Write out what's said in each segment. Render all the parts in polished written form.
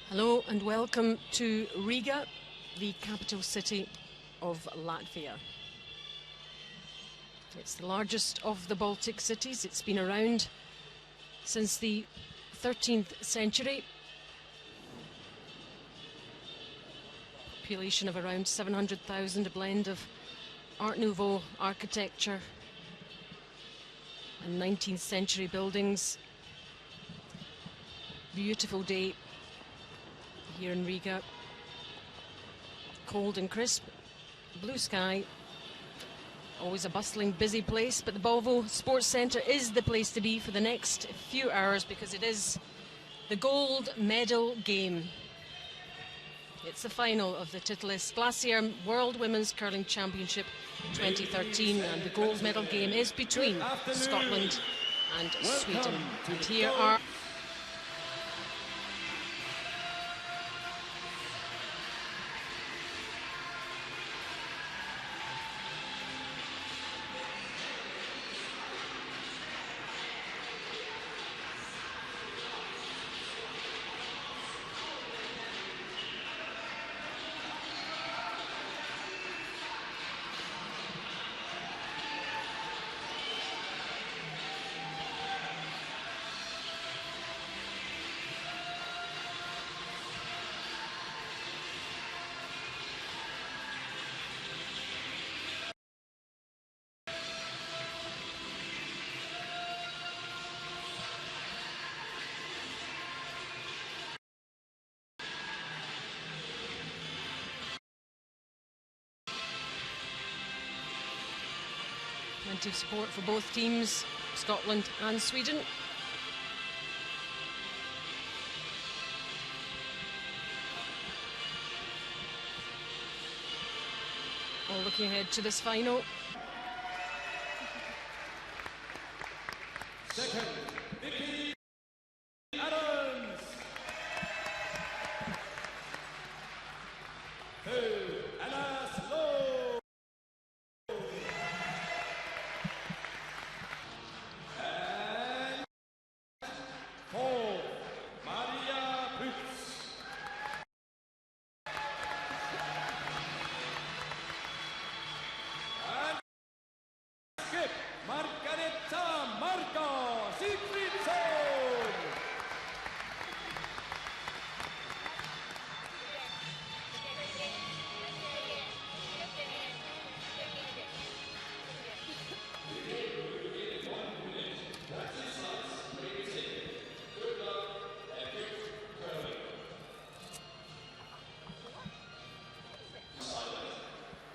Hello and welcome to Riga, the capital city of Latvia. It's the largest of the Baltic cities. It's been around since the 13th century. Population of around 700,000, a blend of Art Nouveau architecture and 19th century buildings. Beautiful day here in Riga. Cold and crisp, blue sky. Always a bustling, busy place, but the Volvo Sports Centre is the place to be for the next few hours because it is the gold medal game. It's the final of the Titlis Glacier World Women's Curling Championship 2013, and the gold medal game is between Scotland and Sweden. And here are plenty of support for both teams, Scotland and Sweden. All looking ahead to this final. Second,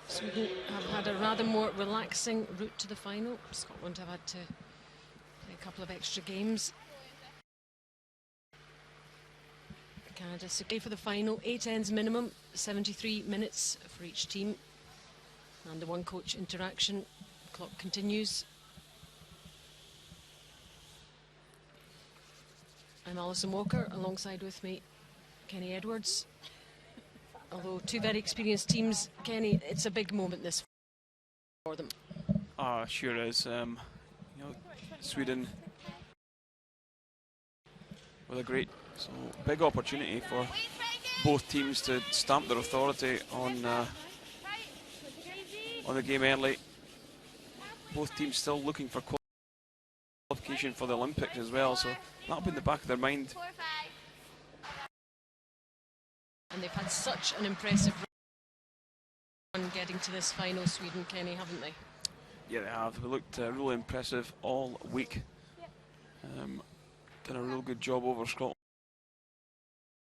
Sweden have had a rather more relaxing route to the final. Scotland have had to play a couple of extra games. Canada stay for the final, 8 ends minimum, 73 minutes for each team. And the one coach interaction, clock continues. I'm Alison Walker, alongside with me Kenny Edwards. Although two very experienced teams, Kenny, it's a big moment this for them. Sure is. Sweden with a great, big opportunity for both teams to stamp their authority on the game early. Both teams still looking for qualification for the Olympics as well, so that'll be in the back of their mind. And they've had such an impressive run getting to this final, Sweden, Kenny, haven't they? Yeah, they have. They looked really impressive all week. Done a real good job over Scotland.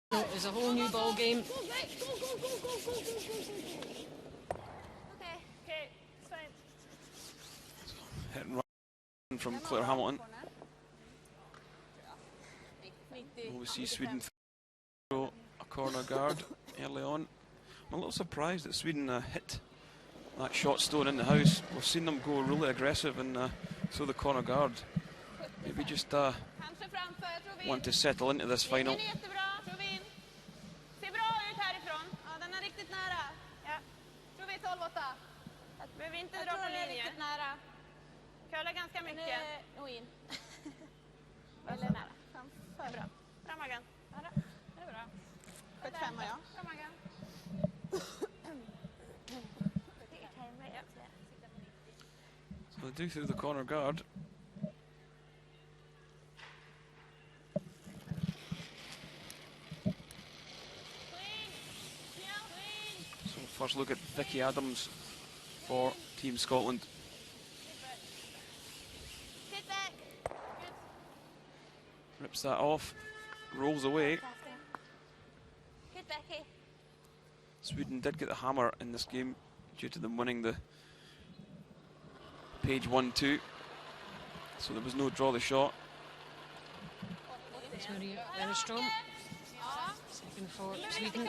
There's a whole new ball game. Hit and run from Claire Hamilton. We see Sweden throw a corner guard early on. I'm a little surprised that Sweden hit that shot stone in the house. We've seen them go really aggressive and throw the corner guard. Maybe just want to settle into this final. do through the corner guard. So first look at Vicky Adams for Team Scotland. Rips that off, rolls away. Sweden did get the hammer in this game due to them winning the page 1-2, so there was no draw the shot. Wennerström, second for Sweden.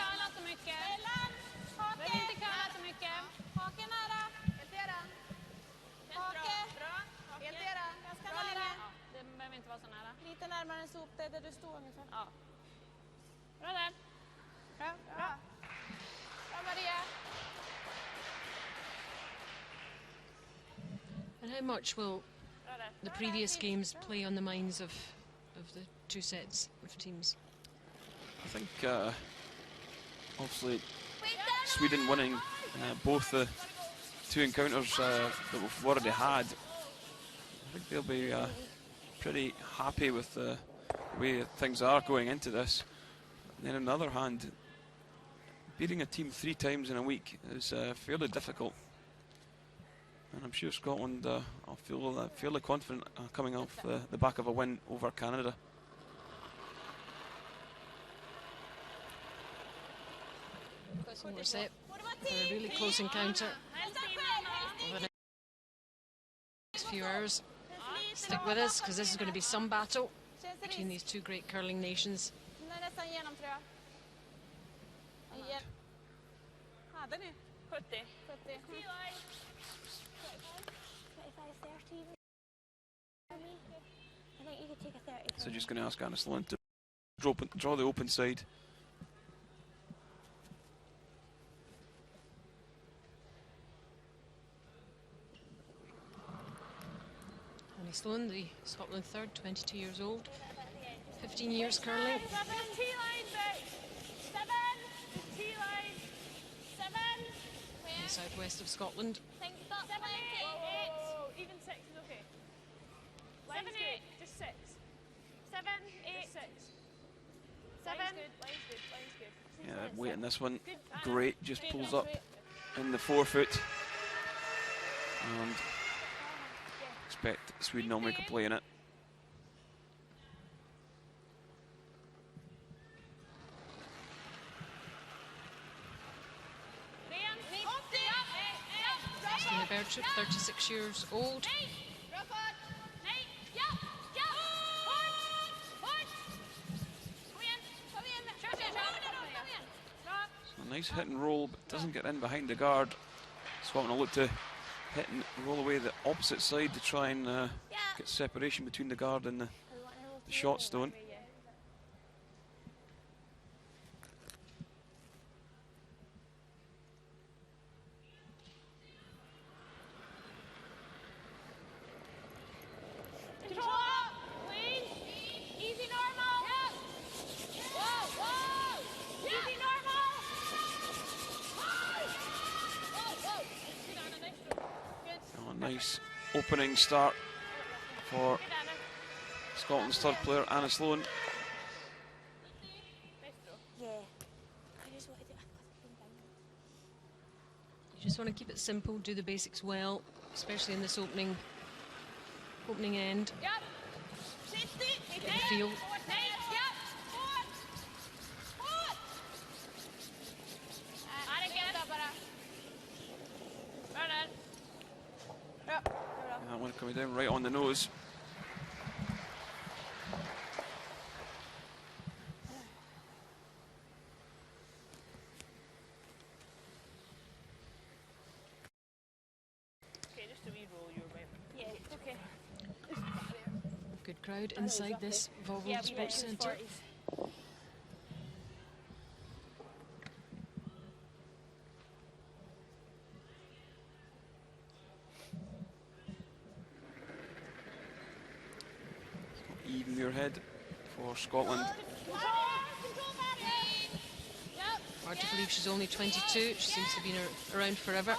Lite närmare en sop där du står ungefär. Ja. Bra där. Bra. Bra Maria. And how much will the previous games play on the minds of the two sets of teams? I think obviously Sweden winning both the two encounters that we've already had. I think they'll be pretty happy with the way things are going into this. And then on the other hand, beating a team 3 times in a week is fairly difficult. And I'm sure Scotland will feel fairly confident coming off the back of a win over Canada. We're set for a really close encounter over the next few hours. Stick with us, because this is going to be some battle between these two great curling nations. So just going to ask Anna Sloan to draw the open side. Annie Sloan, the Scotland third, 22 years old, 15 years curling. In the southwest of Scotland. Even 6 is okay. 7, 8, just 6. 7, 8, 6. 7. Line's good. Yeah, weight in this one, great, just pulls up in the forefoot. And expect Sweden will make a play in it. Christina Bertrup, 36 years old. So a nice hit and roll, but doesn't get in behind the guard. Scotland will look to hit and roll away the opposite side to try and get separation between the guard and the shot stone. Nice opening start for Scotland's third player, Anna Sloan. You just want to keep it simple, do the basics well, especially in this opening end. Get the feel. That one coming down right on the nose. Okay, just a wee roll your way. Yeah, okay. Good crowd inside this Volvo Sports Centre. Even Muirhead for Scotland. Hard to believe she's only 22. She seems to have been around forever.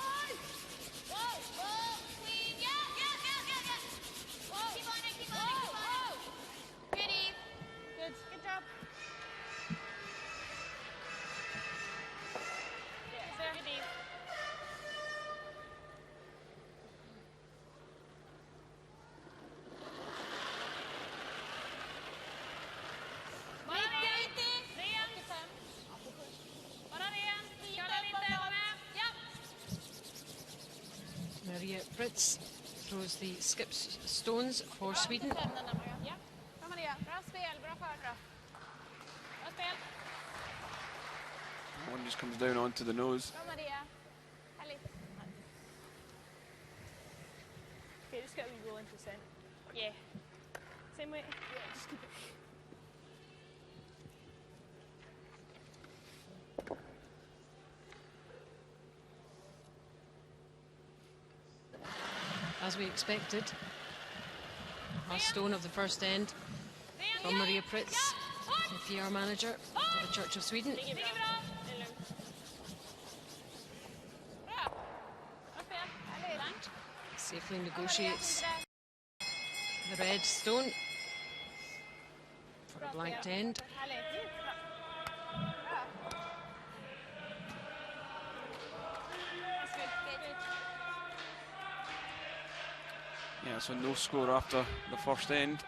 Fritz throws the skip stones for Sweden. Ja. Bra Maria. Bra spel. Bra fart då. Bra spel. One just comes down onto the nose. Bra Maria. Härligt. Okay, just get me rolling to center. Yeah. Same way. Yeah, just keep it. As we expected, last stone of the first end from Maria Pritz, the PR manager of the Church of Sweden. Safely negotiates the red stone for a blanked end. Yeah, so no score after the first end.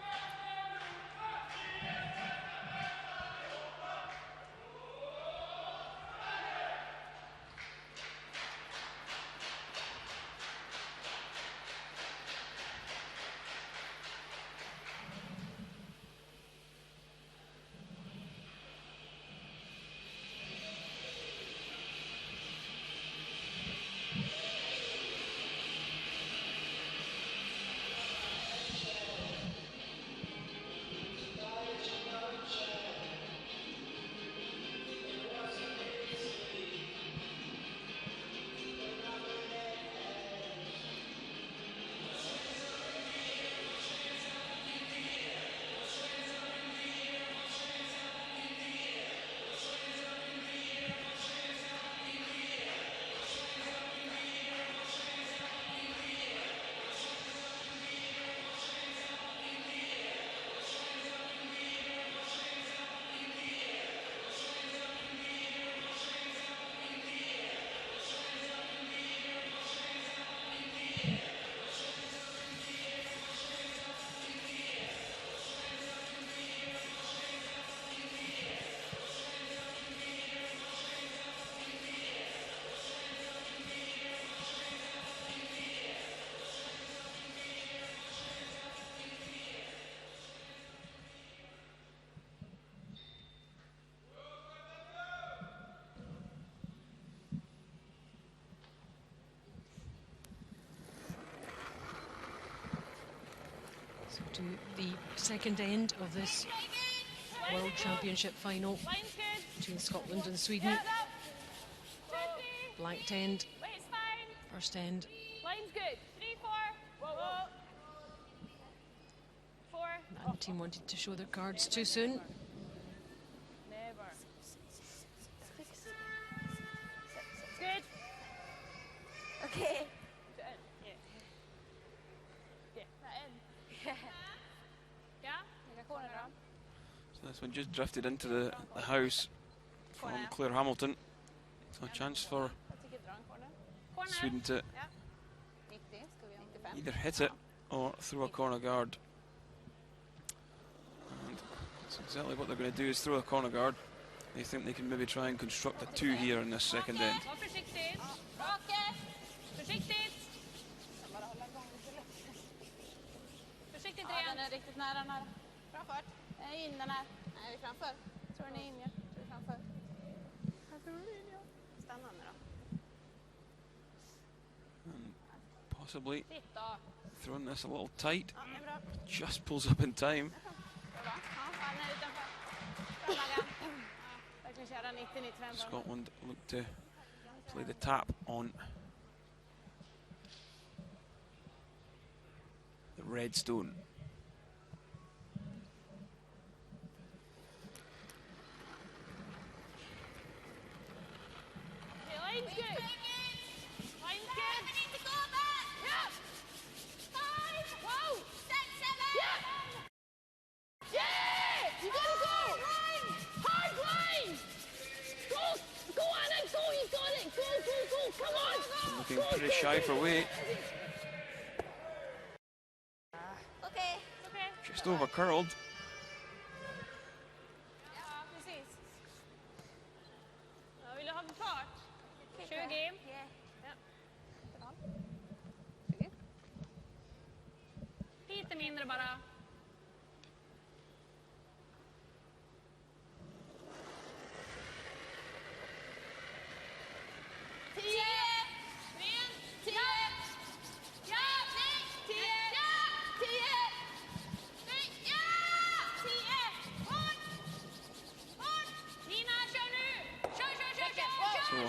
To the second end of this World Championship final between Scotland and Sweden. Blanked end, first end. Line's good. 3, 4. Whoa. 4. Neither team wanted to show their cards too soon. Never. Good. Okay. So this one just drifted into the house from Claire Hamilton. So a chance for Sweden to either hit it or throw a corner guard. And that's exactly what they're going to do, is throw a corner guard. They think they can maybe try and construct a 2 here in this second end. Den är riktigt nära. Bra fart. In den här. Nej, vi är framför. Tror ni in, ja. Tror vi framför. Jag tror ni in, ja. Stanna nu då. And possibly throwing this a little tight. Just pulls up in time. Scotland look to play the tap on the red stone. Line's good. Line's good. We need to go back. Yeah. 5. Whoa. 6, 7. Yeah. Yeah. You gotta go. Hard line. Go Anna. Go. You got it. Go. Come on. Looking pretty shy for weight. Okay. Just over curled. Ja, precis. Vill du ha en fart? 20. Ja.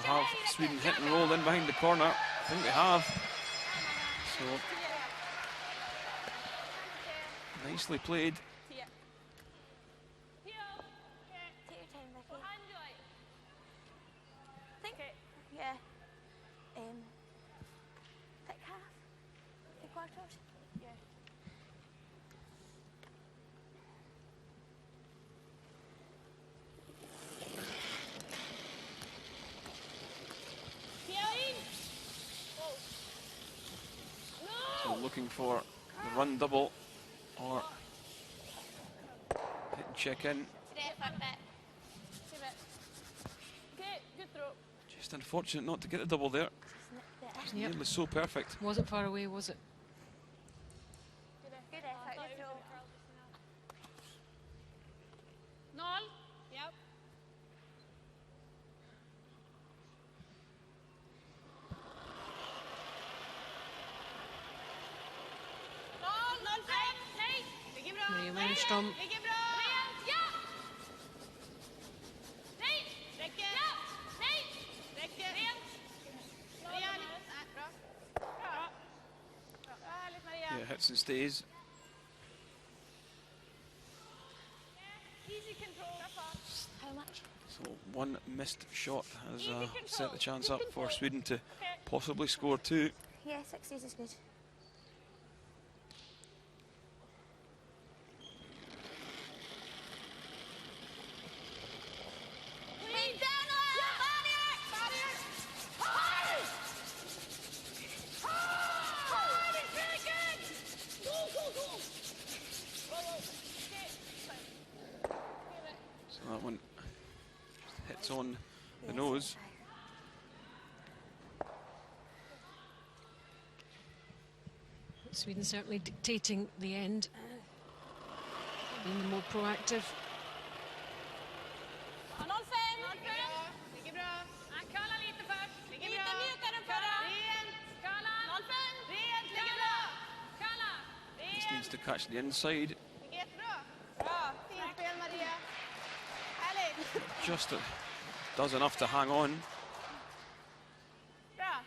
have Sweden hit and rolled in behind the corner? I think they have. So, nicely played. Thick half? 3/4? Yeah. So looking for the run double or hit and check in. Just unfortunate not to get the double there. It's nearly so perfect. Wasn't far away, was it? Good effort, good throw. Noll. Yep. Noll. 0-5. Nej. Ligger bra. Maria Wennerström. Ligger bra. Ja. Nej. Räcker. Ja. Nej. Räcker. Rent. Maria. Nej, bra. Bra. Bra, härligt Maria. Yeah, hits and stays. Easy control. How much? So one missed shot has set the chance up for Sweden to possibly score 2. Yeah, 60s is good. So that one hits on the nose. Sweden certainly dictating the end, being the more proactive. 0-5. Ligger bra. Kalla lite först. Ligger bra. Lite mjukare än förra. Rent. Kalla. 0-5. Rent. Ligger bra. Kalla. Just needs to catch the inside. Ligger jättebra. Bra. Fint spel Maria. Härligt. Just does enough to hang on. Bra.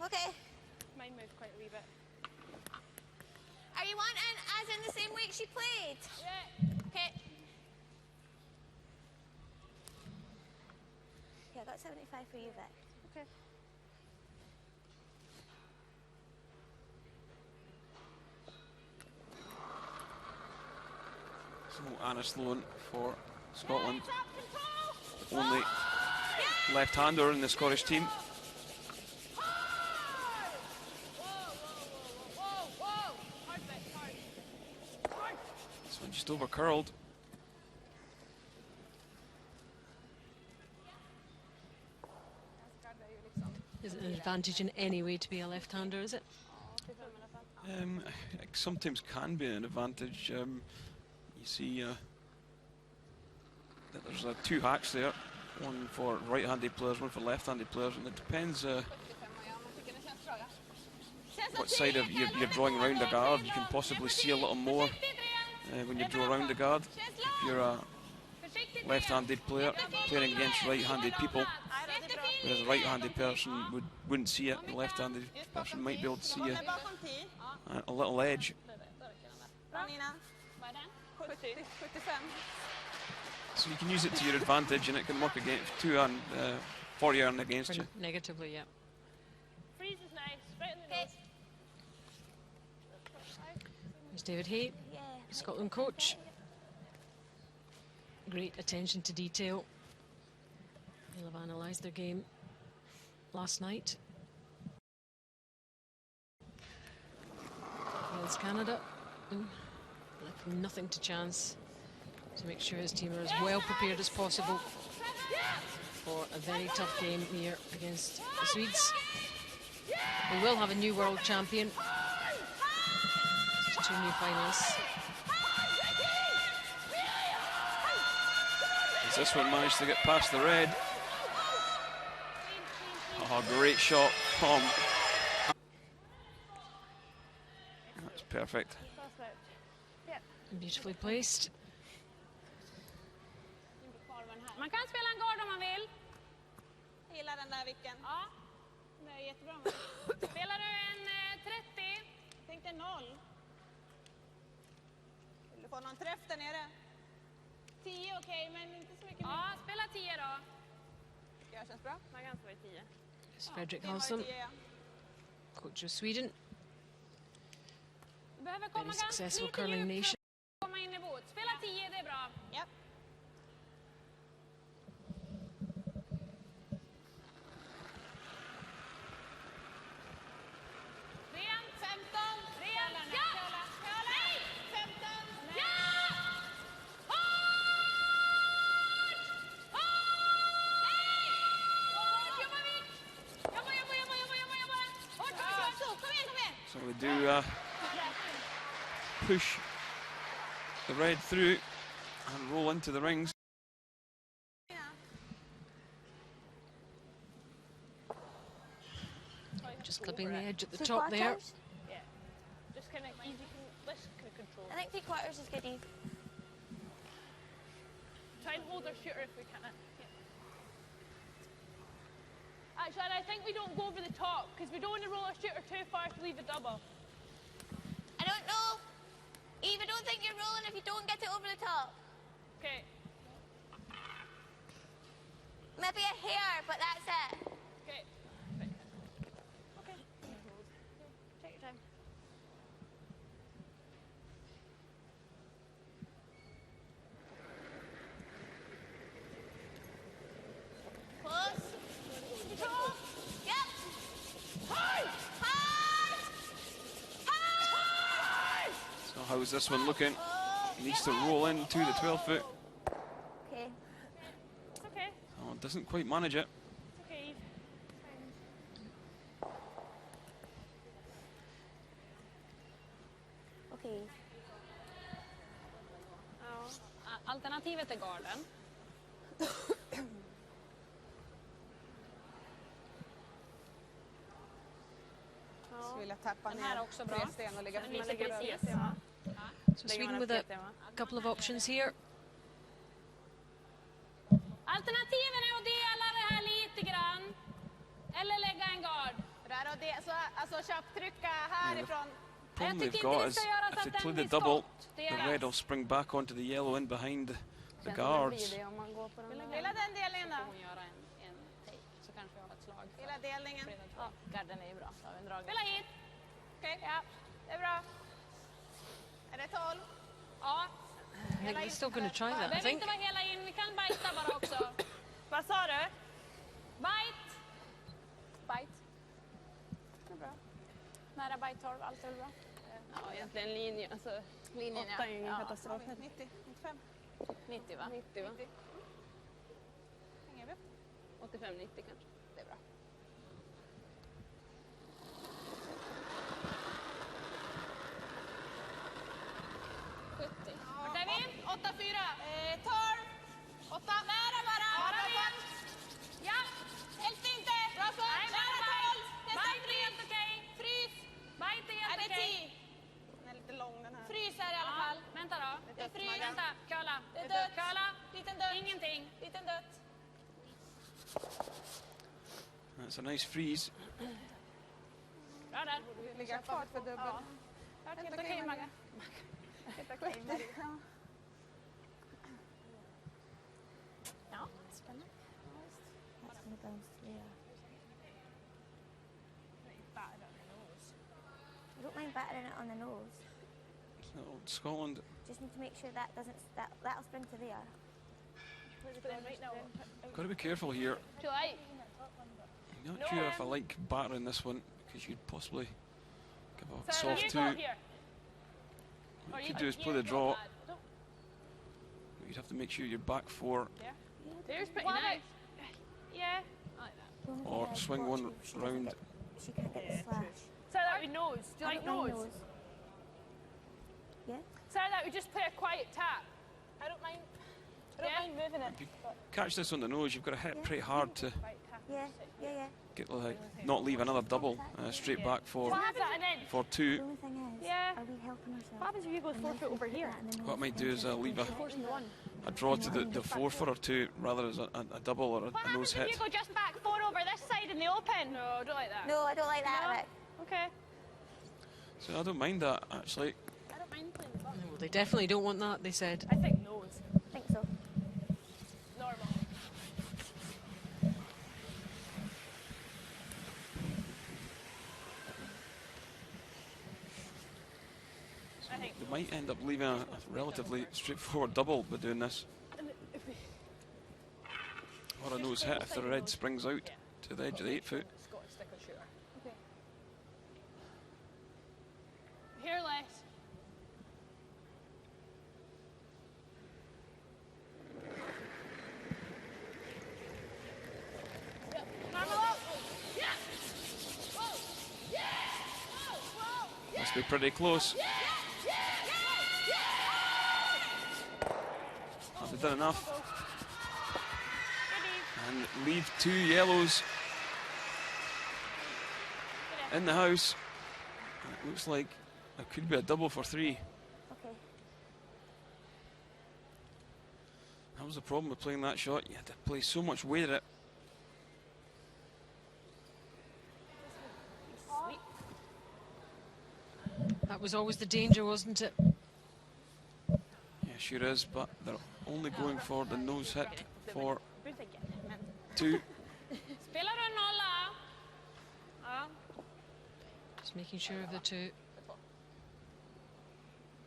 Okay. Mine moved quite a wee bit. Are you wanting as in the same week she played? Yeah. Okay. Yeah, I got 75 for you, Vic. Okay. So Anna Sloan for Scotland. Only left-hander in the Scottish team. This one just over curled. Is it an advantage in any way to be a left-hander, is it? It sometimes can be an advantage. You see that there's 2 hacks there, one for right-handed players, one for left-handed players, and it depends what side of you're drawing around the guard. You can possibly see a little more when you draw around the guard. If you're a left-handed player playing against right-handed people, whereas a right-handed person wouldn't see it, the left-handed person might be able to see a little edge. So you can use it to your advantage, and it can work against for you and against you. Negatively, yeah. Freeze is nice. Right in the nose. There's David Hay, Yeah. Scotland coach. Great attention to detail. They'll have analysed their game last night against Canada. Left nothing to chance to make sure his team are as well prepared as possible for a very tough game here against the Swedes. We will have a new world champion. Just 2 new finalists. As this one managed to get past the red. Oh, great shot from. That's perfect. Beautifully placed. Man kan spela en guard om man vill. Gillar den där vicken. Ja. Det är jättebra. Spelar du en 30? Tänkte 0. Vill du få någon träff där nere? 10 okej, men inte så mycket. Ja, spela 10 då. Det känns bra. Man kan stå i 10. Here's Fredrik Det var Hansson, 10, ja. coach of Sweden, Du behöver komma very ganska successful lite curling djupt för nation. att komma in i bot. Spela 10, det är bra. Ja. Rent. 15. Rent. Ja! Nej! 15. Ja! Hårt! Hårt! Nej! Hårt! Jobba vid! Jobba! Hårt! Så, kom igen. So we do push the red through and roll into the rings. Just clipping the edge at the top there. Yeah. Just kind of easy, less control. I think 3/4 is good, Eve. Try and hold our shooter if we can. Actually, I think we don't go over the top because we don't want to roll our shooter too far to leave a double. I don't know. Eve, I don't think you're rolling if you don't get it over the top. Okay. Maybe a hair, but that's it. Okay. Okay. Take your time. Close. Control. Yep. Hard. Hard. Hard. So how's this one looking? Oh, Needs to roll into the 12 foot. Okay. It's okay. Oh, doesn't quite manage it. It's okay, Eve. Okay. Ja. Alternativet är garden. Så vill jag tappa Den här är ner också bra. 3 sten och lägga Den fri. ligger precis. So Sweden with a couple of options here. Alternativen är att dela det här lite grann. Eller lägga en gard. Där och det, så, alltså köptrycka härifrån. Problem tycker they've inte got vi is ska göra så if att they play den the blir double, stopped. the Deras. red will spring back onto the yellow in behind the guards. Gilla den delningen då. Hon göra en take så kanske jag har ett slag. Gilla delningen. Ja, garden är ju bra. Så har vi en dragning. Spela hit. Okej, Ja. det är bra. Är det 12? Ja. I think they're still going to try that, I Behöver think. inte vara hela in. Vi kan bajta bara också. Vad sa du? Bite. Bite. Det är bra. Nära bite 12, allt är bra. Ja, egentligen linjen. Alltså, Linjen, 8 är ju ingen ja. katastrof. 90, 95. 90 va? 90 va? Hänger vi upp? 85-90 kanske. Det är bra. Vart är vi? 8-4. 12. 8. Nära bara. Bara ren. Ja. Helst inte. Bra fart. Nej, Nära bara 12. Nästan bite är helt okej. frys. Bite är Är helt det okej. 10? Den är lite lång den här. Frys här i alla Ja, fall. vänta då. Det är frys. Vänta, curla. Det är dött. Curla. Liten dött. Ingenting. Liten dött. That's a nice freeze. Bra där. Ligga kvar för dubbel. Ja. Det har varit helt okej, Magga. Helt okej, Magga. Ja, spännande. That's going to bounce through. I don't mind battering it on the nose. So Scotland Just need to make sure that'll spring to there. got to be careful here. Too late. I'm not sure if I like battering this one because you'd possibly give a So soft you two. go What here. you could do is play the draw. You'd have to make sure you're back four There's pretty What nice. Yeah. The only or thing is, swing watch one if she doesn't round. She can't get the slash. So that we nose. Do you I like don't mind nose? Yeah? So that we just play a quiet tap. I don't mind. Yeah. If you catch this on the nose, you've got to hit pretty hard to Yeah. get like not leave another double straight back for What happens and then? for The two. only thing is, Yeah. are we helping ourselves? What happens if you go 4 foot over here? What I might do is leave Forcing the one. a draw to the 4 for her 2 rather as a double or What a nose happens if hit. you go just back 4 over this side in the open? No, I don't like that. No, I don't like that No? a bit. Okay. So I don't mind that actually. I don't mind playing the button. Well, they definitely don't want that, they said. I think nose. I think so. Normal. I think They might end up leaving a relatively straightforward double by doing this. Or a nose hit if the red springs out to the edge of the 8 foot. Scottish sticker shooter. Okay. Here less. Must be pretty close. Have they done enough? And leave 2 yellows in the house. It looks like it could be a double for 3. Okay. That was the problem with playing that shot. You had to play so much weight at it. That was always the danger, wasn't it? Yeah, sure is, but they're only going for the nose hit for 2. Spelar du nolla? Ja. Just making sure of the 2.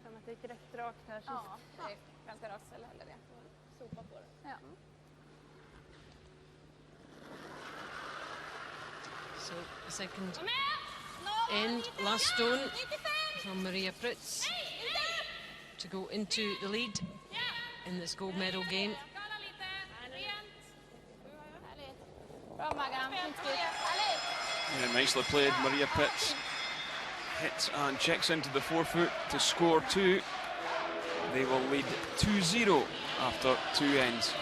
Kan man inte direkt rakt här så Ja. det är ganska rakt ställe heller det. Sopa på det. Ja. So the second Kom med! end, last stone from Maria Pritz to go into the lead in this gold medal game. Skala lite. Rent. Härligt. Bra Maggan. Fint skrivet. Härligt. Yeah, nicely played. Maria Pitts hits and checks into the 4 foot to score 2. They will lead 2-0 after 2 ends.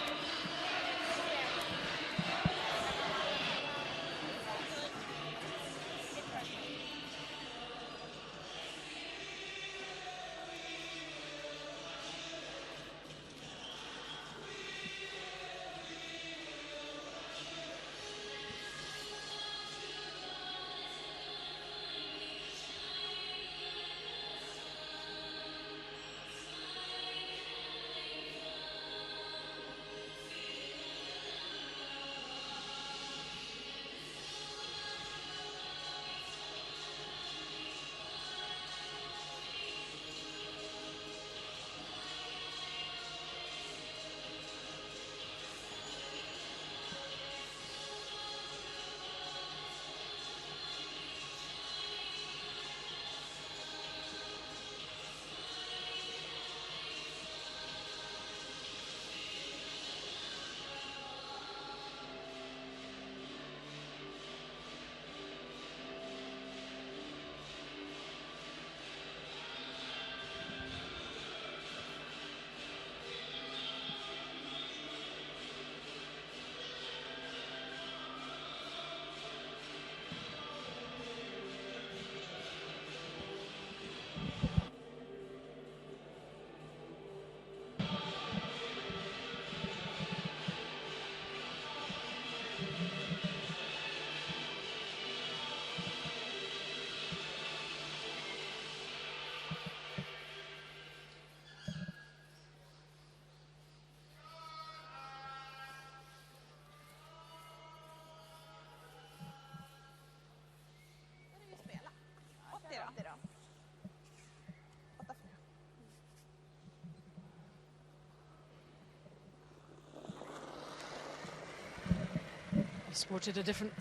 He sported a different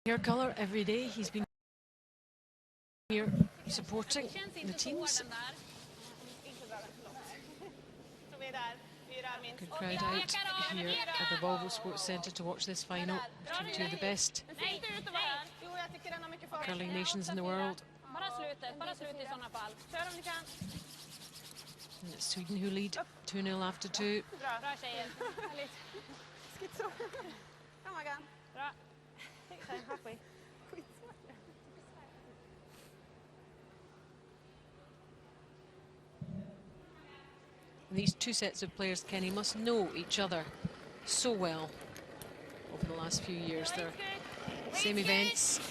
hair colour every day. He's been here supporting the teams. Good crowd out here at the Volvo Sports Centre to watch this final between 2 of the best curling nations in the world. Bara slut i sådana fall. Kör om ni kan. And it's Sweden who lead 2-0 after 2. Bra tjejer. Härligt. Skitså. Kom Maggan. Bra. Halfway. And these two sets of players, Kenny, must know each other so well over the last few years. They're same events,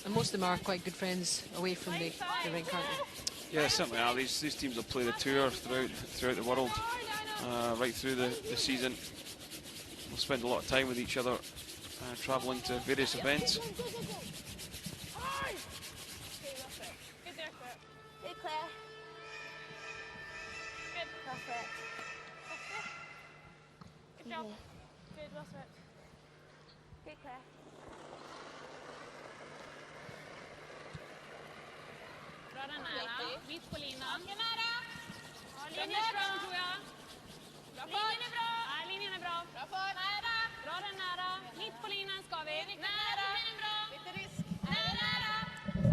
and most of them are quite good friends away from the rink, aren't they? Yeah, certainly are. These teams have played a tour throughout the world, right through the season. They'll spend a lot of time with each other, travelling to various events. Good, Claire. Good. Perfect. Good job. Good, well swept. Good, Claire. Dra den nära. Mitt på linan. Ganska nära. Linjen är bra, tror jag. Linjen är bra. Nej, linjen är bra. Bra fart. Nära. Dra den nära. Mitt på linan ska vi. Nära. Bra. Lite risk. Nära.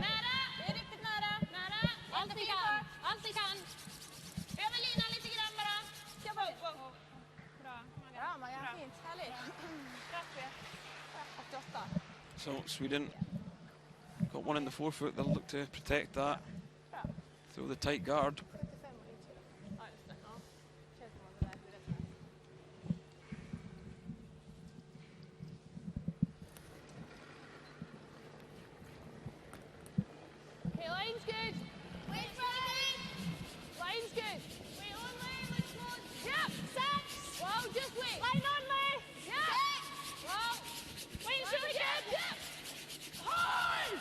Nära. Det är riktigt nära. Nära. Allt ni kan. Allt ni kan. Över linan lite grann bara. Bra. Ja, Maja, fint. Härligt. Bra. 88. So Sweden got one in the forefoot. They'll look to protect that. Throw the tight guard. 75 och 90. Ja, just det. Ja. Känns som att det där blir rätt nice. Okay, line's good. Wait for it. Line's good. Wait only. Let's go. Yep. Set. Wow, just wait. Line only. Yeah. Wow. Line's really good. Yep. Hard.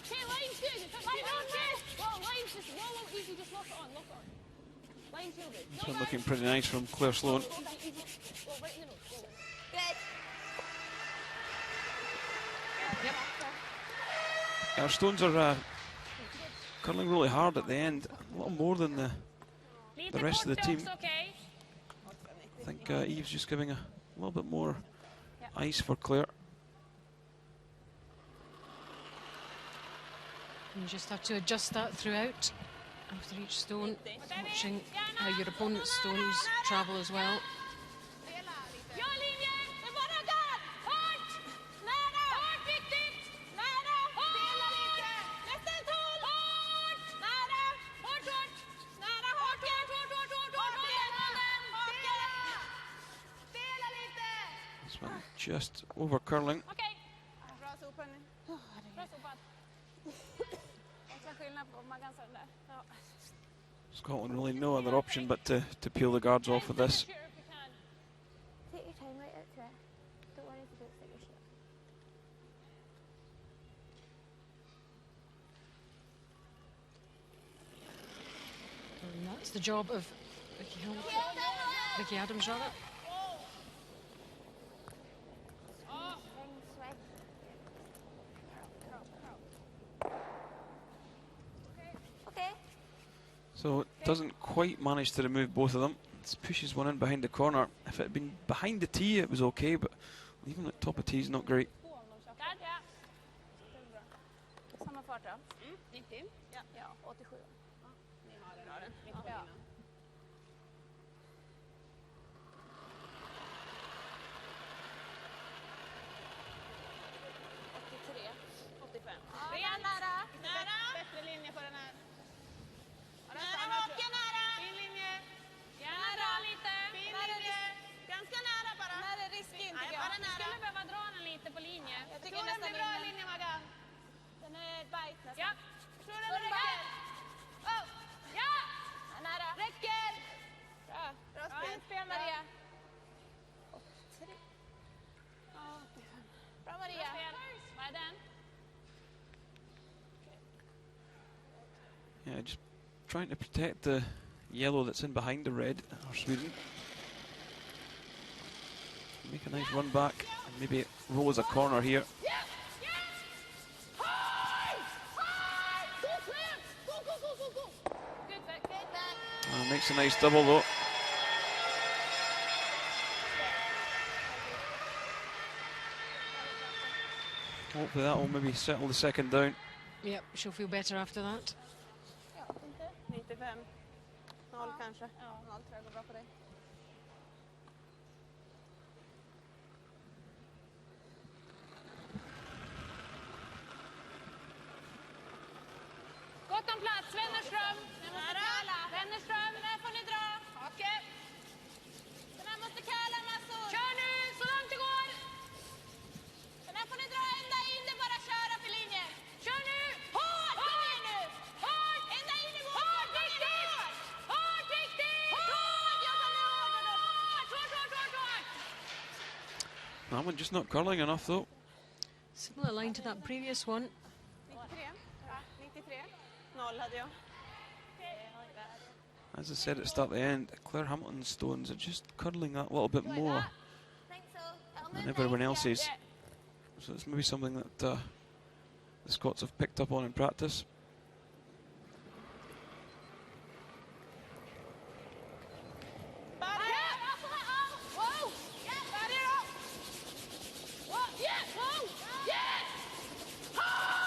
Okay, line's good. Line only. Wow, line's just whoa, easy. Just lock it on. Lock it on. Line's real good. This one looking pretty nice from Claire Sloan. Go back, easy. Go right in the nose. Go. Good. Our stones are curling really hard at the end, a little more than the rest of the team. Okay. I think Eve's just giving a little bit more ice for Claire. You just have to adjust that throughout after each stone, watching how your opponent's stones travel as well. Ja, linjen. Det är bara gard. Hårt. Nära. Hårt, viktigt. Nära. Spela lite. Nästan håll. Hårt. Nära. Hårt, hårt. Nära. Hårt igen. Hårt igen. Spela lite. This one just over curling. Okej. Bra sopa nu. Bra sopat. Extra skillnad på om man kan den där. Ja. Scotland really no other option but to peel the guards off of this. Sure, if we can. Take your time right out to it. Don't worry if you don't stick your shit. And that's the job of Vicky Adams, rather. Swing, swing. Okay. So it doesn't quite manage to remove both of them. It pushes one in behind the corner. If it had been behind the tee, it was okay, but even at top of tee is not great. Där, ja. Samma fart då? 90. Ja, 87. Ni har den. Mitt på Ja. linan. Ren. Nära. Bättre linje på den här. Nära baken, nära. Fin linje. Gärna dra lite. Fin linje. Ganska nära bara. Nära risk in, tycker jag. Bara Du nära. skulle behöva dra den lite på linje. Jag Jag tycker tror den nästan blir bra i linjen. linje, Maggan. Den är bite nästan. Ja. Jag tror den räcker. Oh. Ja. Nära. Räcker. Bra. Bra Bra spel. spel, Maria. Bra, Maria. Spel. Vad är den? Yeah, just trying to protect the yellow that's in behind the red, or Sweden. Make a nice run back, and maybe roll as a corner here. Good back. Makes a nice double though. Hopefully that will maybe settle the second down. Yep, she'll feel better after that. 95. 0 kanske. 0 tror jag går bra på dig. Gott om plats. Wennerström. Wennerström. Där får ni dra. That one just not curling enough though. Similar line to that previous one. 93. 93. 0 hade jag. As I said at the start of the end, Claire Hamilton's stones are just curling that little bit more Think so. It'll than move everyone nice, else's. yeah. So it's maybe something that the Scots have picked up on in practice.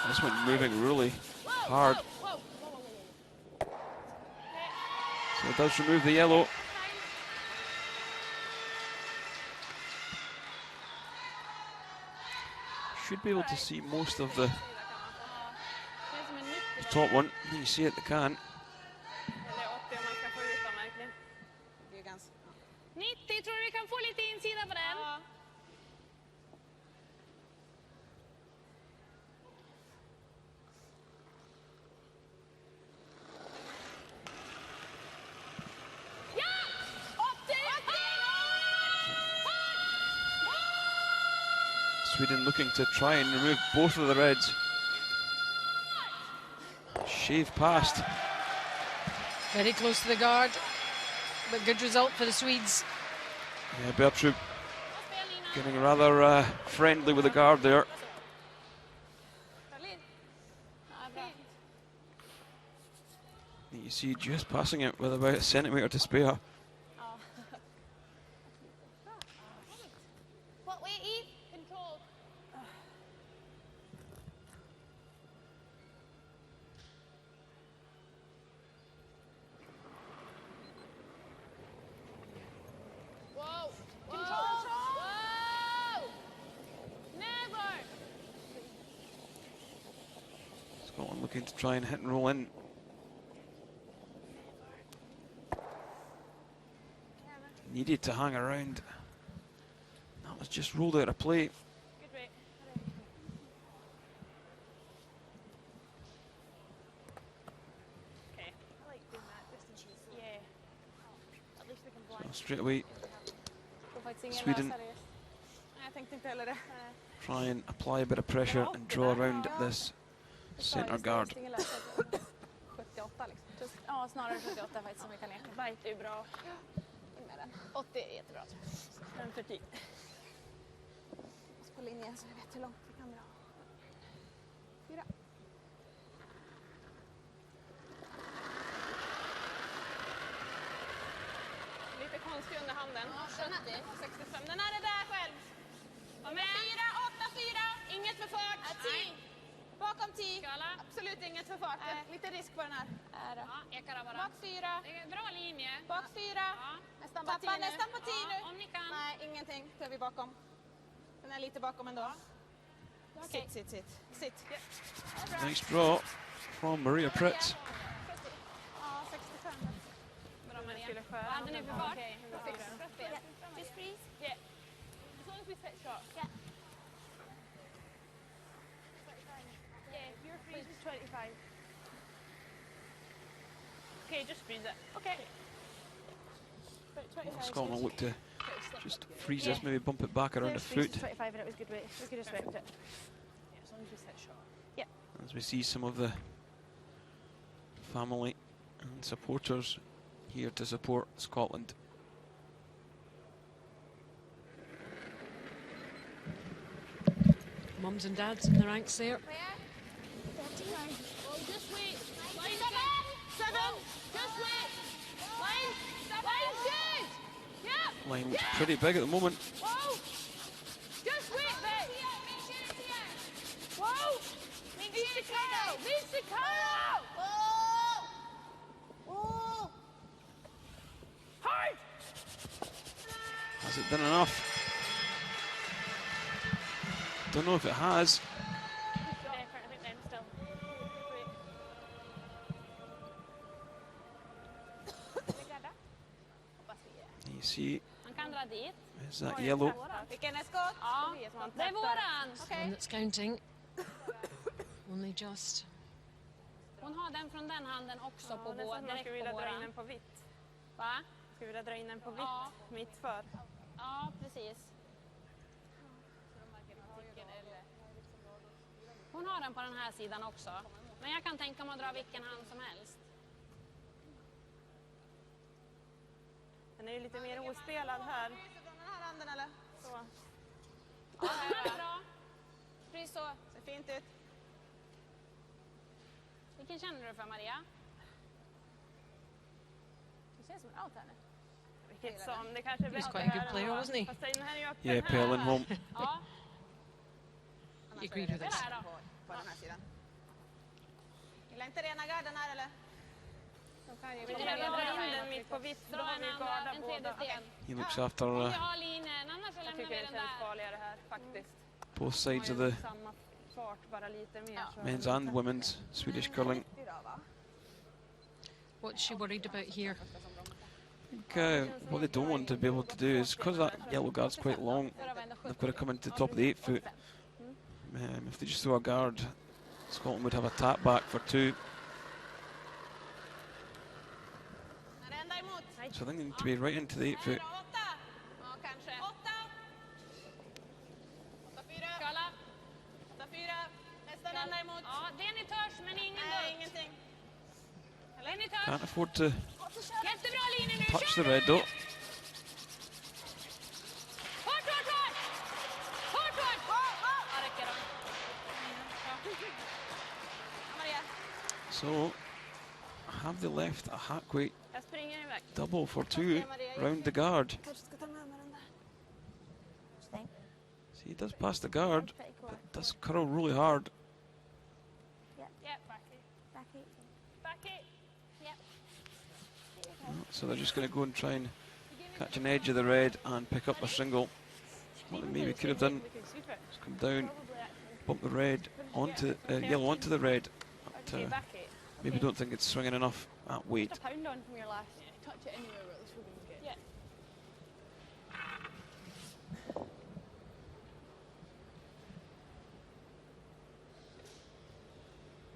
This one moving really hard. So it does remove the yellow. Should be able to see most of the top one. You see it, they can. Eller 80 om man ska få ut dem verkligen. Det är ganska... 90, tror du vi kan få lite insida på den? Ja. Sweden looking to try and remove both of the reds. Shave past. Very close to the guard, but good result for the Swedes. Yeah, Bertrud getting rather friendly with the guard there. You see just passing it with about a centimetre to spare. What weight, Eve? Control. Whoa. Control. Whoa. Never. Scotland looking to try and hit and roll in. Needed to hang around. That was just rolled out of play. Good weight. Okay. I like doing that just in case. Yeah. At least we can So blind. straight away, Får faktiskt ingen Sweden. lösare. Nej, jag tänkte inte heller det. try and apply a bit of pressure and draw around this centre guard. 78 liksom. Ja, snarare 78 faktiskt som vi kan leka. Bite är ju bra. In med den. 80 är jättebra. Den för tid. På linjen så vi vet hur långt vi kan dra. 4. Lite konstig under handen. 65. Den är det där själv. Var med. 4, 8, 4. Inget för fart. 10. Bakom 10. Skala. Absolut inget för fart. Lite risk på den här. Ja, ekara bara. Bak 4. Det är en bra linje. Bak 4. Ja. Nästan på 10 nu. Nästan på 10 Ja, nu. om ni kan. Nej, ingenting. Då är vi bakom. Den är lite bakom ändå. Okej. Sitt. Nice draw from Maria Pritt. Ja, 65. Bra Maria. Vad hade ni för fart? Okej, 104. Yeah. Just freeze. Yeah. As long as we set short. Yeah. Yeah, your freeze is 25. Okay, just freeze it. Okay. Scotland look to just freeze this, maybe bump it back around the foot. 25 and it was good weight. We could just respect it. Yeah, as long as we set short. As we see some of the family and supporters here to support Scotland. Mums and dads in the ranks there. Where? Well, just wait. Line 7. Just wait. Line good. Yeah. Line looks pretty big at the moment. Whoa. Just wait, babe. Whoa. Reach the car. Whoa! Whoa! Hard. Has it done enough? Don't know if it has. I think then still. You see, Man kan dra dit. is that yellow? Vilken är skott? Ja, det är våran. One that's counting. Only just. Hon har den från den handen också på Nästan man direkt skulle på vilja dra in våran. den på vitt. Va? Skulle vilja dra in den på vitt. Ja. Mitt för. Ja, precis. Hon har den på den här sidan också. Men jag kan tänka mig att dra vilken hand som helst. Den är ju lite mer ospelad här. Från den här handen eller? Så. Ja, det är bra. Precis så. Ser fint ut. Vilken känner du för, Maria? Det känns som en out här nu. Vilket som, det kanske är He's bättre quite a good här player, än wasn't he? Fast den här är ju öppen Yeah, här. Pelin home. Ja, He agreed with us. här då. På den här sidan. Gillar inte rena garden här eller? Vi drar in den mitt på vitt, för då har vi garda en båda. He looks after Om vi har linjen, annars så Jag lämnar tycker vi det den känns där. farligare här faktiskt. both sides of the Samma fart, bara lite mer. så men's and women's Swedish curling. What's she worried about here? I think what they don't want to be able to do is, because that yellow guard's quite long, they've got to come into the top of the 8 foot. If they just throw a guard, Scotland would have a tap back for 2. Ända emot. So I think they need to be right into the 8 foot. 8. Ja, kanske. 8. 8-4. Skala. 8-4. Nästan ända emot. Ja, det ni törs, men ingen Nej, dutt. ingenting. Det ni törs. Can't afford to Jättebra linje nu. touch Kör the nu! red though. Hårt, hårt, hårt! Hårt, hårt! Ja, räcker då. Ja, Maria. So have they left a Hackway Jag springer iväg. double for 2 round the guard? Kanske ska ta med mig den där. See, he does pass the guard, but does curl really hard. Yeah, back it. Back it. Yep. So they're just going to go and try and catch an edge of the red and pick up a single. What they maybe could have done is come down, bump the red onto yellow onto the red. But, Back it. maybe don't think it's swinging enough at weight. Put a pound on from your last. Touch it anywhere where the swimming's good. Yeah.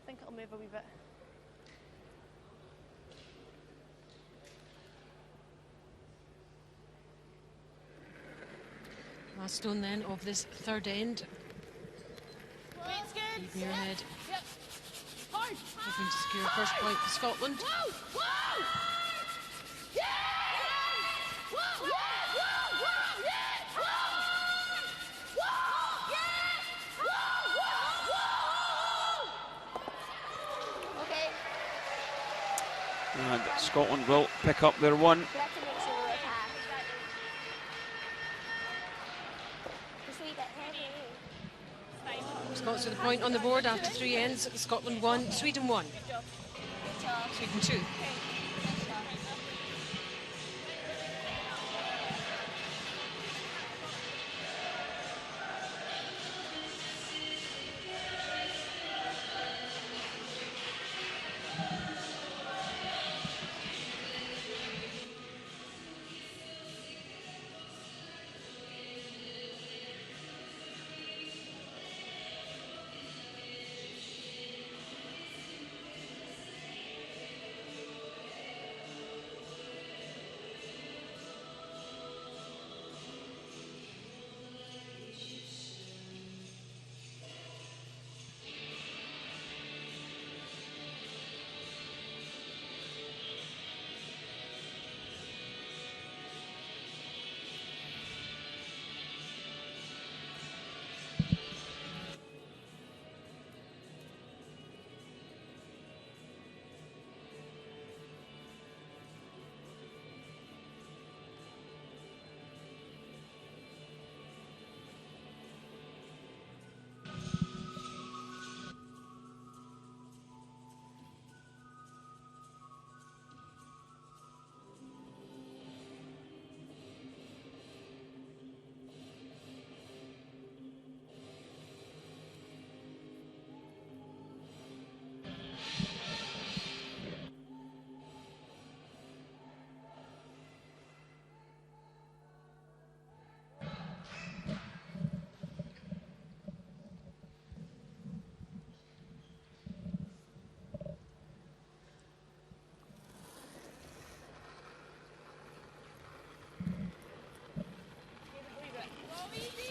I think it'll move a wee bit. Last stone then of this third end. Weight's good. Keeping your head, Yep. Hard. hoping to secure first point for Scotland. Whoa! Whoa! Yeah! Whoa! Whoa! Whoa! Whoa! Yeah! Whoa! Whoa! Yeah! Whoa! Whoa! Whoa! Okay, And Scotland will pick up their one. we have to make sure we're attacked. Just we get heavy. Scots with a point on the board after 3 ends. Scotland 1, Sweden 1. Good job. Sweden 2. Nice job.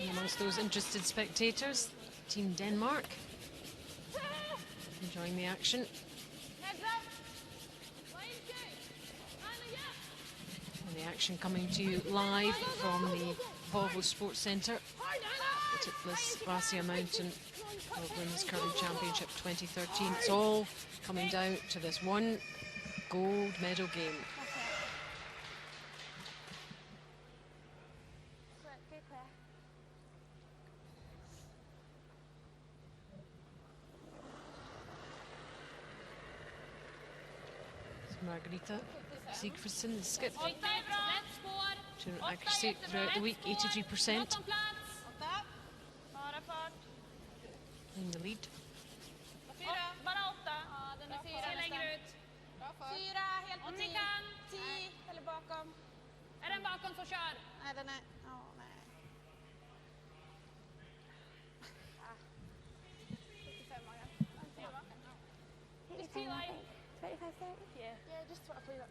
And amongst those interested spectators, Team Denmark. enjoying the action. And the action coming to you live from the Volvo Sports Centre, the Titlis Glacier Mountain World Women's Curling Championship 2013. It's all coming down to this one gold medal game. Margarita Sigfridsson, the skip. General accuracy throughout the week, 83%. In the lead. Är den bakom så kör. Nej, den är... Ja, nej. 75 Maja. 25, 30? Yeah, just what I played up.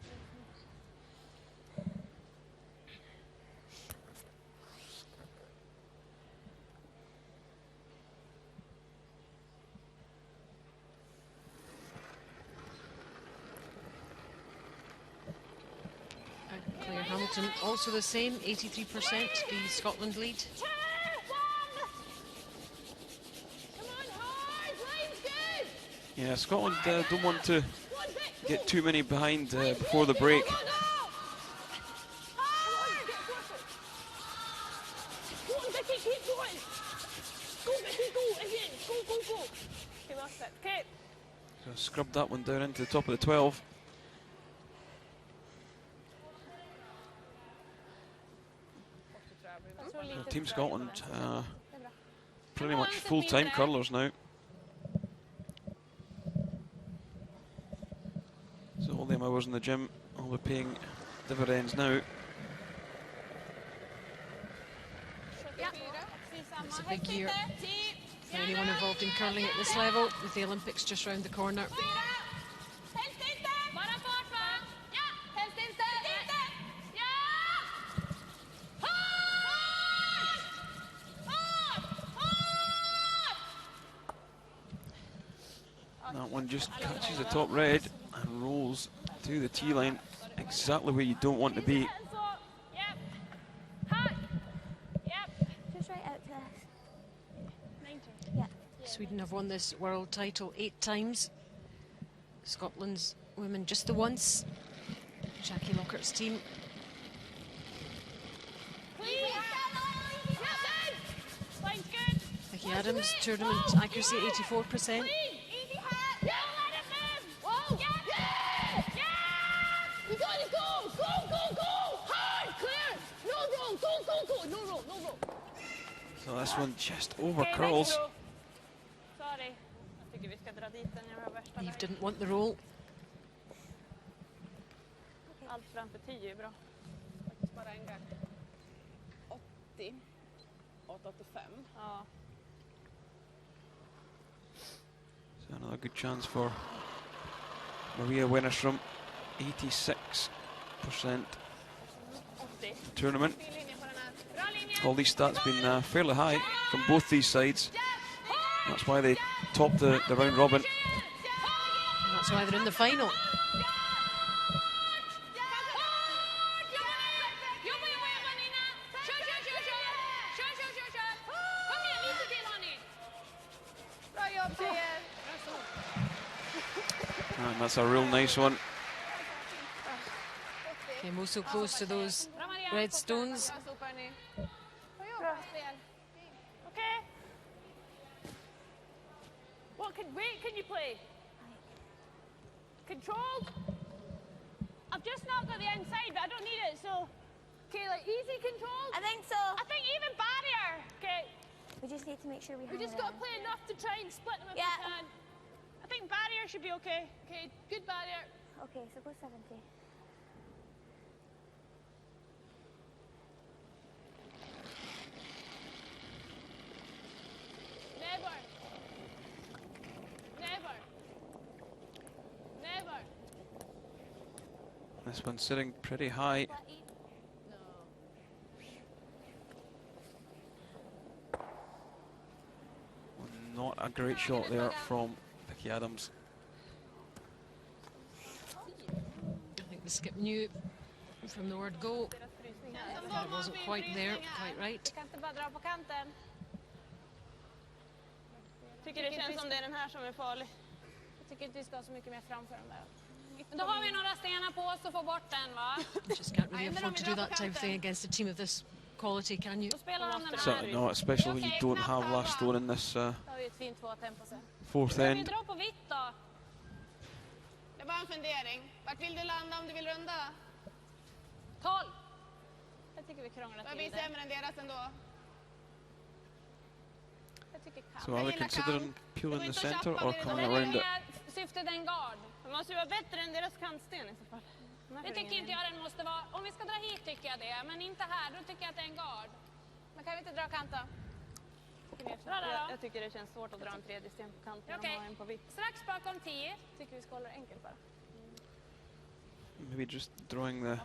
Claire Hamilton also the same, 83%, the Scotland lead. 2, 1. Come on, hard. Line's good. Yeah, Scotland don't want to get too many behind before the break. Go, go, go. Hard. Go on, Becky, keep going. Go, Becky, go. Again. Go, go, go. He lost it. Okay. So scrubbed that one down into the top of the 12. So Team Scotland, pretty much full-time curlers now. So all them hours in the gym will be paying dividends now. It's a big year for anyone involved in curling at this level, with the Olympics just round the corner. That one just catches the top red and rolls to the tee line, exactly where you don't want to be. Just right out to us. 90. Yeah. Sweden have won this world title 8 times. Scotland's women just the once. Jackie Lockhart's team. Vicky Adams, tournament accuracy 84%. So this one just over curls. Sorry. Jag tycker vi ska dra dit den jävla värsta. Eve didn't want the roll. Allt framför 10 är bra. Faktiskt bara en gång. 80 och 85. Ja. So another good chance for Maria Wennerstrom, 86% 80. tournament. Fin linje på den här. Bra linje. All these stats been fairly high from both these sides. That's why they topped the round robin. And that's why they're in the final. Bra jobb tjejer. And that's a real nice one. Came also close to those red stones. Bra sopar ni. Bra. Okay. What weight can you play? Controlled? I've just not got the inside, but I don't need it, so... Okay, like easy controlled? I think so. I think even barrier. Okay, We just need to make sure we we have just it got to in. play enough to try and split them if Yeah. we can. I think barrier should be okay. Okay, good barrier. Okay, so go 70. Never. Never. Never. This one's sitting pretty high. Not a great shot there from Becky Adams. I think the skip knew from the word go that it wasn't quite there, quite right. Vi kan inte bara dra på kanten. Tycker det känns som det är den här som är farlig. Jag tycker inte vi ska ha så mycket mer framför den där. Men då har vi några stenar på oss och får bort den, va? You just can't really afford to do that type of thing against a team of this quality, can you? Då spelar han den Certainly här. not, especially when you don't have last stone in this Då har vi ett fint 2-tempo sen. fourth Ska vi end. dra på vitt då? Det var en fundering. Vart vill du landa om du vill runda? 12. Jag tycker vi krånglar Då är till vi det. sämre än deras ändå. Jag tycker kan. So are they considering peeling the centre or coming around it? Syftet är en gard. Det måste ju vara bättre än deras kantsten i så fall. Det tycker inte jag den måste vara. Om vi ska dra hit tycker jag det, men inte här. Då tycker jag att det är en gard. Men kan vi inte dra kant då? Dra där då. Jag tycker det känns svårt att dra en tredje sten på kanten Okej. och ha en på vitt. Strax bakom 10. Tycker vi ska hålla det enkelt bara. Maybe just drawing the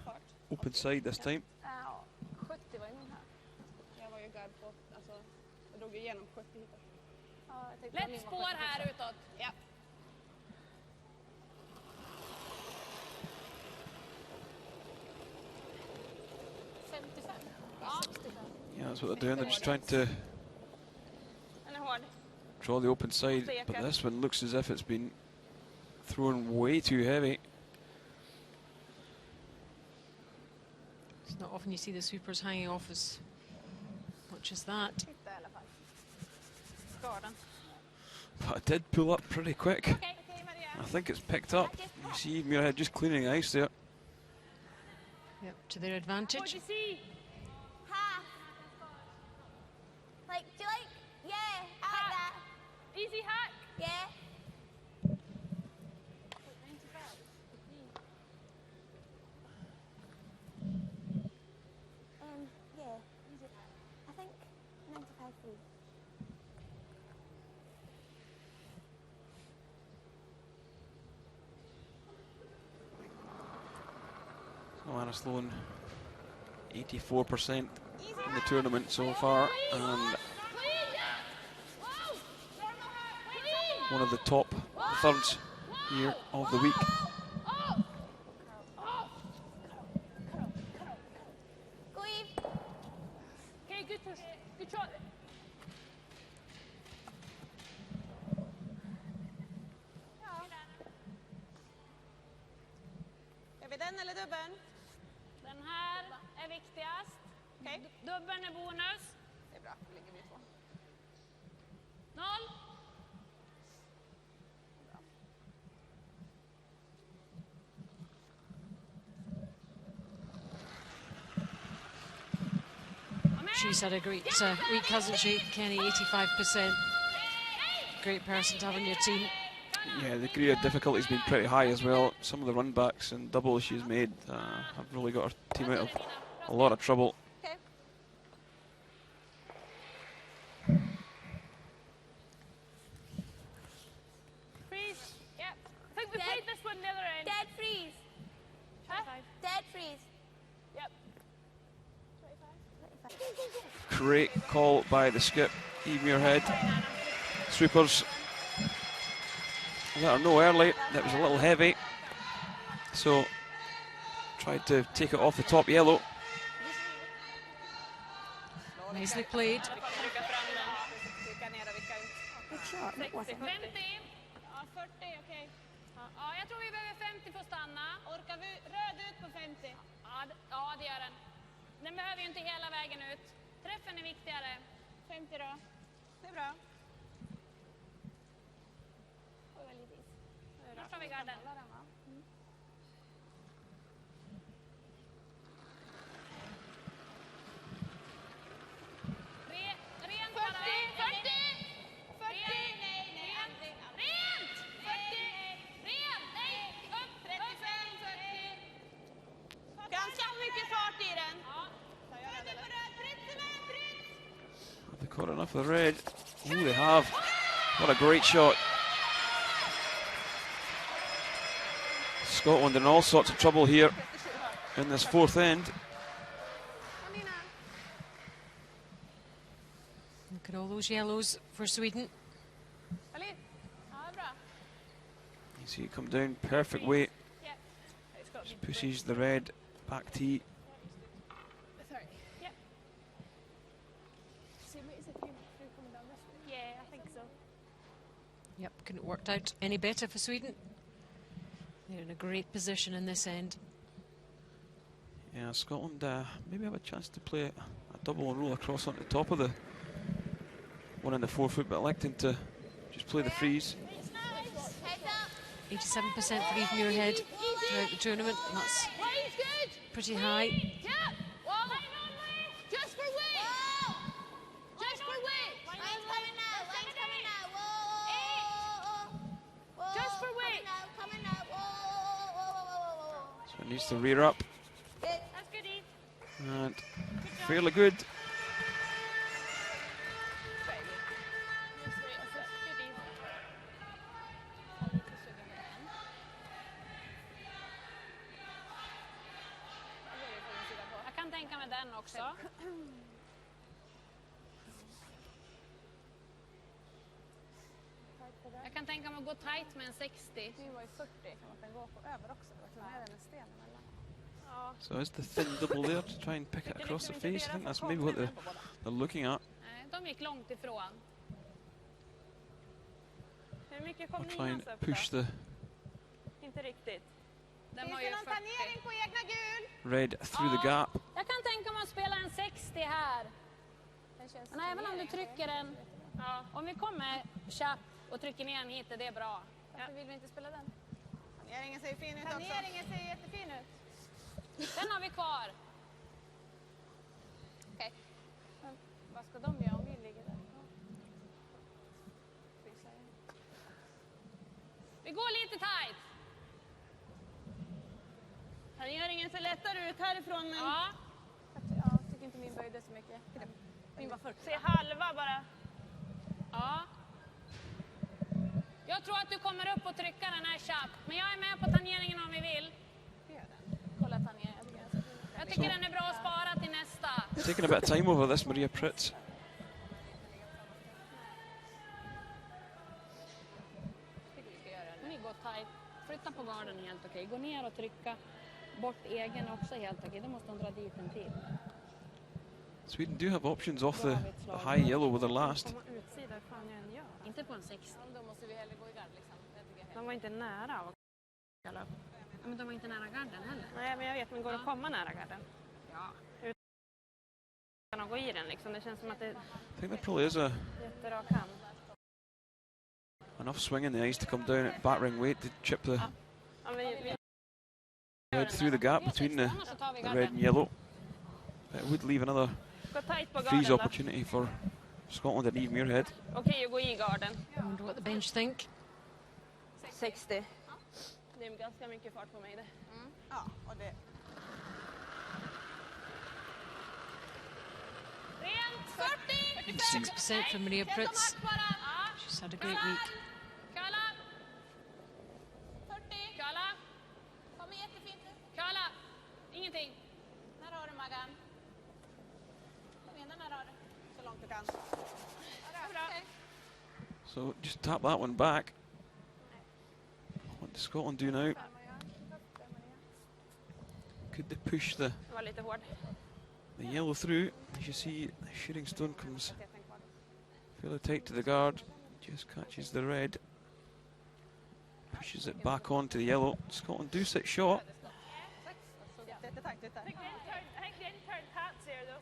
open side this time. Ja, 70 var ju min här. Jag var ju gard på, alltså, jag drog ju igenom 70 hittills. Ja, jag tänkte att Lätt min var spår 70. här utåt. Ja. Yeah, that's what they're doing. They're just trying to Den är hård. draw the open side, but this one looks as if it's been thrown way too heavy. It's not often you see the sweepers hanging off as much as that. Titta i alla fall. Garden. But it did pull up pretty quick. Okej, Maria. I think it's picked up. You see Muirhead just cleaning the ice there. Yep, to their advantage. What do you see? Half. Like, do you like? Yeah, I like that. Easy hack. Yeah. Yeah. I think 95 free. So Anna Sloan, 84% in the tournament so far, and one of the top thirds here of the week. Go Eve. Okay, good push. Good shot. Är vi den eller dubbeln? Den här är viktigast. Okej. Dubbeln är bonus. Det är bra, då ligger vi två. 0. She's had a great week, hasn't she? Kenny, 85%. Great person to have on your team. Yeah, the degree of difficulty has been pretty high as well. Some of the run backs and doubles she's made have really got her team out of a lot of trouble. Okay. Freeze. Yep. I think we played this one the other end. Dead freeze. Huh? Dead freeze. Yep. 25. Great call by the skip, Eve Muirhead. Sweepers let her know early that was a little heavy, so tried to take it off the top yellow. Nicely played. Vicka ner och vicka ut. Good shot. It wasn't. 50. Ja, 40, okej. Ja, jag tror vi behöver 50 för att stanna. Orkar vi röd ut på 50? Ja, det gör den. Den behöver ju inte hela vägen ut. Träffen är viktigare. 50 då. Det är bra. Nu tar vi garden. Rent bara. 40! 40! Rent! Rent! 40! Rent! Nej! Upp! 35, 40. Ganska mycket fart i den. Ja. Have they caught enough of the red? Oh, they have. What a great shot. Scotland in all sorts of trouble here in this fourth end. Look at all those yellows for Sweden. Alin. Ja, bra. You see it come down, perfect weight. Yep. It's got to Just be pushes the red back tee. Sorry. Yep. See, wait, is it him coming down this way? Yeah, I think so. Yep, couldn't have worked out any better for Sweden. They're in a great position in this end. Yeah, Scotland maybe have a chance to play a double and roll across on the top of the one in the 4 foot, but electing to just play the freeze. Heads up. 87% for even your head throughout the tournament, and that's Weight good. pretty high. Yeah. Whoa. Just for weight. Whoa. Just for weight. Line's coming out. Line's coming out. Whoa. Whoa. Just for weight. Coming out. Whoa. Whoa. So it needs to rear up, Good. That's good, Eve. and fairly good. Jag kan tänka mig den också. Jag kan tänka mig att gå tight med en 60. Det var ju 40 kan man gå på över också. Det var med en sten emellan. So is the thin double there to try and pick it across the face? I think that's maybe what they're looking at. Nej, de gick långt ifrån. Hur mycket kom Or try Ninas and upp push då? the Inte riktigt. Den Finns var det ju någon 40. planering på egna gul? red through the gap. Jag kan tänka mig att spela en 60 här. Men även om du trycker den. Ja. Om vi kommer chapp och trycker ner en hit, det är bra. Varför vill vi inte spela den? Planeringen ser fin ut också. Planeringen ser jättefin ut. Den har vi kvar. Okej. Men vad ska de göra om vi ligger där? Vi går lite tight. Planeringen ser lättare ut härifrån, men Ja. Jag tycker inte min böjde så mycket. Min var 40. se halva bara. Ja. Jag tror att du kommer upp och trycka den här chapp. Men jag är med på tangeringen om vi vill. Kolla Tanja. Jag tycker den är bra att spara till nästa. Taking a bit of time over this, Maria Pritz. Ni går tight. Flytta på garden helt okej. Gå ner och trycka bort egen också helt okej. Då måste de dra dit en till. Sweden do have options off the high yellow with the last. Komma utsida, hur fan jag än gör. Inte på en 60. Då måste vi hellre gå i gard liksom. Det tycker jag. De var inte nära att kalla upp. Ja, men de var inte nära garden heller. Nej, men jag vet, men går det att komma nära garden? Ja. Utan att gå i den liksom. Det känns som att det är I think there probably is a jätterak hand. enough swing in the ice to come down at battering weight to chip the Ja, vi red through the gap between the Annars så tar vi red garden. and yellow. It would leave another går tight på freeze garden då. opportunity for Scotland and Eve Muirhead. Okej, att gå i garden. I wonder what the bench think. 60. Det är ganska mycket fart på mig det. Ja, och det... Rent! 40! 86% for Maria Pritz. She's had a great week. Kalla! 40. Kalla! Kommer jättefint nu. Kalla! Ingenting. När har du Maggan? Kom igen, när har du? Så långt du kan. So just tap that one back. What does Scotland do now? Could they push Det var lite hård. the yellow through? As you see, the shooting stone comes fairly tight to the guard. Just catches the red. Pushes it back onto the yellow. Scotland do sit short. Jättetajt ut där. I think the intern hats here though.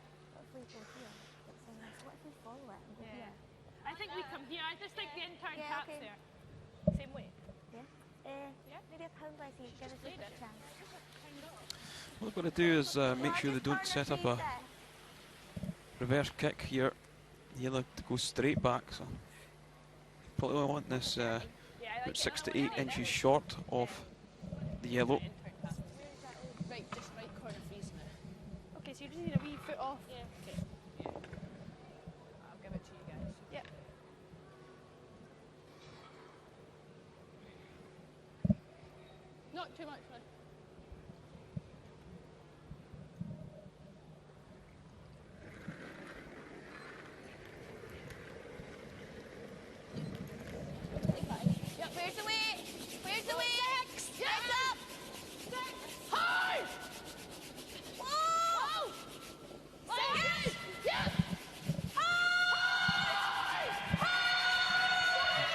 Yeah. I think we come here. I just think the intern Yeah, hats okay. here. Same way. What they've got to do is make sure they don't set up a reverse kick here. The yellow to go straight back. So probably only want this Yeah, I about like 6 to 8 inches short of the yellow. Right, just right corner freeze nu. Okay, so you just need a wee foot off. Yeah, okay. Yeah. I'll give it to you guys. Yeah. Not too much. Like. Where's the weight? Where's the weight?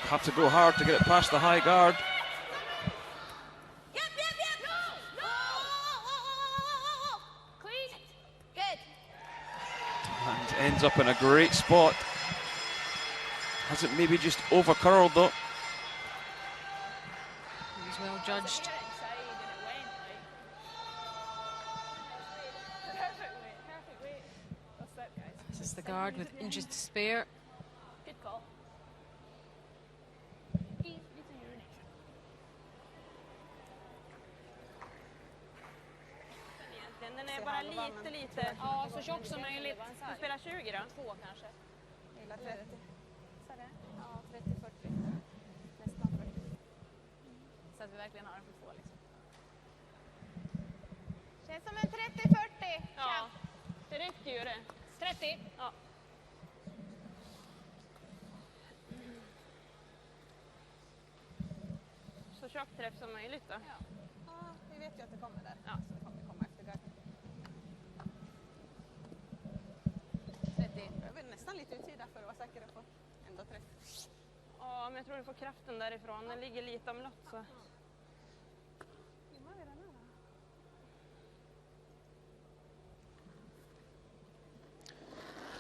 have to go hard to get it past the high guard. Yep. No. Clean. Good. And ends up in a great spot. Has it maybe just over curled though? He's well judged. Perfect weight. That's it, guys. This is the guard with inches to spare. Good call. Den är bara lite. Ja, så tjock som möjligt. Du spelar 20 då? 2 kanske. Hela 30. Så det? Ja, 30-40. Nästan 40. Så att vi verkligen har den för 2 liksom. Känns som en 30-40. Ja, det räcker ju det. 30? Ja. Så tjock träff som möjligt då. Ja. Ja, vi vet ju att det kommer där. Ja. Så det kommer komma efter garden. 30. Jag vill nästan lite utsida för att vara säker på ändå träff. Ja, men jag tror du får kraften därifrån. Den ligger lite omlott så.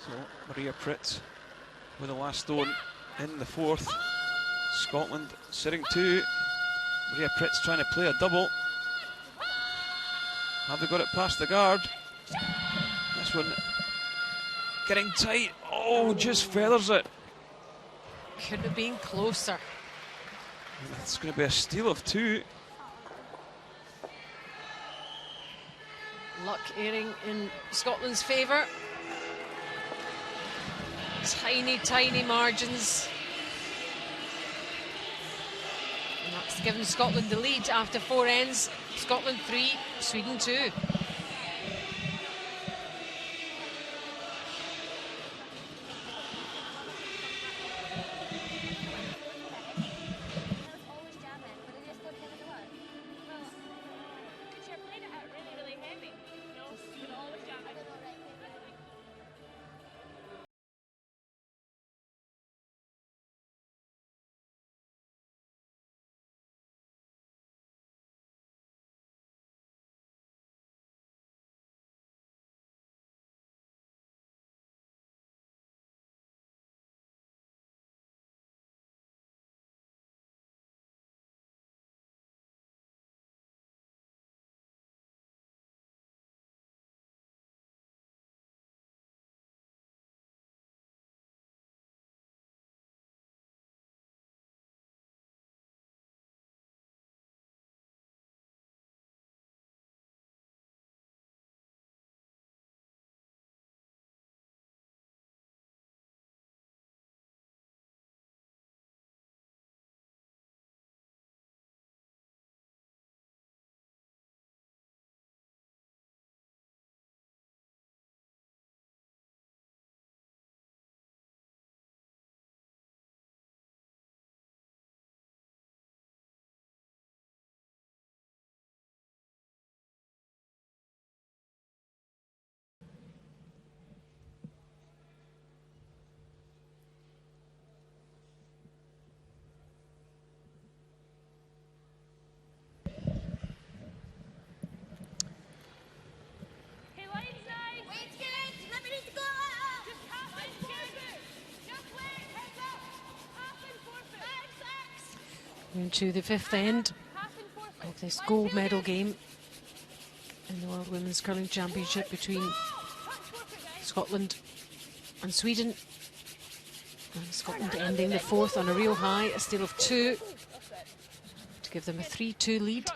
So Maria Pritz with the last stone in the fourth. Scotland sitting 2. Maria Pritz trying to play a double. Have they got it past the guard? This one getting tight. Oh, just feathers it. Could have been closer. It's going to be a steal of 2. Luck airing in Scotland's favour. Tiny margins. And that's given Scotland the lead after 4 ends. Scotland 3, Sweden 2. Into the 5th end of this gold medal game in the World Women's Curling Championship between Scotland and Sweden. And Scotland ending the 4th on a real high, a steal of 2 to give them a 3-2 lead.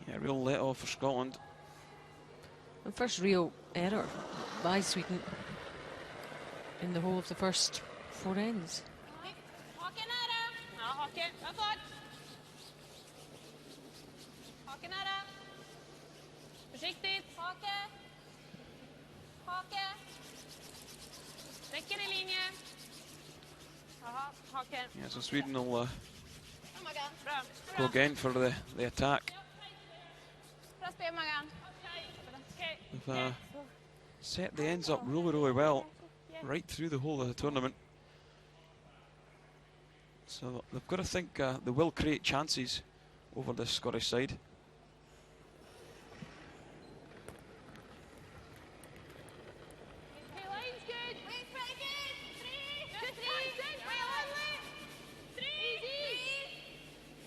Yeah, real let off for Scotland. And first real error by Sweden in the whole of the first 4 ends. Haken nära. Ja, haken. Uppåt. Haken nära. Försiktigt. Hake. Räcker i linje. Jaha, haken. Yeah, so Sweden will Bra. go again for the attack. Bra spel, Magan. Okej. With set the ends up really, really well, right through the whole of the tournament. So they've got to think they will create chances over the Scottish side. Okay, line's good. Wait's pretty good. Three. Just touch centre line, Luke. Three. Easy.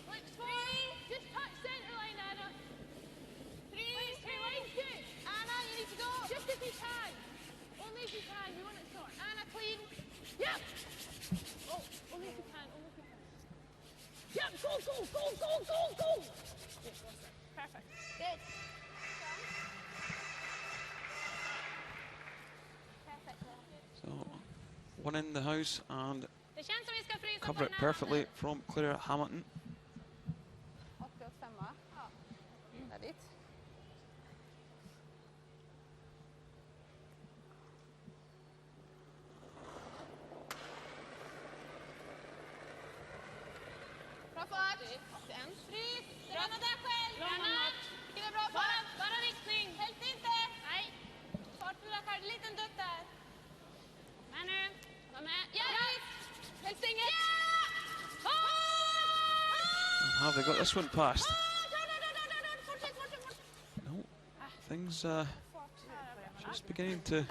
Luke's four. Just touch centre line, Anna. Three. Okay, line's good. Anna, you need to go. Just if you can. Only if you can. We want it short. Anna, clean. Yep. Oh, only if you can. Only if you can. Yep. Go, go, go, go, go, go. Perfect. Good. So one in the house and Det känns som vi ska frysa cover it perfectly from Claire Hamilton. 85. Ja. Färdigt. Bra fart. 81. Frys. Röna där själv. Röna. Det är bra fart. Bara riktning. Helt inte. Nej. Fart på där. En liten dutt där. Men nu. Var med. Ja. Helst inget. Have they got this one past? Fortsätt, fortsätt, fortsätt. No, things just beginning to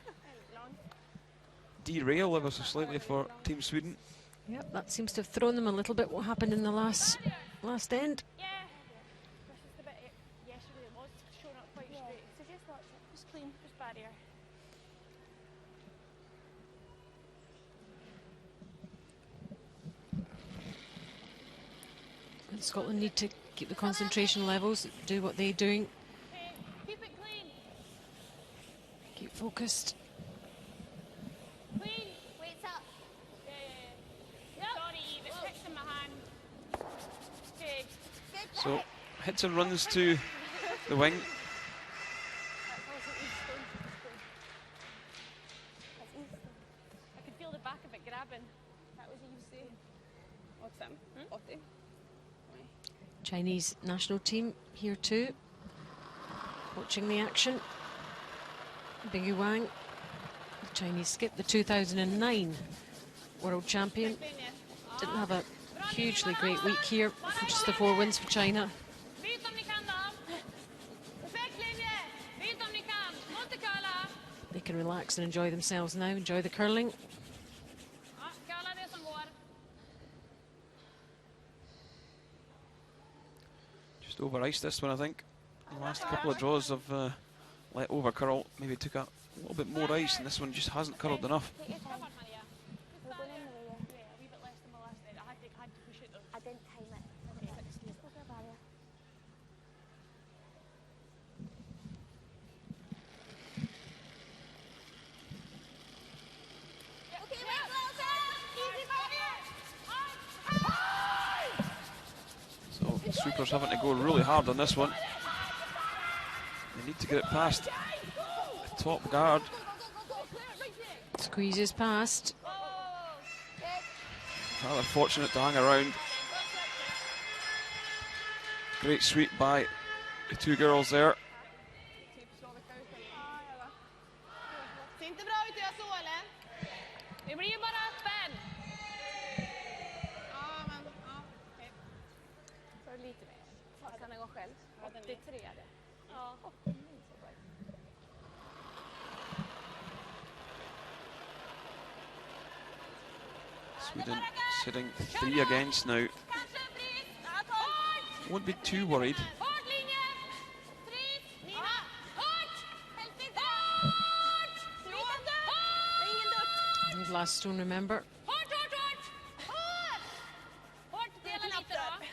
derail ever so slightly for Team Sweden. Yep, that seems to have thrown them a little bit. What happened in the last end? Yeah. This is the bit yesterday it was showing up quite straight. Så just watch it. Just clean, just barrier. And Scotland need to keep the concentration levels, do what they're doing, Okay, keep it clean. keep focused. Clean. Weights up. Yeah. Sorry, Eve, it picks in my hand. Okay. Good. So hits and runs to the wing. I could feel the back of it grabbing. That was easy. 85. 80. Chinese national team here too, watching the action. Biggie Wang, the Chinese skip, the 2009 world champion. Didn't have a hugely great week here for just the 4 wins for China. Byt om ni kan då. Perfekt linje. Byt om ni kan. Måste kalla. They can relax and enjoy themselves now, enjoy the curling. Ja, kalla det som går. Just over ice this one, I think. The last couple of draws have let over curl. Maybe took a little bit more ice, and this one just hasn't curled enough. Take your time. Come on, Maria. We're going in there, yeah. Yeah, a wee bit less than my last night. I had to push it though. I didn't time it. Just go for a barrier. Okay, wait, closer. Easy barrier. So the sweepers having to go really hard on this one. They need to get it past the top guard. Squeezes past. Rather fortunate to hang around. Great sweep by the two girls there. Ser inte bra ut, jag så eller? Det blir bara öppen. Ja, men ja. Okej. Så lite mer. Fast kan den gå själv. 83 är det. Ja. Sweden sitting 3 against now. Kanske en bris. Ja, hårt. Won't be too worried. Hårt linje. Fris. Nina. Hårt. Helst inte. Hårt. Liten dörr. Det är ingen dörr. And last stone, remember. Hårt, hårt, hårt. Hårt. Hårt, dela lite då.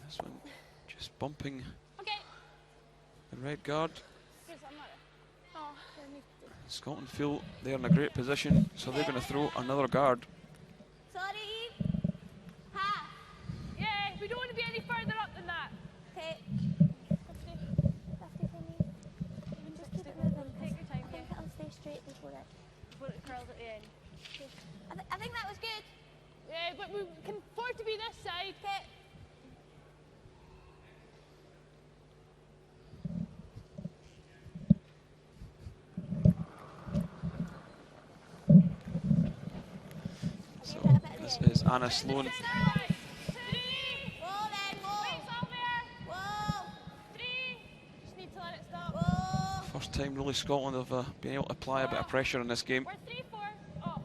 This one just bumping Okej. the red guard. Det är samma det. Ja, det är 90. Scotland feel they're in a great position, so they're going to throw another guard. Sorry. Ha. Yeah, we don't want to be any further up than that. Okay. 50. 50 for me. Just keep it moving. Take your time, I think it'll stay straight before it. Before it curls at the end. I think that was good. Yeah, but we can afford to be this side. Okay. This is Anna Sloan. Whoa, then, whoa. Whoa. Just need to let it stop. Whoa. First time really Scotland have been able to apply a bit of pressure in this game. We're 3-4. Oh.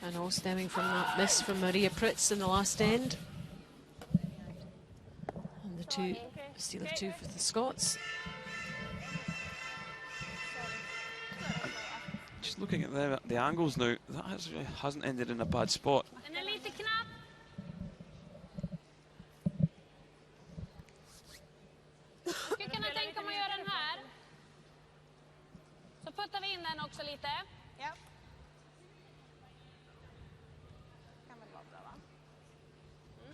And all stemming from that miss from Maria Pritz in the last end. And the two, steal of two for the Scots. Just looking at the angles now, that actually hasn't ended in a bad spot. Den är lite knapp. Jag skulle kunna tänka mig att göra den här. Så puttar vi in den också lite. Ja. Kan väl vara bra, va?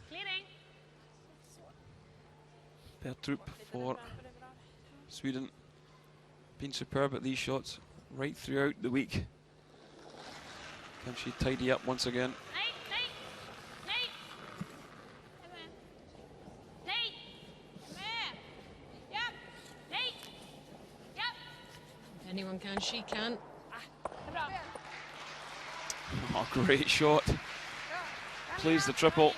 Clearing. Bertrup for Sweden. Been superb at these shots right throughout the week. Can she tidy up once again? Nej, nej. Nej. Är med. Nej. Med. Ja. Nej. Ja. Anyone can, she can. Det är bra. Oh, great shot. Plays the triple.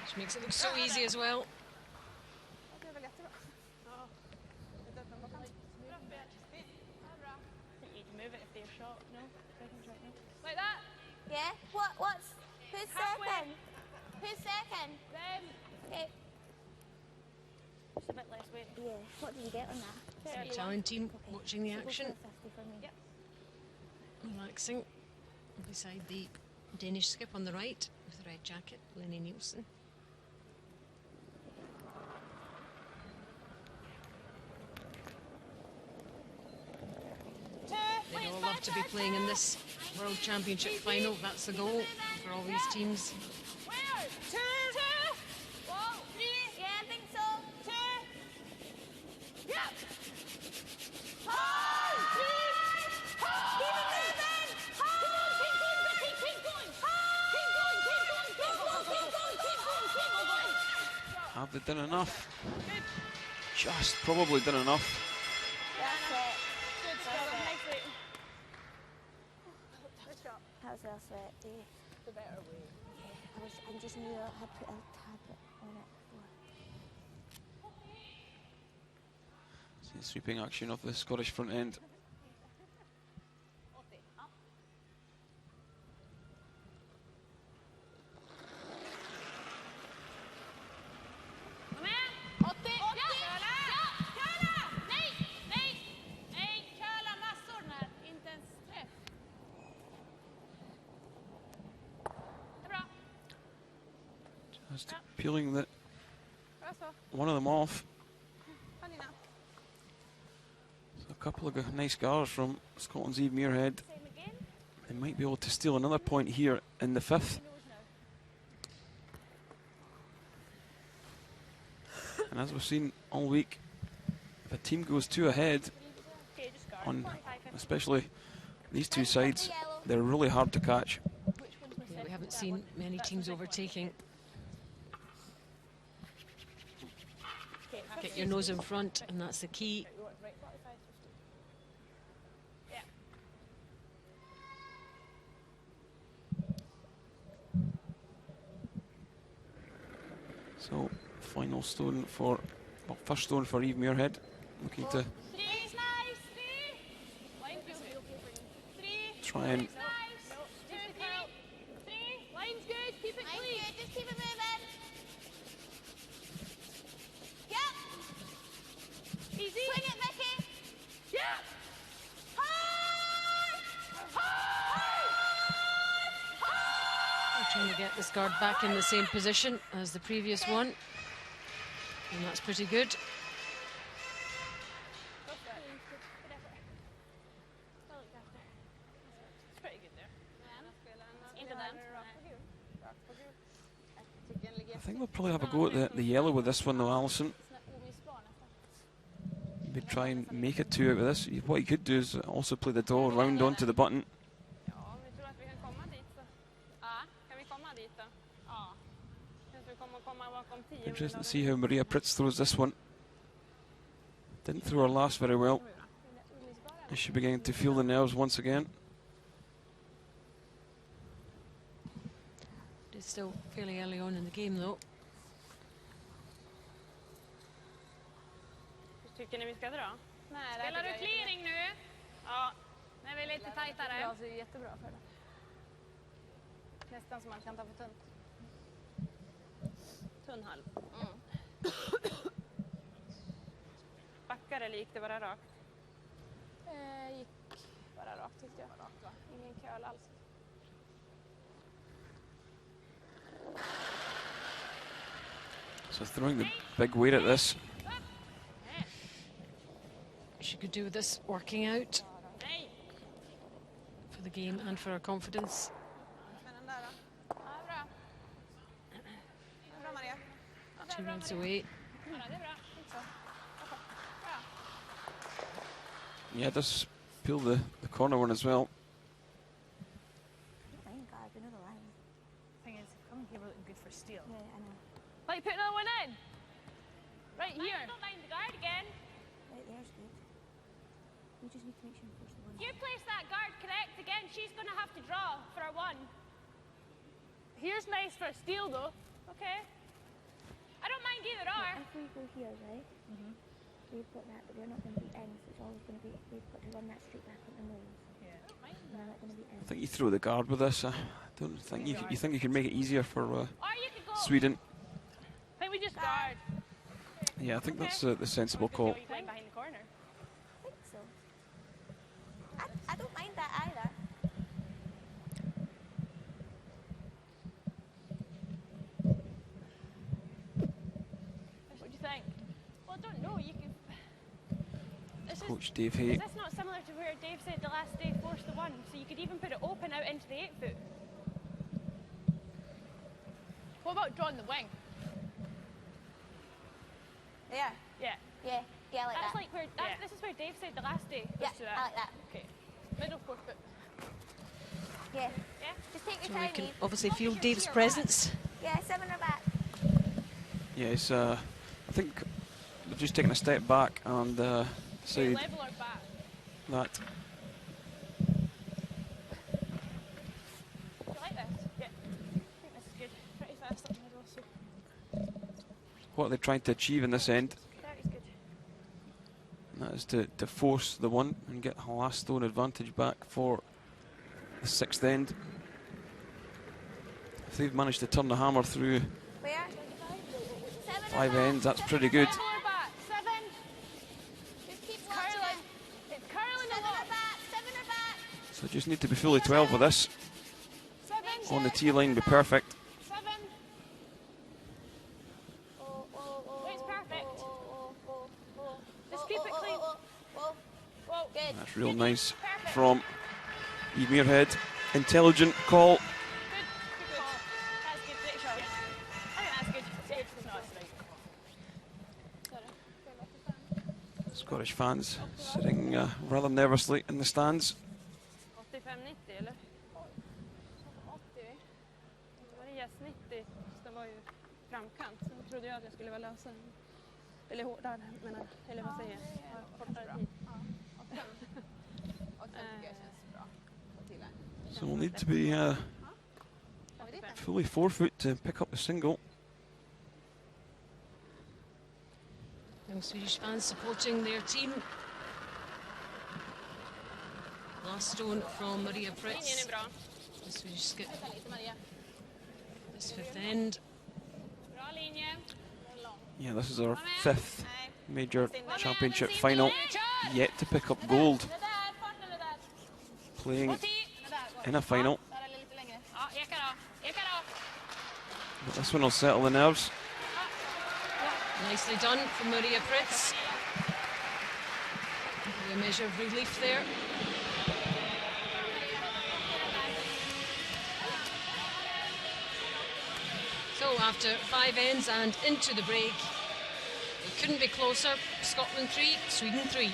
Which makes it look so easy as well. Det är väl jättebra. Ja. Lite öppen bakhand. Bra spel. Ja, bra. You can move it if they're short. No. Second shot, no. Like that. Yeah? Who's Halfway. second? Who's second? Them. Okay. Just a bit less weight. Yeah. What did you get on that? The Italian team watching the So go for action, 50 for me. Yep. relaxing beside the Danish skip on the right with the red jacket, Lenny Nielsen. They'd all love to be playing in this World Championship final. That's the goal for all these teams. Where? Two. Whoa. Three. Yeah, I think so. Yeah. Have they done enough? Just probably done enough. That's it. Good stuff. Nice weight. Good shot. How's well sweat? The better way. Yeah, I just knew I had put a tab on it before. See sweeping action of the Scottish front end. Kom igen. 80. Köla. Nej. Köla massor när. Inte ens träff. Det är bra. Just peeling Bra så. one of them off. Kom Nina. So a couple of nice scars from Scotland's Eve Muirhead. Same again. They might be able to steal another point here in the fifth. And as we've seen all week, if a team goes two ahead, Okay, just guard. on 45. especially these two sides, they're really hard to catch. Yeah, we haven't seen many teams overtaking. Get your nose in front, and that's the key. Right, 45, 50. Yeah. So final stone for, well, first stone for Eve Muirhead, looking to 3 is nice. 3. Line good. 3. try and Nice. 2, 3. Line's good. Keep it Nice, clean. good. Just keep it moving. Yep. Easy. Swing it, Mickey. Yeah. We're trying to get this guard back in the same position as the previous one. And that's pretty good. It's pretty good there. Into them. I think we'll probably have a go at the yellow with this one though, Alison. Maybe try and make it two out of this. What you could do is also play the door round onto the button. Ja, om vi tror att vi kan komma dit så. Ja, kan vi komma dit då? Ja. Kanske vi kommer komma bakom 10 Interesting to see how Maria Pritz throws this one. Didn't throw her last very well. Is she beginning to feel the nerves once again? It's still fairly early on in the game though. Hur tycker ni vi ska dra? Nej, det här Spelar tycker du jag är clearing nu? Ja. När vi är lite jättebra. tajtare. Ja, så är det jättebra för det. Nästan som man kan ta för tunt. Tunn halv. Backar eller gick det bara rakt? Gick bara rakt tyckte jag. Ingen köl alls. So throwing the big weight at this. She could do with this working out Nej. for the game and for her confidence. Men den där då? Ja, bra. Bra Maria. 2 rounds away. Ja, det är bra. Inte så. Bra. Yeah, does peel the corner one as well. Thank God, another line. Thing is, coming here would be good for steel. Yeah, I know. Well, you put another one in. Right here. Don't mind the guard again. Right there's good. We just need to make sure we push the one. If you place that guard correct again, she's going to have to draw for her one. Here's nice for a steal though. Okay. I don't mind either or. If we go here, right? We've got that, but we're not going to be in, so it's always going to be, we've got to run that straight back on the nose. Yeah. We're not going to be in. I think you throw the guard with this. I don't think you think you can make it easier for Or you could go. Sweden. I think we just guard. Yeah, I think that's the sensible call. You playing behind the corner. I think so. I don't mind that either. What do you think? Well, I don't know. You can. This is. Coach Dave Is Hay. this not similar to where Dave said the last day force the one? So you could even put it open out into the 8 foot. What about drawing the wing? Yeah. Yeah. Yeah. Yeah, I like That's that. like where. This is where Dave said the last day. Yeah, Let's do I that. like that. Okay. Middle 4 foot. Yeah. Yeah. Just take So your we time, can Eve. obviously As long feel as you're Dave's here, presence. Yeah, 7 or back. Yes, I think they're just taking a step back and Okay, say level or back. that Do you like this? Yeah. I think this is good. Pretty fast up the middle. So what they're trying to achieve in this end. that is good. And that is to force the one and get a last stone advantage back for the 6th end. If they've managed to turn the hammer through Where? 7 or 5 back. ends, that's pretty good. Level or back. 7. Just keep Curling. watching. It's curling a 7 lot. or back. 7 or back. So just need to be fully 12 with this. 7. On the tee line, be perfect. 7. Oh, oh, oh. It's perfect. Oh, oh, oh, oh. Just Oh, keep oh, it oh, clean. oh, oh, Whoa. Good. That's real nice Perfect. from Eve Muirhead. Intelligent call. Good. Good call. That's good. Great shot. I think that's good. It's not right. Scottish fans sitting rather nervously in the stands. 85-90 eller? 80. Marias 90 det var ju framkant. Sen trodde jag att jag skulle vara lösare. Eller hårdare, menar, eller vad säger jag? Kortare tid. Och sen tycker jag känns bra. Få till här. So we'll need to be fully 4 foot to pick up the single. Young Swedish fans supporting their team. Last stone from Maria Linjen Pritz, är bra. the Swedish skip. Vänta lite Maria. This 5th end. Bra linje. Yeah, this is our 5th major championship final. Yet to pick up gold. Det där, farten det där. Playing 80. in a final. Där är lite längre. Ja, eka då. Eka då. But this one will settle the nerves. Nicely done from Maria Pritz. A measure of relief there. So after 5 ends and into the break, it couldn't be closer. Scotland 3, Sweden 3.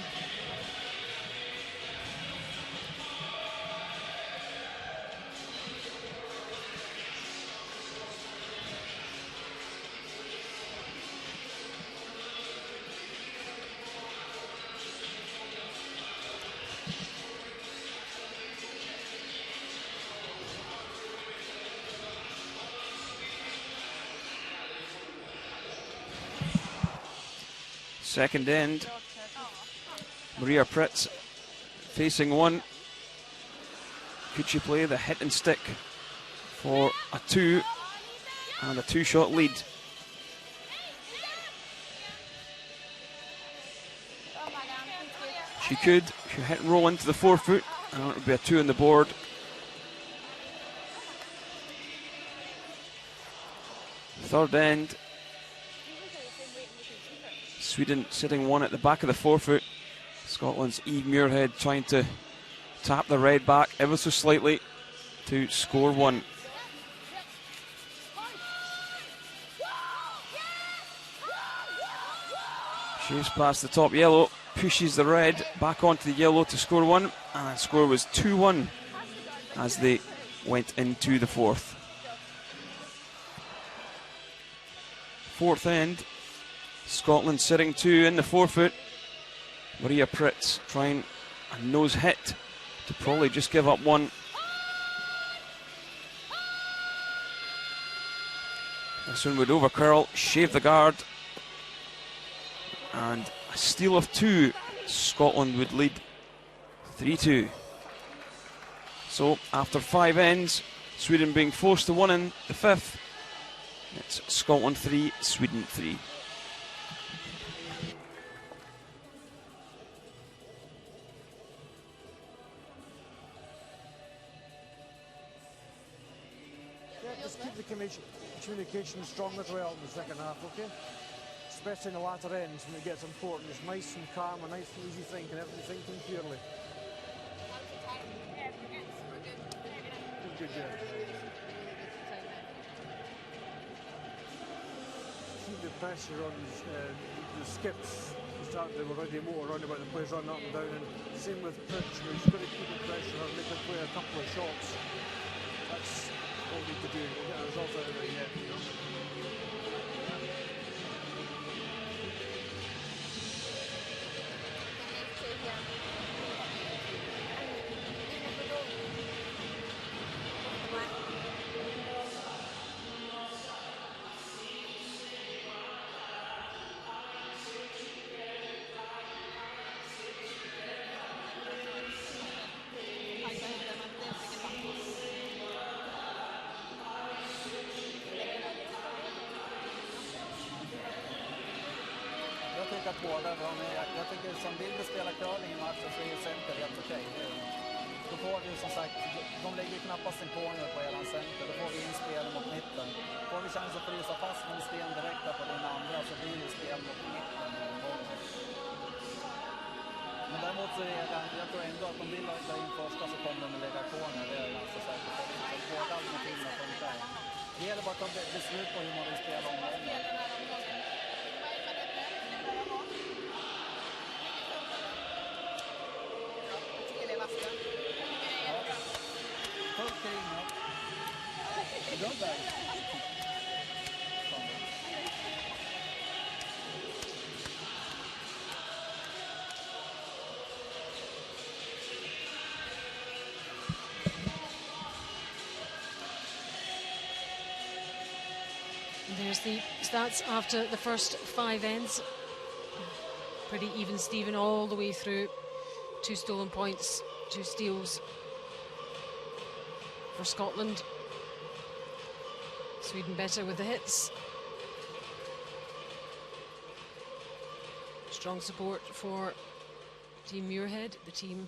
Second end. Maria Pritz facing one. Could she play the hit and stick for a 2 and a 2-shot lead? She could. She hit and roll into the 4-foot, and it would be a 2 on the board. Third end. Sweden sitting one at the back of the 4-foot. Scotland's Eve Muirhead trying to tap the red back ever so slightly to score one. Shaves past the top yellow, pushes the red back onto the yellow to score one, and the score was 2-1 as they went into the fourth. Fourth end, Scotland sitting 2 in the 4-foot. Maria Pritz trying a nose hit to probably just give up one. This one would overcurl, shave the guard, and a steal of 2. Scotland would lead 3-2. So after 5 ends, Sweden being forced to 1 in the 5th, it's Scotland 3, Sweden 3. Just keep the communication strong as well in the second half, okay? Especially in the latter ends when it gets important. It's nice and calm, a nice and easy thinking, everything thinking purely. Good, yeah. Keep the pressure on the skips. They were already more around about the players running up and down, and same with Pritch, who's got to keep the pressure on, make them play a couple of shots. That's what we need to do. We'll get a result out of it yet, you know. Jag tycker att båda var med. Jag tycker som vill spela curling i matchen så är ju center helt okej. Då får vi som sagt, de lägger knappast en corner på eran center. Då får vi in spel mot mitten. Får vi chans att frysa fast med en sten direkt där på den andra så blir det spel mot mitten. Men däremot så är det, jag tror ändå att de vill lägga in första så kommer de att lägga corner. Det är jag ganska säker på. Så båda alternativen funkar. Det gäller bara att ta beslut på hur man vill spela omgången. There's the stats after the first 5 ends. Pretty even Steven all the way through. 2 stolen points, 2 steals for Scotland. Sweden better with the hits. Strong support for Team Muirhead, the team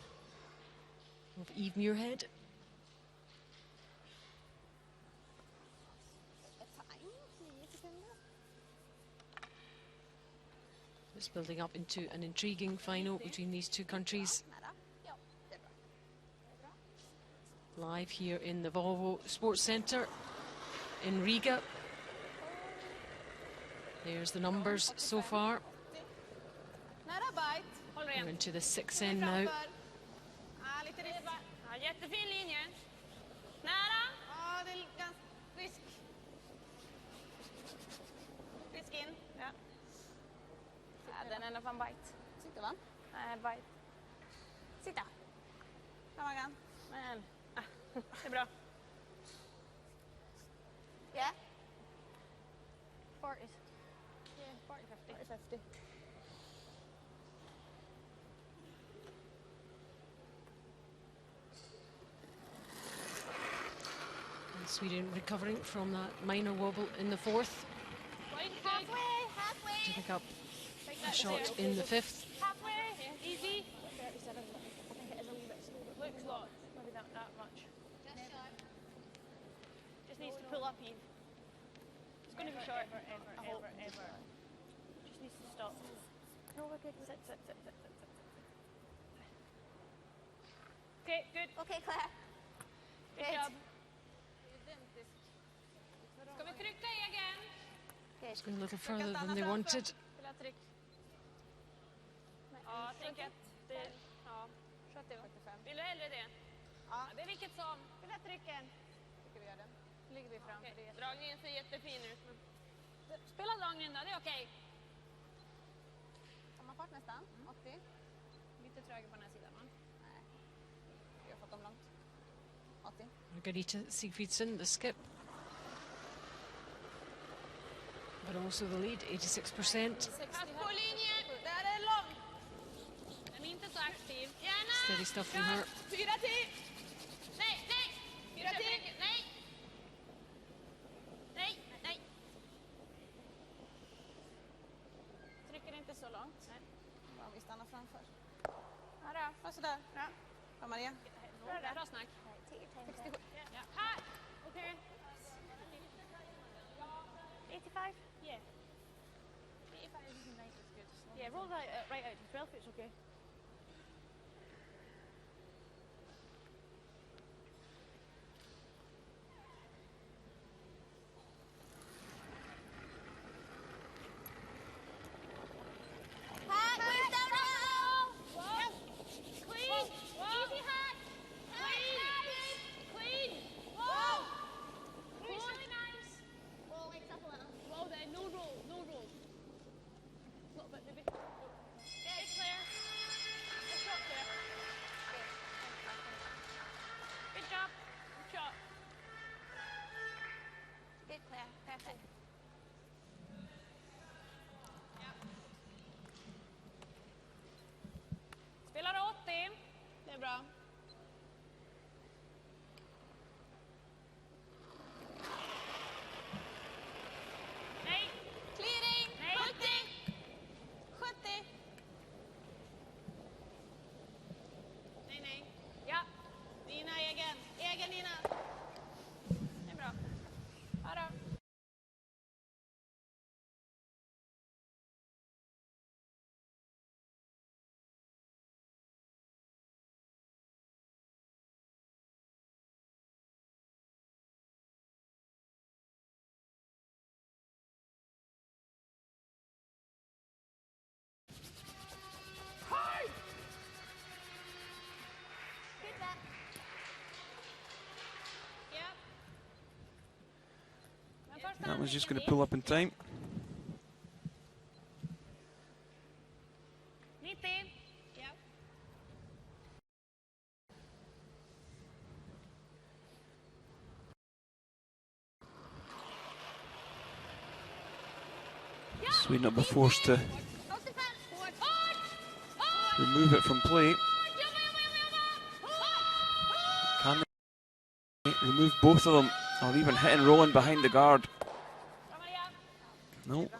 of Eve Muirhead. It's building up into an intriguing final between these two countries. Live here in the Volvo Sports Centre in Riga. There's the numbers so far. We're into the 6th end now. Jättefin linje. Nära. Ja, det är ganska risk. Risk in. Ja. Den är nästan bite. Sitter va? Nej, bite. Sitta. Kamagan. Men, det är bra. Yeah. 40. Yeah, 40, 50. 50. Sweden recovering from that minor wobble in the fourth Halfway. to pick up a shot in the fifth. Halfway. Easy. 37. I think it is a wee bit slow. Looks low. Maybe not that much. Just needs to pull up Eve. It's going to be short. Ever. Just needs to stop. No, we're good. Sit. Okay, good. Okay, Claire. Good Good. job. Ska vi trycka egen? It's going a little further than they wanted. Spela tryck. Ja, tänk att det... Ja, 75. Vill du hellre det? Ja. Det är vilket som. Spela trycken. Tycker vi gör den. Ligger vi fram. Okay. Dragningen ser jättefin ut. Spela dragningen då, det är okej. Samma fart nästan. 80. Lite trögare på den här sidan, va? Nej. Vi har fått dem långt. 80. Margarita Sigfridsson, the skip. But also the lead, 86%. Pass på linjen. Där är lång. Den är inte så aktiv. Gärna. Steady stuff from her. 4-10. Nej. 4-10. Nej. Trycker inte så långt. Nej. Bra, vi stannar framför. Ja, Ja, sådär. Ja. Bra, Maria. Bra snack. Take your time. 67. Ja. Här. Okej. 85. Yeah. 85 is nice, it's good. Yeah, roll that right out to 12, it's okay. Good, Claire. Perfect. Spelar 80. Det är bra. Nej. Clearing. Nej. 70. Nej. Ja. Nina egen. Egen Nina. Det är bra. Ja då. That was just going to pull up in time. 90. Ja. Sweden will be forced to remove it from play. Can they remove both of them, or even hit and rolling behind the guard? No. Barrier,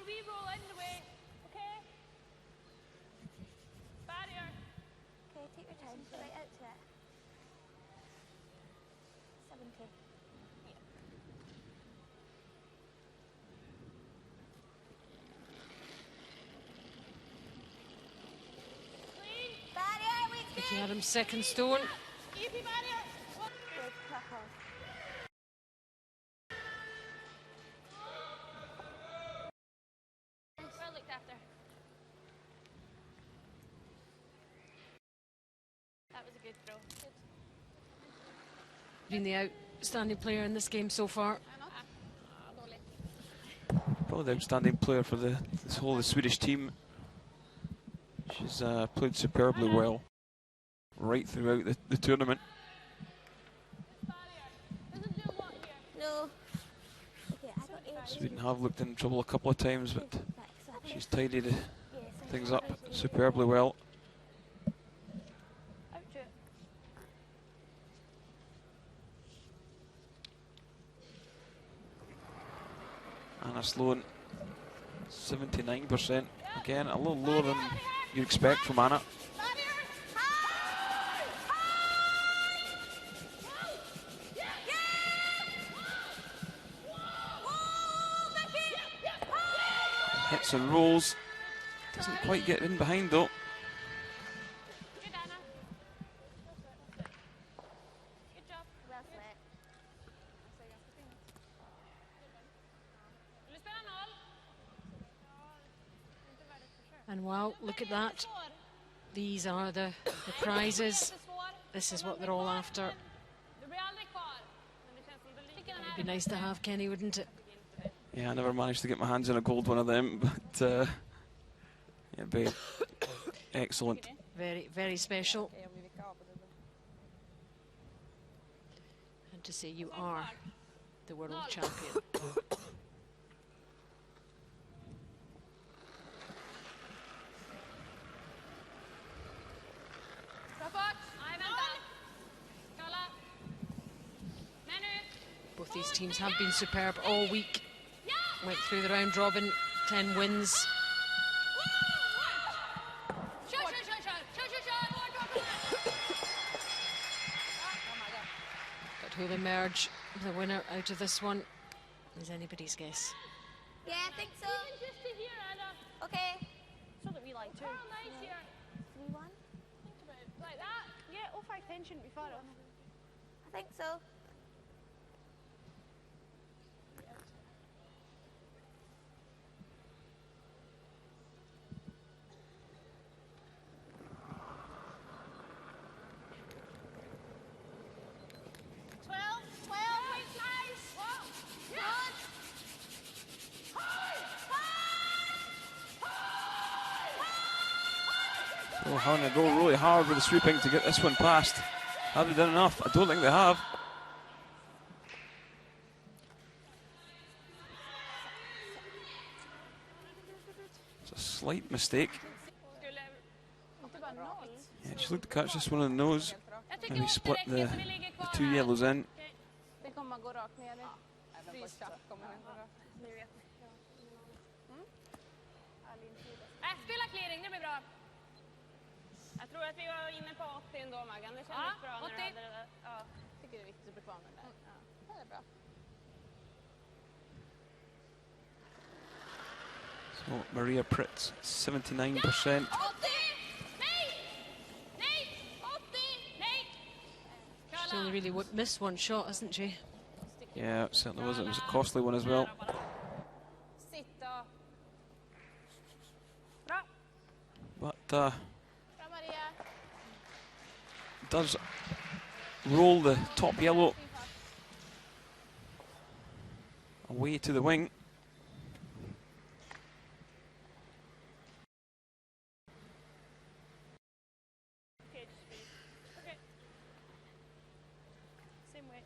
we roll in the way. Okay? Barrier. Okay, take your time. Go right out to it. 70. Barrier, we Vicky Adams, second stone. easy barrier. Good, crack on. Well looked after. That was a good throw. Good. Been the outstanding player in this game so far. Probably the outstanding player for this whole Swedish team. She's played superbly well right throughout the tournament. Doesn't do a lot here. No. Okay, I got 8. Sweden have looked in trouble a couple of times, but Right, so I think she's tidied yeah, things up superbly well. Anna Sloan, 79%. Again, a little lower than you'd expect from Anna. Hits and rolls. Doesn't quite get in behind though. And wow, look at that. These are the prizes. This is what they're all after. It'd be nice to have, Kenny, wouldn't it? Yeah, I never managed to get my hands on a gold one of them, but it'd be excellent. Very, very special. And to say you are the world champion. Both these teams have been superb all week. Went through the round robin, 10 wins. But who'll emerge the winner out of this one is anybody's guess. Yeah, I think so. Okay. So that we like too. Oh, nice here. 3-1? Think about it like that. Yeah, 0-5-10 shouldn't be far off. I think so. Oh, having to go really hard with the sweeping to get this one past. Have they done enough? I don't think they have. It's a slight mistake. Yeah, just look to catch this one in the nose. Maybe split the two yellows in. Det kommer gå rakt ner. Spela clearing, det blir bra. Jag tror att vi var inne på 80 ändå, Maggan. Det kändes bra när 80. du hade det där. Ja. Jag tycker det är viktigt att bli kvar med den där. Ja, det är bra. So Maria Pritz, 79%. 80! Nej! Nej! 80! Nej! She's only really missed one shot, hasn't she? Yeah, it certainly was. It was a costly one as well. Sitta. But Bra, Maria. does roll the top yellow away to the wing. Okay. Same way.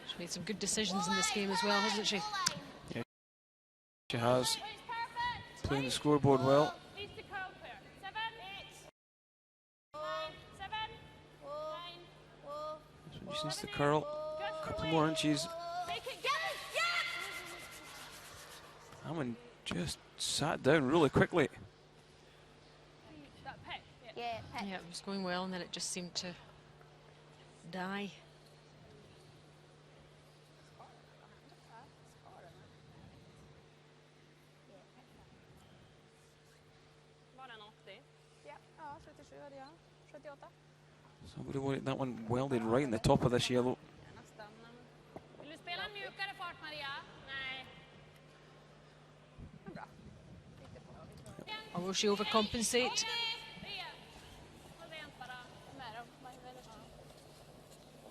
She's made some good decisions in this game as well, hasn't she? Yeah, she has. Playing the scoreboard well. So she needs to curl a couple more inches. Hammond just sat down really quickly. Yeah, Yeah, it was going well and then it just seemed to die. Var den 80? Ja, 77 hade jag. 78. So would have wanted that one welded right in the top of this yellow. Nästan. Vill du spela en mjukare fart, Maria? Nej. Men bra. Or will she overcompensate? Med dem.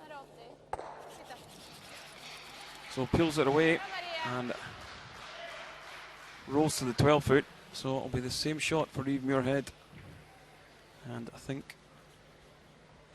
Här är 80. Sitta. So peels it away and rolls to the 12 foot. So it'll be the same shot for Eve Muirhead. And I think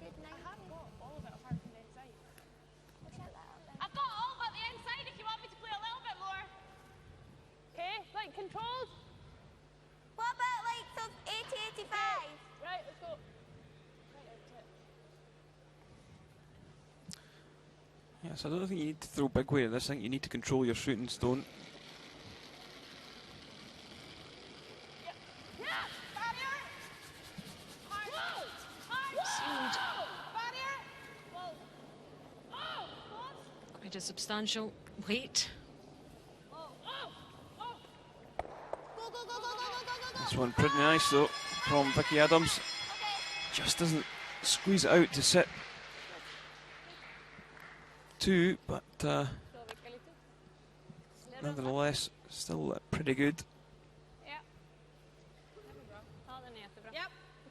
good, nice. I haven't got all of it apart from the inside. Push it a little bit. I've got all but the inside if you want me to play a little bit more. Okay, like controlled. What about like some 80, 85? Right, let's go. Yes, I don't think you need to throw big weight at this. I think you need to control your shooting stone. Seemed quite a substantial weight. This one pretty nice though from Vicky Adams. Just doesn't squeeze it out to sit two, but nevertheless still pretty good. Ja. Ja, den är jättebra. Ja.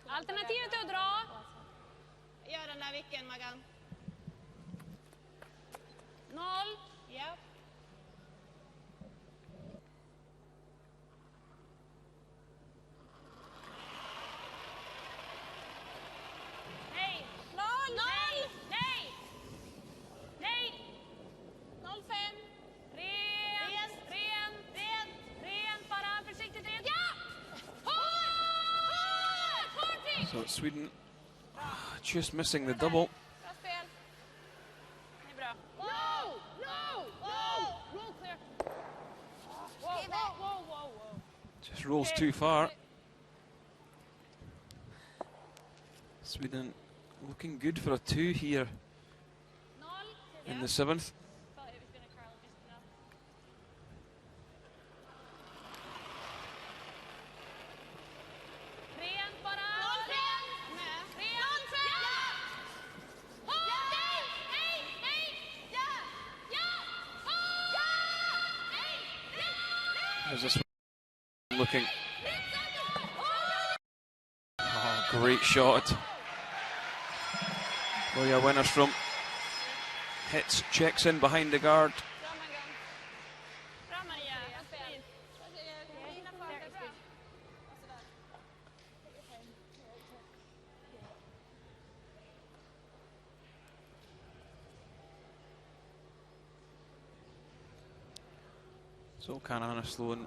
Alternativet är att dra. Gör den där vicken, Magan. 0. Ja. Nej. 0. Nej. Nej. Nej. 05. Ren. Ren. Ren. Ren. Bara försiktigt ren. Ja! So Sweden just missing the double. Bra spel. Det är bra. No! No! No! Roll clear. Whoa. Just rolls too far. Sweden looking good for a 2 here in the 7th. There's this one looking. Oh, great shot. Maria Wennerstrom hits, checks in behind the guard. Bra Maria. So can Anna Sloan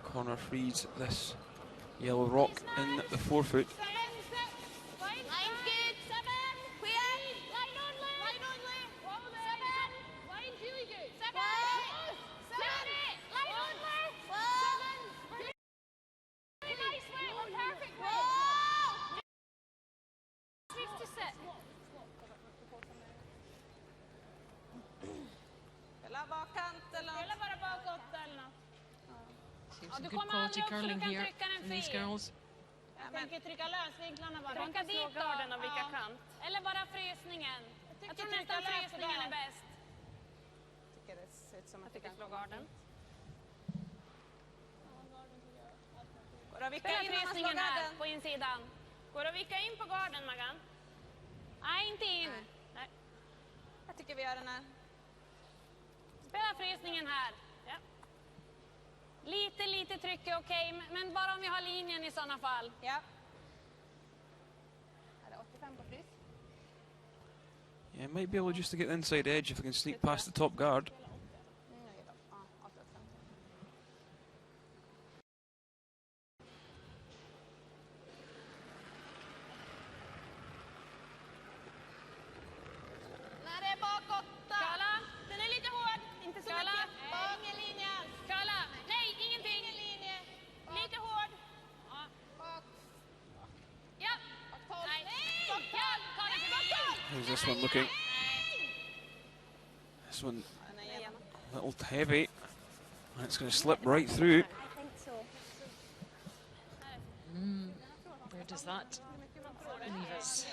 corner freeze this yellow rock in the 4-foot. Seems some good quality curling here in these girls. Jag tänker trycka lösvinklarna bara. Trycka dit garden och vicka kant. Eller bara frysningen. Jag tror nästan frysningen är bäst. Jag tycker det ser ut som att Jag tycker slå garden. Går det att vicka Spela in annars frysningen slå här garden? på insidan. Går det att vicka in på garden, Magan? Nej, inte in. Nej. Jag tycker vi gör den här. Spela frysningen här. Ja. Lite tryck är okej, men bara om vi har linjen i sådana fall. Ja. Är det 85 på frys? Yeah, might be able just to get the inside edge if they can sneak past the top guard. Ja, 85. När det är bakåt. Skala. Den är lite hård. Inte så Skala. mycket. Bak. Ingen linje. Skala. Nej, ingenting. Ingen linje. Lite hård. Ja. Bak. Ja. Nej. Ja, ta det förbi. How's this one looking? This one a little heavy. And it's going to slip right through. I think so. Where does that leave us?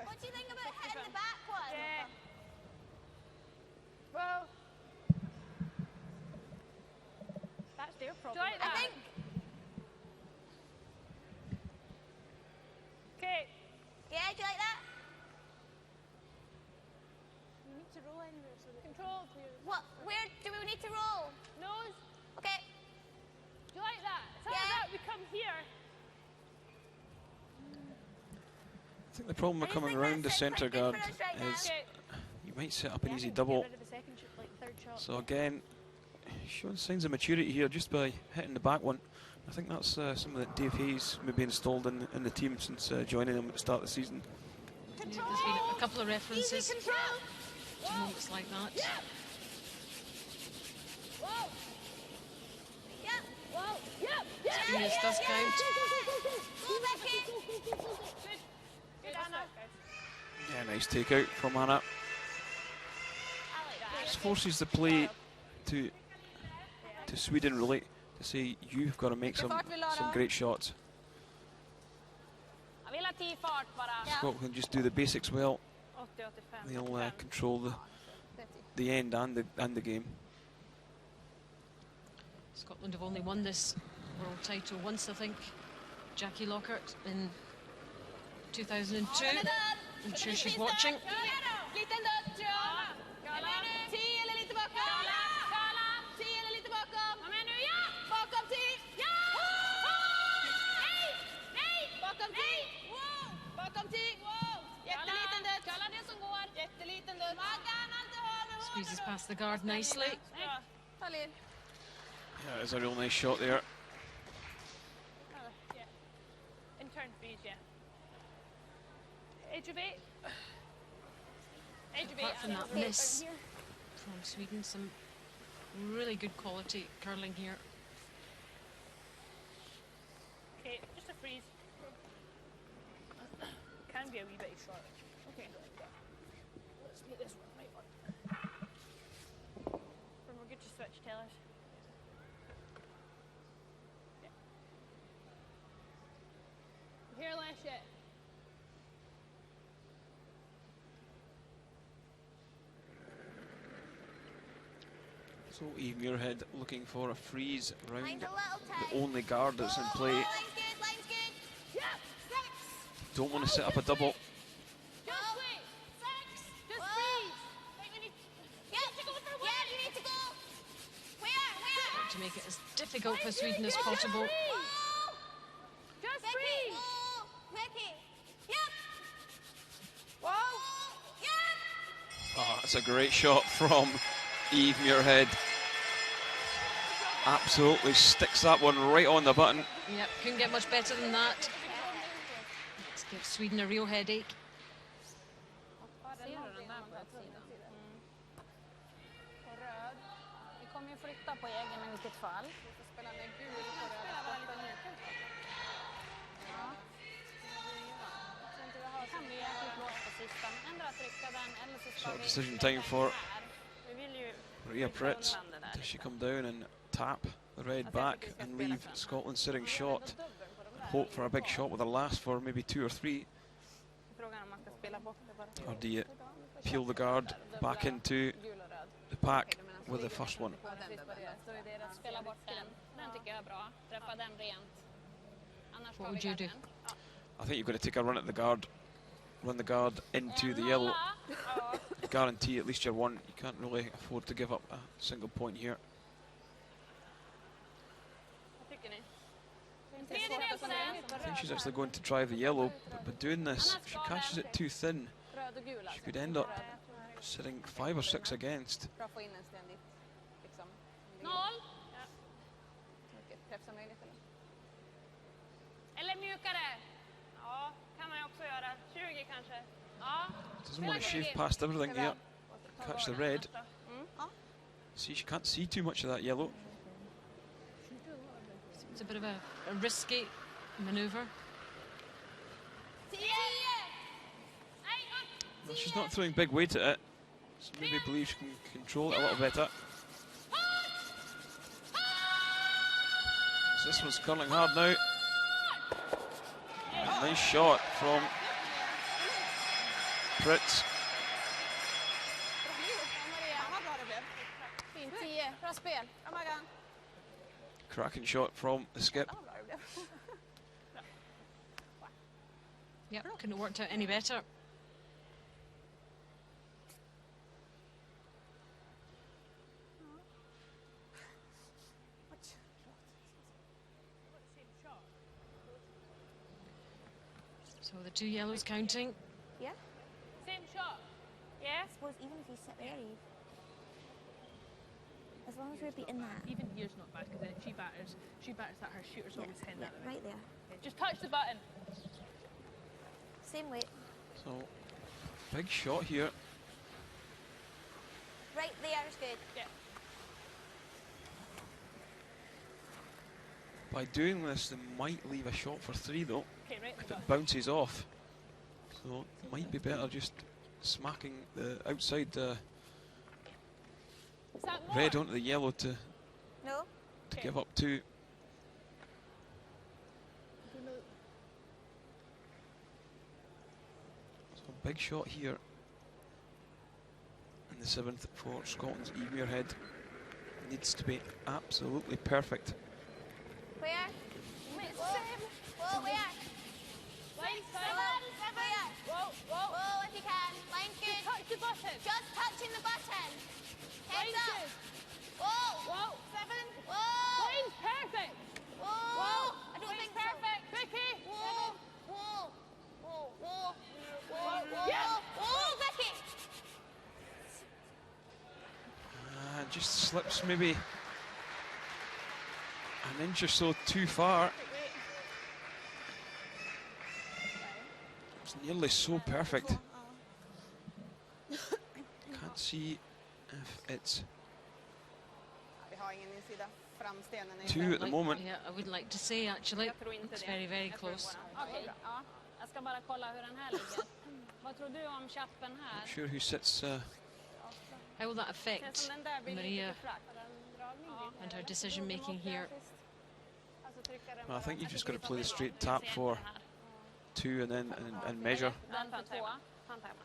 What do you think about hitting the back one? Yeah. Well, that's their problem. I think. Okay. Yeah, do you like that? We need to roll anywhere so the control clear. What? Where do we need to roll? Nose. Okay. Do you like that? It's not Yeah. that we come here. think the problem with coming around the centre guard is you might set up an easy double. So again, showing signs of maturity here just by hitting the back one. I think that's something that Dave Hayes maybe installed in the team since joining them at the start of the season. Yeah, there's been a couple of references to moments like that. This does count. Yeah, nice takeout from Anna. This forces the play to Sweden really to say you've got to make some great shots. Scotland can just do the basics well. They'll control the end and the game. Scotland have only won this world title once, I think. Jackie Lockhart in 2002. I'm sure she's watching. Squeezes past the guard nicely. Yeah, it's a real nice shot there. In turn freeze, yeah. Edge of eight. Apart from that miss from Sweden, some really good quality curling here. Okay, just a freeze. Can be a wee bit short. Okay. Let's make this one right on. When we're good to switch, tell us. Yeah. Here, last yet. So Eve Muirhead looking for a freeze round the only guard that's in play. Don't want to set up a double. To make it as difficult for Sweden as possible. Oh, that's a great shot from Eve Muirhead. Absolutely sticks that one right on the button. Yep, couldn't get much better than that. Let's give Sweden a real headache. So decision time for Maria Pritz. Does she come down and tap the red back and leave Scotland sitting short? Hope for a big shot with a last for maybe 2 or 3. Or do you peel the guard back into the pack with the first one? What would you do? I think you've got to take a run at the guard. Run the guard into the yellow. Guarantee at least your one. You can't really afford to give up a single point here. I think she's actually going to drive the yellow, but by doing this, if she catches it too thin, she could end up sitting 5 or 6 against. Doesn't want to shave past everything here. Catch the red. See, she can't see too much of that yellow. It's a bit of a risky manoeuvre. Well, she's not throwing big weight at it, so maybe believe she can control it a little better. So this one's curling hard now. A nice shot from Pritz. Cracking shot from the skip. Yep, couldn't have worked out any better. So the 2 yellows counting. Yeah? Same shot. Yeah? I suppose even if you sit there, Eve. As long as we're beating that. Even here's not bad because she batters that her shooter's Yeah, always hitting yeah, that way. right there. Okay, just touch the button. Same weight. So, big shot here. Right there is good. Yeah. By doing this, they might leave a shot for 3 though, Okay, right. if it bounces off. So it might be better just smacking the outside Is that more? red onto the yellow to No? to give up 2. So big shot here in the 7th for Scotland's Eve Muirhead. Needs to be absolutely perfect. Where? Whoa, Whoa, where? line Seven, side. where? Whoa, whoa. Whoa, if you can. Line Just good. touch the button. Just touching the button. Heads Line up. good. Whoa. Whoa. 7. Whoa. Line's perfect. Whoa. Whoa. I don't Line's think perfect. so. Vicky. Whoa. Whoa. Whoa. Whoa. Whoa. Whoa. Yeah. Whoa, Vicky. Just slips maybe an inch or so too far. It's nearly so perfect. Can't see if it's Vi har ingen insida. Framstenen är 2 at the moment. Yeah, I wouldn't like to say actually. Jag tror inte It's det. very, very Jag tror close. våran. Okej, ja. Jag ska bara kolla hur den här ligger. Vad tror du om chappen här? Not sure who sits. How will that Det känns affect som den där blir Maria lite för flack. and her decision making here? Alltså trycka den Well, I think bara. you've just got to play the straight tap for 2 and then and measure. Den för 2. Ta en timeout.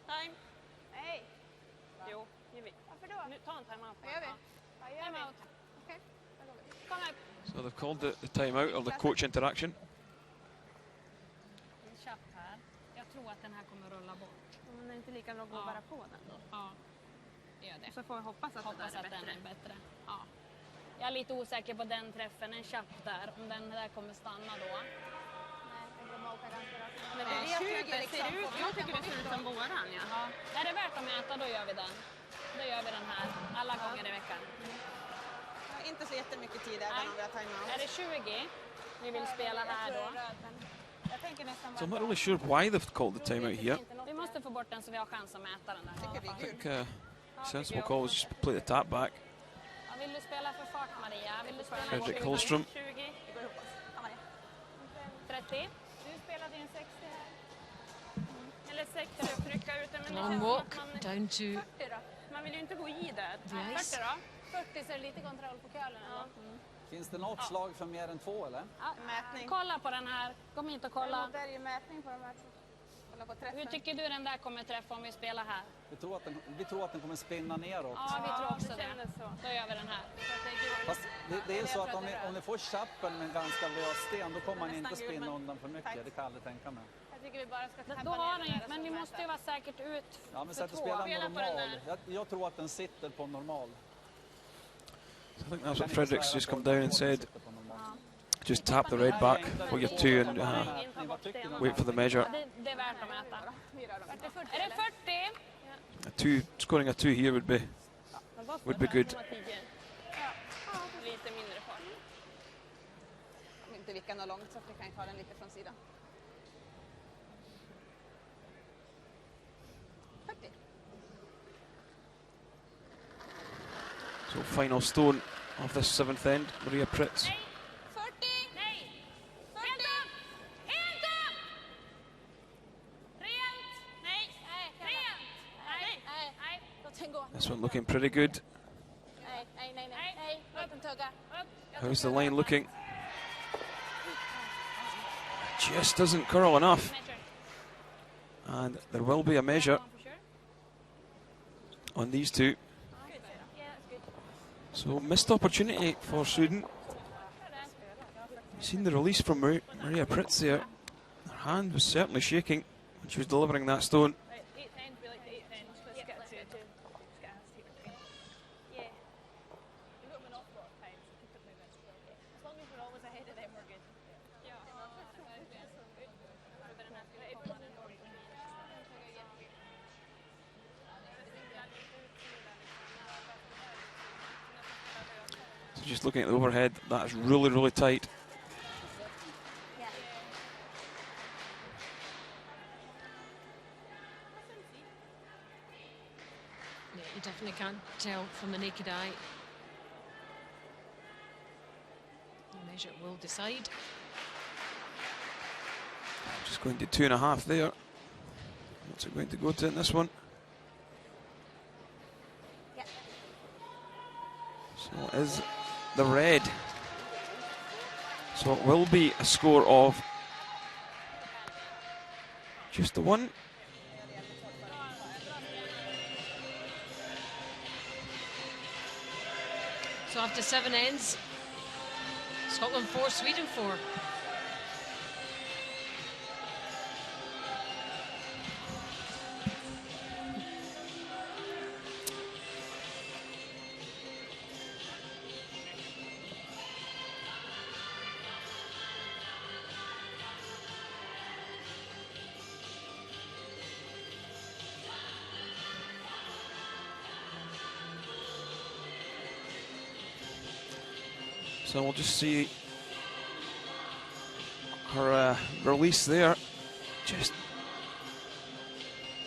Time. Nej. Jo, gör vi. Varför då? Nu, ta en timeout. Vad gör vi? Ja. Vad gör vi? Timeout. Okej. Kom här. So they've called the timeout of the coach interaction. En chapp här. Jag tror att den här kommer rulla bort. Men det är inte lika bra att gå bara på den då. Ja. Gör det. Så får vi hoppas att Hoppas den att är den bättre. är bättre. Ja. Jag är lite osäker på den träffen. En chapp där. Om den där kommer stanna då. Men det vet ju 20 inte liksom. ser ut. Jag tycker det ser ut som våran. Ja. Är det värt att mäta, då gör vi den. Då gör vi den här alla gånger i veckan. Inte så jättemycket tid även om vi har timeout. Är det 20 vi vill spela här då? Jag tänker nästan So I'm bara not really sure why they've called the timeout here. Vi måste få bort den så vi har chans att mäta den där. tycker vi I är gult. think sensible call was just play the tap back. Ja, vill du spela för fart, Maria? Vill du spela Fredrik 20? Holström. 20? Det går ihop oss. Ja, Maria. 30? Du spelade in 60 här. Eller 60 och trycka ut den. Men det Long känns walk som att down to 40 då. Man vill ju inte gå i där. the ice. 40 då. 40 så är det lite kontroll på kölen. Ja. Finns det något slag för mer än 2 eller? Mätning. Kolla på den här. Kom hit och kolla. Däremot är det ju mätning på de här. Kolla på träffen. Hur tycker du den där kommer träffa om vi spelar här? Vi tror att den kommer spinna neråt. Ja, vi tror också det det. kändes så. Då gör vi den här. Så att det är gult. Fast det är ju så att om tror att ni får chappen med en ganska lös sten, då kommer man Nästan inte gul, spinna men undan för mycket. tack. Det kan jag aldrig tänka mig. Jag tycker vi bara ska tappa Då har ner den, där men och vi så måste ju mäta. vara säkert ut Ja, men för sätt att 2. spela Spela på den normal. där. Jag tror att den sitter på normal. So I think that's what Fredericks just come down and said. Just tap the red back for your 2 and wait for the measure. Det är värt att mäta. Är det 40? A 2 scoring a 2 here would be good. Lite mindre fart. Om inte vicka något långt så att vi kan ta den lite från sidan. 40. So final stone of this 7th end, Maria Pritz. 40! Nej! 40! Helt upp! Rent! Nej! Rent! Nej! Låt den gå. This one looking pretty good. Nej. Låt den tugga. How's the line looking? Just doesn't curl enough. And there will be a measure on these 2. So missed opportunity for Sweden. Seen the release from Maria Pritz there. Her hand was certainly shaking when she was delivering that stone. So just looking at the overhead, that is really, really tight. Yeah, you definitely can't tell from the naked eye. The measure will decide. Just going to 2.5 there. What's it going to go to in this one? So it is the red. So it will be a score of just the one. So after 7 ends, Scotland 4, Sweden 4. So we'll just see her release there, just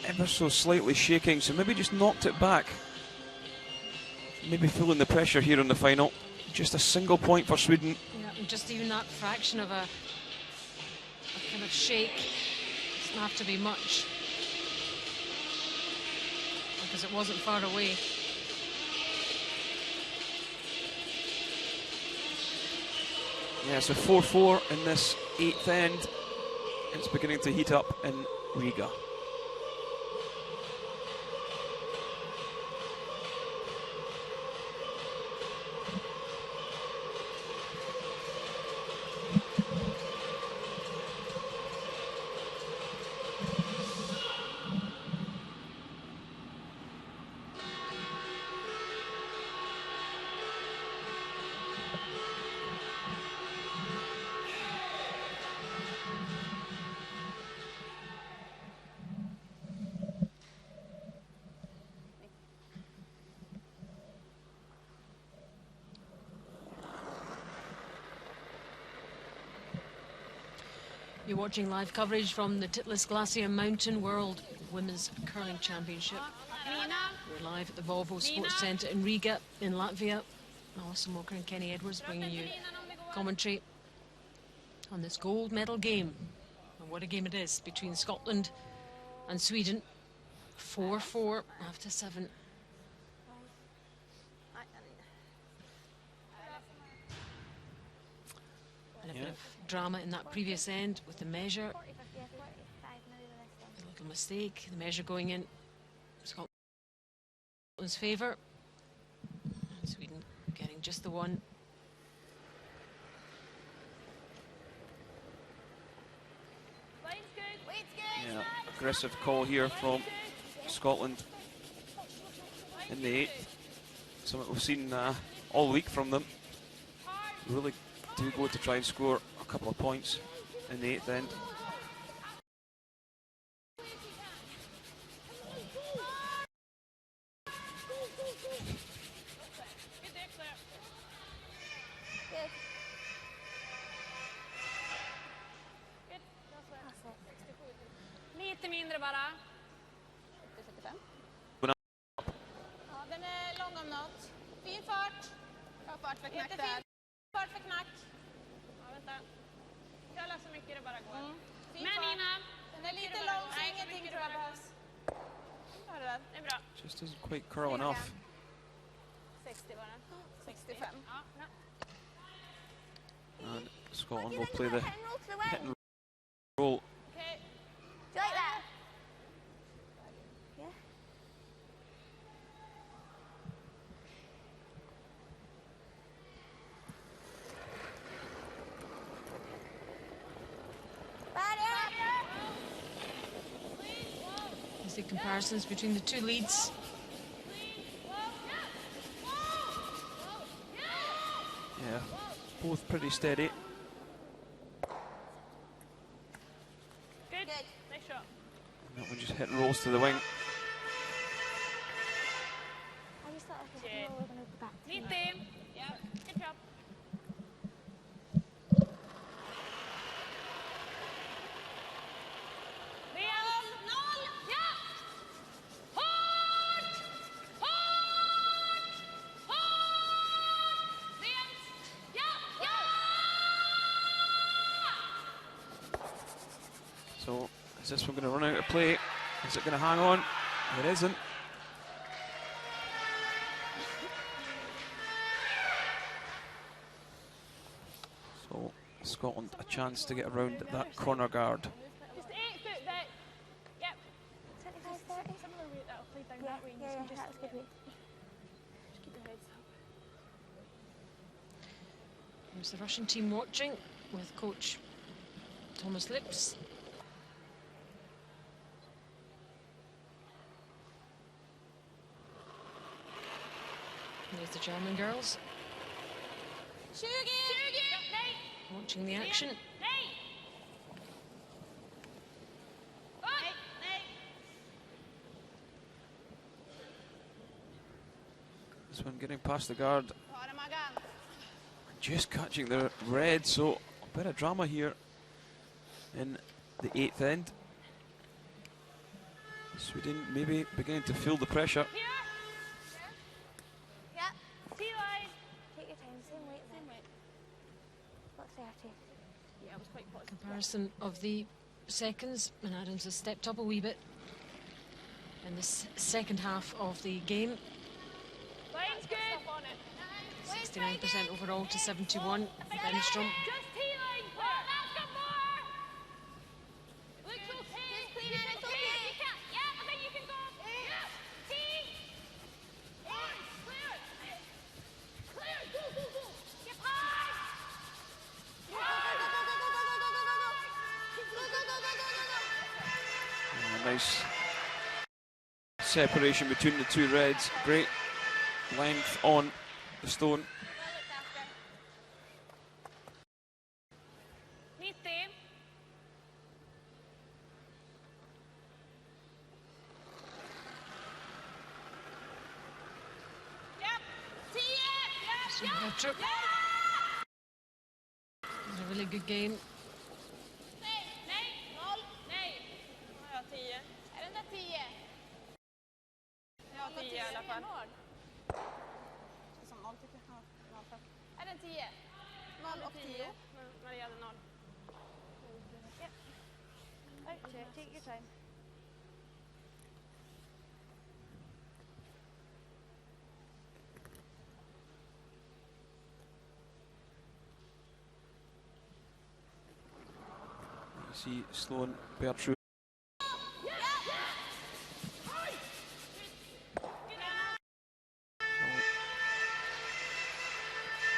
ever so slightly shaking, so maybe just knocked it back. Maybe feeling the pressure here in the final. Just a single point for Sweden. Yeah, and just even that fraction of a kind of shake doesn't have to be much, because it wasn't far away. Yeah, so 4-4 in this 8th end. It's beginning to heat up in Riga. You're watching live coverage from the Titlis Glacier Mountain World Women's Curling Championship. We're live at the Volvo Sports Centre in Riga in Latvia. Alison Walker and Kenny Edwards bringing you commentary on this gold medal game. And what a game it is between Scotland and Sweden. 4-4 after 7. And a bit of drama in that previous end with the measure. A little mistake, the measure going in Scotland's favour. And Sweden getting just the one. Yeah, aggressive call here from Scotland in the 8th. Something we've seen all week from them. Really do go to try and score a couple of points in the 8th end. Lite mindre bara. 75. Ja, den är lång om något. Fin fart. Bra fart för knack där. Fart för knack. Ja, vänta. Kalla så mycket det bara går. Men Ina, den är lite lång så ingenting tror jag behövs. Det är bra. Just doesn't quite curl enough. 60 bara. 65. Ja. And Scotland will play the hit and roll. Okay. Do you like that? Yeah. You see comparisons between the two leads. Yeah, both pretty steady. Good. Nice shot. And that one just hit and rolls to the wing. I just thought, okay, I know we're going to go back. 90. Yeah. Good job. Is this one going to run out of play? Is it going to hang on? It isn't. So Scotland a chance to get around that corner guard. Just 8 foot back. Yep. 25, 30. Similar weight that'll play down Yeah, that way. And yeah, you yeah, can just, that's good weight. just keep your heads up. There's the Russian team watching with coach Thomas Lips. There's the German girls watching the action. This one getting past the guard. Just catching the red, so a bit of drama here in the 8th end. Sweden maybe beginning to feel the pressure. Yeah. T-line. Take your time, same weight. Same weight. Got 30. Yeah, I was quite positive. Comparison of the seconds, and Adams has stepped up a wee bit in this second half of the game. Line's good. 69% overall to 71 for Benstrom. Just T-line. Oh, that's got more. Looks okay. Just clean it, it's okay. Yeah, I think you can go. Yeah. T. Clear. Clear. Go, go, go. Get high. Nice separation between the two reds. Great length on the stone. 90. Yep. T. So Beltrup. It was a really good game. Nej, nej, 0, nej. Nu har jag 10. Är den där 10? Jag har 10 i alla fall. Som 0 tycker jag. Ja, är den 10? 0 och 10. Maria hade 0. Check, take your time. You see Sloan Bertrud.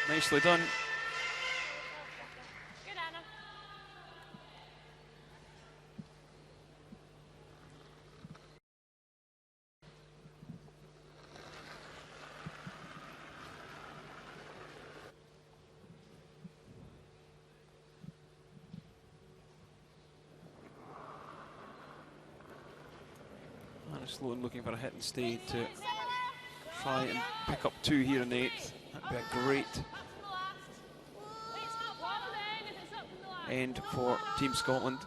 Nicely done. Good, Anna. And Sloan looking for a hit and stay to try and pick up 2 here in the 8th. That'd be a great end for Team Scotland.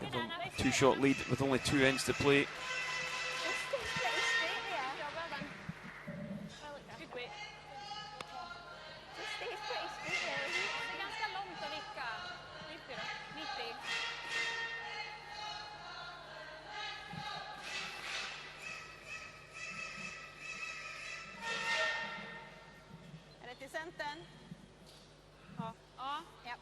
Give them a 2-shot lead with only 2 ends to play. Good weight. Just stays pretty straight there. Det är ganska långt att vicka. 90 då. 90. Är det till centern? Ja. Ja. Ja.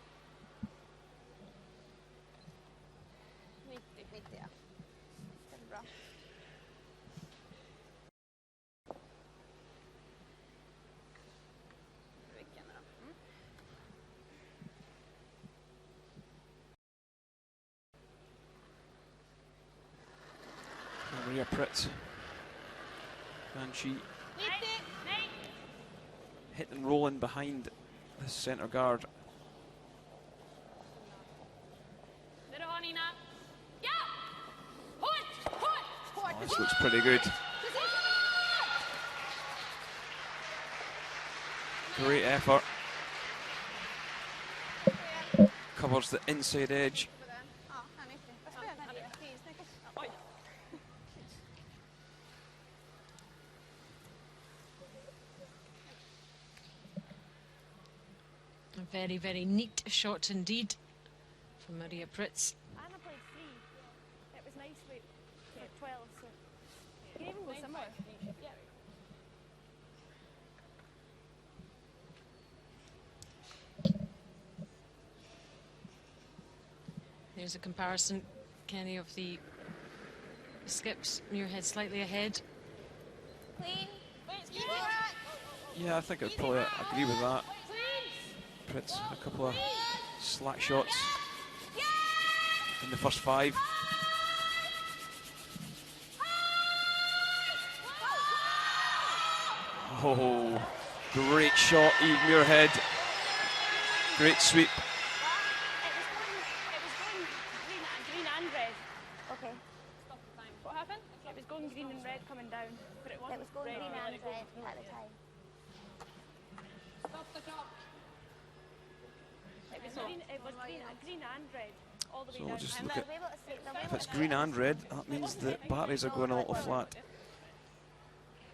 90. 90 ja. Det är bra. Vilken är det? Mm. Maria Pritz. And she 90. Nej. hit and rolling behind the centre guard. Där du har Nina. Ja! Hårt! Hårt! Hårt! Oh, this looks pretty good. Great effort. Covers the inside edge. Ja, här 90. Vad spelar det? Oj. Very, very neat shot indeed from Maria Pritz. Anna played 3. It was nice for 12, so you can even go similar. Yeah. There's a comparison, Kenny, of the skips. Muirhead slightly ahead. Clean. Yeah, I think I'd probably agree with that. Pritz, a couple of slack shots in the first 5. Oh, great shot, Eve Muirhead. Great sweep. It was going green and red. Okay. Stop the time. What happened? It was going green and red coming down, but it It wasn't was going red. green and red at the time. Stop the clock. It was green and red all the way So down. we'll just And look they'll at, be able to see, they'll be if able it's to green and red, that means the batteries are going a little flat.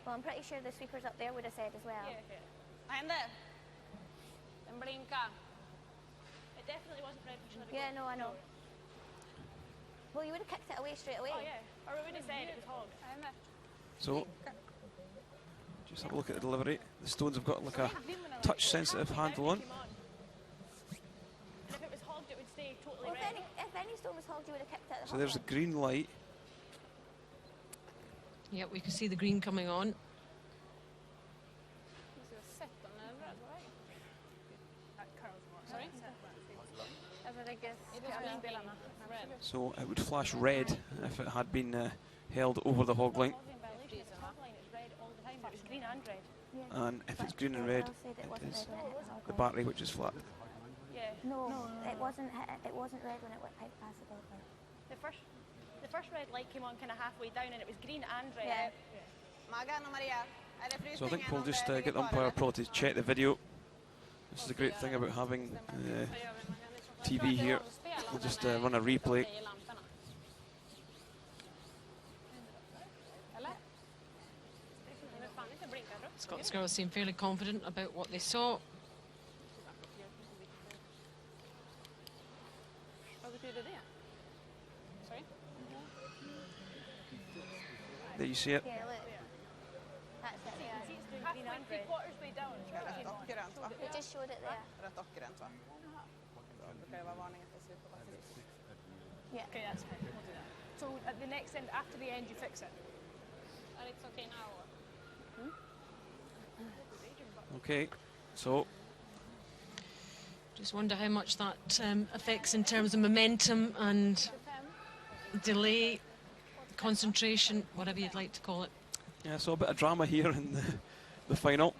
Well, I'm pretty sure the sweepers up there would have said as well. Ande. Den blinka. It definitely wasn't red. We should have Yeah, no, I know. Well, you would have kicked it away straight away. Oh yeah, or we would have said it was hog. Ande. So, just have a look at the delivery. The stones have got like a touch-sensitive handle on. And if it was hogged, it would stay totally Well, red. if any stone was hogged, you would have kicked it. So there's a green light. Yep, we can see the green coming on. Sorry? So it would flash red if it had been held over the hog line. It was red all the time. It was green and red. And if it's green and red, it is the battery which is flat. Yeah. No, it wasn't. It wasn't red when it went past the dog line. The first red light came on kind of halfway down, and it was green and red. Yeah. Maga, Anna Maria. Är det So I think frysningen we'll om just det get the umpire probably to check the video. This is the great thing about having TV here. We'll just run a replay. Scots girls seem fairly confident about what they saw. Vad betyder det? Sorry? There you see it. Yeah, look. That's it. Yeah. See, it's doing green and red. Quarters way down. Rätt och grönt, va? It just showed it there. Rätt och grönt, va? Då brukar det vara varningen för slut på batteri. Yeah. Okay, that's fine. We'll do that. So at the next end, after the end, you fix it. And it's okay now. Okay, so Just wonder how much that affects in terms of momentum and delay, concentration, whatever you'd like to call it. yeah, so a bit of drama here in the final.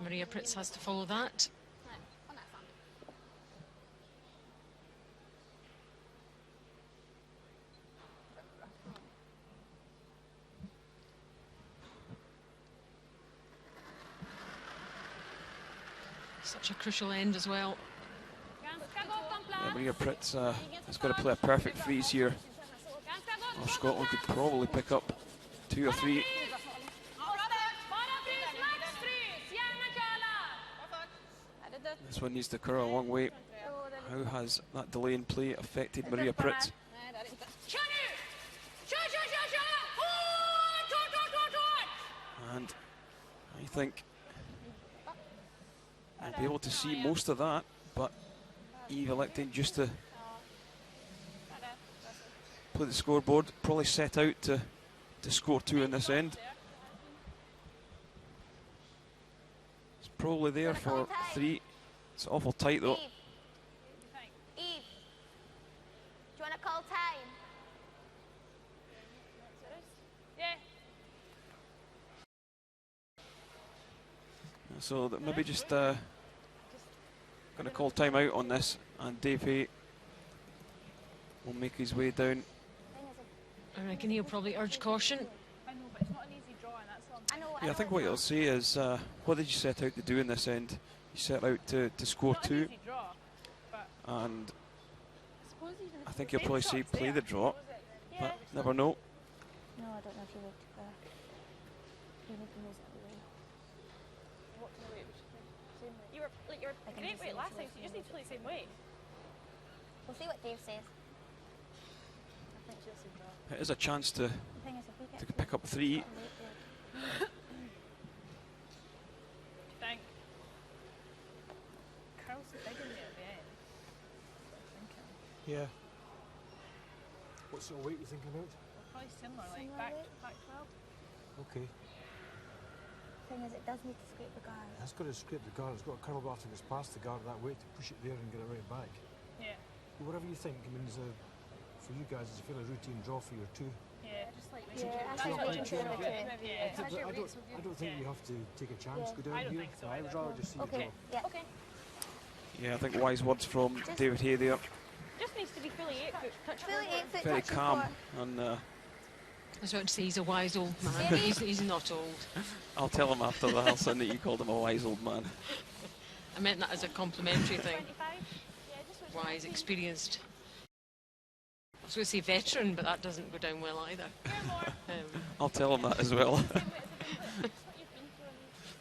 Maria Pritz has to follow that. Such a crucial end as well. Yeah, Maria Pritz has got to play a perfect freeze here, or Scotland could probably pick up 2 or 3. This one needs to curl a long way. How has that delay in play affected Maria Pritz? Nej, det är det inte. And I think I'll be able to see most of that, but Eve electing just to play the scoreboard, probably set out to score 2 in this end. It's probably there for 3. It's awful tight though. Eve, do you want to call time? Yeah. So that maybe just going to call time out on this, and Dave Hay will make his way down. I reckon he'll probably urge caution. I know, but it's not an easy draw, and that's all. I know. Yeah, I think what he'll say is, what did you set out to do in this end? You set out to score Not an 2, easy draw, but and suppose even I think he'll probably say play the draw, Yeah. but never know. No, I don't know if you would. You need to nose it away. What kind of weight was she doing? Same weight. You were great weight last time, so you just need to play the same weight. We'll see what Dave says. I think she'll see that. It is a chance to The thing is, if we get pick up 3. Think. Curls so big in there at the end. That's what I'm thinking. Yeah. What sort of weight are you thinking about? Well, probably similar, like Similar back weight? 12. Okay. The thing is, it does need to scrape the guard. It's got to scrape the guard. It's got to curl after it gets past the guard that way to push it there and get it right back. Yeah. Whatever you think. I mean, for you guys, it's a fairly routine draw for your 2. Yeah, just like Yeah, I that's think what we you can do. do it. Yeah. I don't think we have to take a chance. Go down I don't here. think so I would either. rather just see Okay, you draw. yeah. Okay. Yeah, I think wise words from David Hay there. Just needs to be fully 8 foot. Touch Fully 8 foot Very touch and calm. four. And I was about to say he's a wise old man. He's not old. I'll tell him after the Halson that you called him a wise old man. I meant that as a complimentary thing. 25. Yeah, just switch Wise, experienced. I was going to say veteran, but that doesn't go down well either. I'll tell him that as well. same weight as I've been put. That's what you've been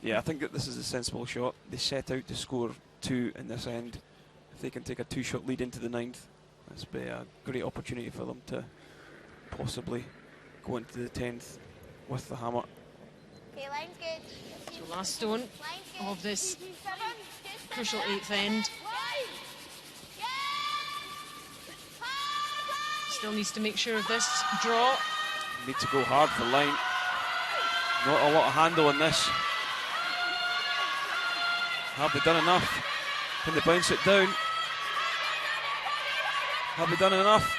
through. Yeah, I think that this is a sensible shot. They set out to score 2 in this end. If they can take a 2-shot lead into the 9th, this will be a great opportunity for them to possibly go into the 10th with the hammer. Okay, line's good. So last stone Line's good. of this crucial 8th end. Still needs to make sure of this draw. Need to go hard for line. Not a lot of handle in this. Have they done enough? Can they bounce it down? Have they done enough?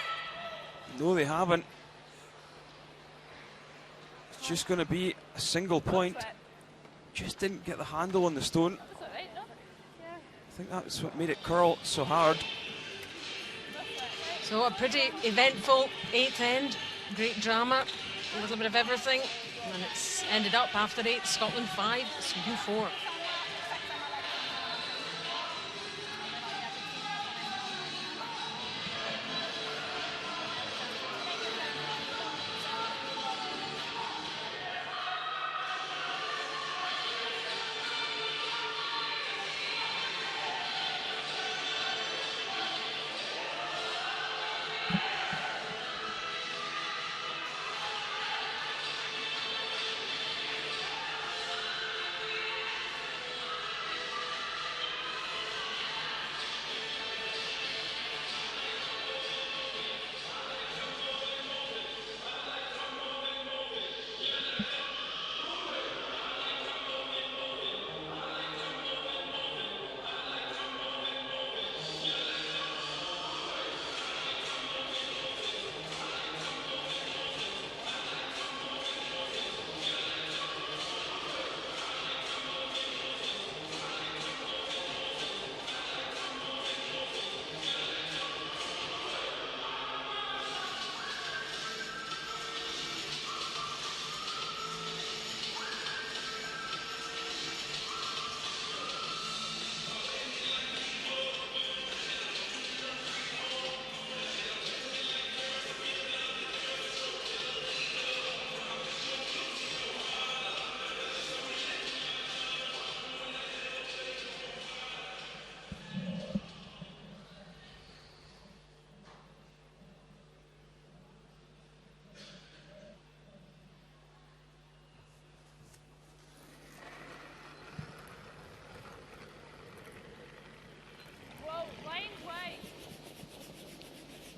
No, they haven't. It's just going to be a single point. Just didn't get the handle on the stone. That's all right, no? Yeah. I think that's what made it curl so hard. So a pretty eventful 8th end. Great drama. A little bit of everything. And it's ended up after 8, Scotland 5, Sweden 4.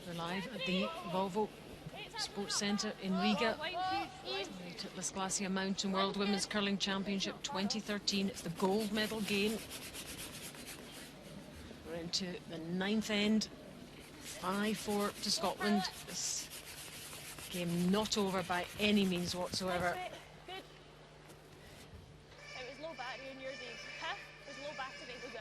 We're live at the Volvo Sports Centre in Riga. The Titlis Glacier Mountain World Women's Curling Championship 2013. It's the gold medal game. We're into the 9th end. 5-4 to Scotland. This game not over by any means whatsoever. Good. It was low battery in your day. Huh? It was low battery, was it?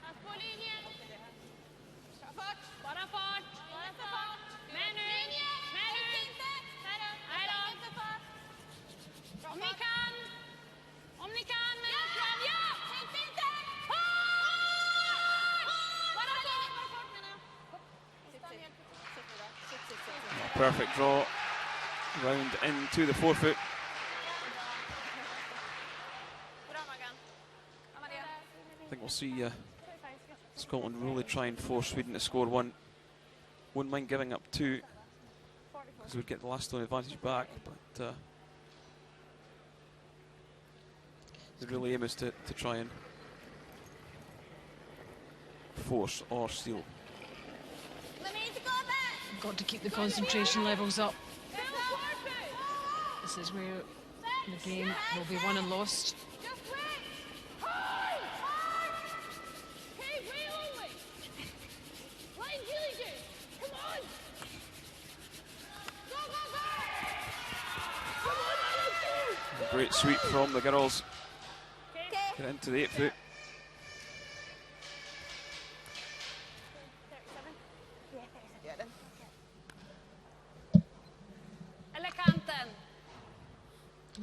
Pass på linjen. Bara fart. Inte fart. Manu. Manu. Här då. Här då. Inte fart. Om ni kan. Men fram. Ja! perfect draw. Round into the forefoot. I think we'll see Scotland really try and force Sweden to score one. Wouldn't mind giving up two, because we'd get the last stone advantage back, but the real aim is to try and force or steal. Got to keep the concentration levels up. This is where the game will be won and lost. A great sweep from the girls. Get into the 8-foot.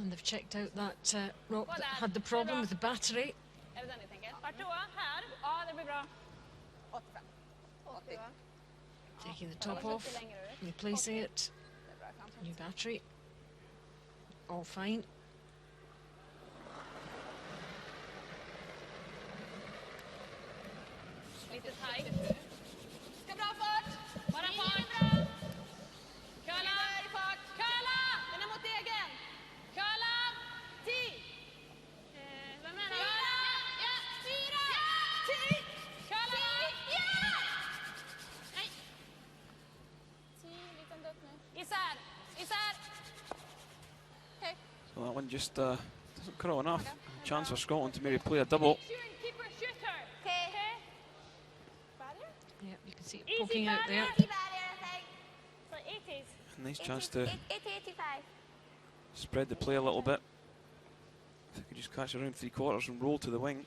And they've checked out that rock that had the problem with the battery. Taking the top off, replacing it. New battery. All fine. Lite tajt. Ska bra fart. Bara fart. Köla. Fart. Köla. Den är mot egen. Köla. 10. Vad menar du? Ja. 4. 10. Köla. Ja. Nej. 10. Liten dutt nu. Isär. Isär. Okay. So that one just doesn't curl enough. Chance for Scotland to maybe play a double. Yeah, you can see it poking out there. Nice chance to spread the play a little bit. If they could just catch around 3/4 and roll to the wing.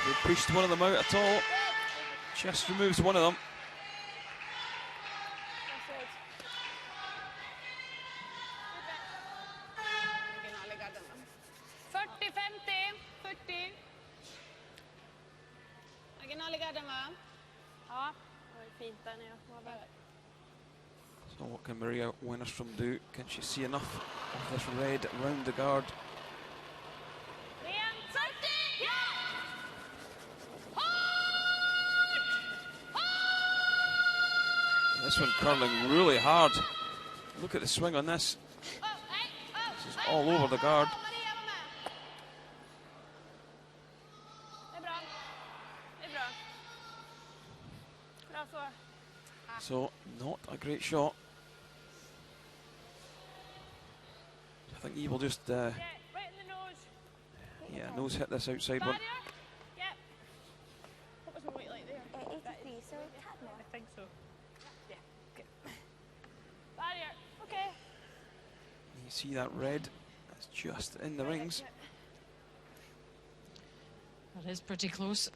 They pushed one of them out at all. Just removes one of them. So what can Maria Wennerstrom do? Can she see enough of this red around the guard? This one curling really hard. Look at the swing on this. This is all over the guard. So, not a great shot. I think he will just, yeah, nose hit this outside one. What was my weight like there? 83, so I think so. Yeah, okay. Barrier, okay. You see that red? It's just in the rings. That is pretty close.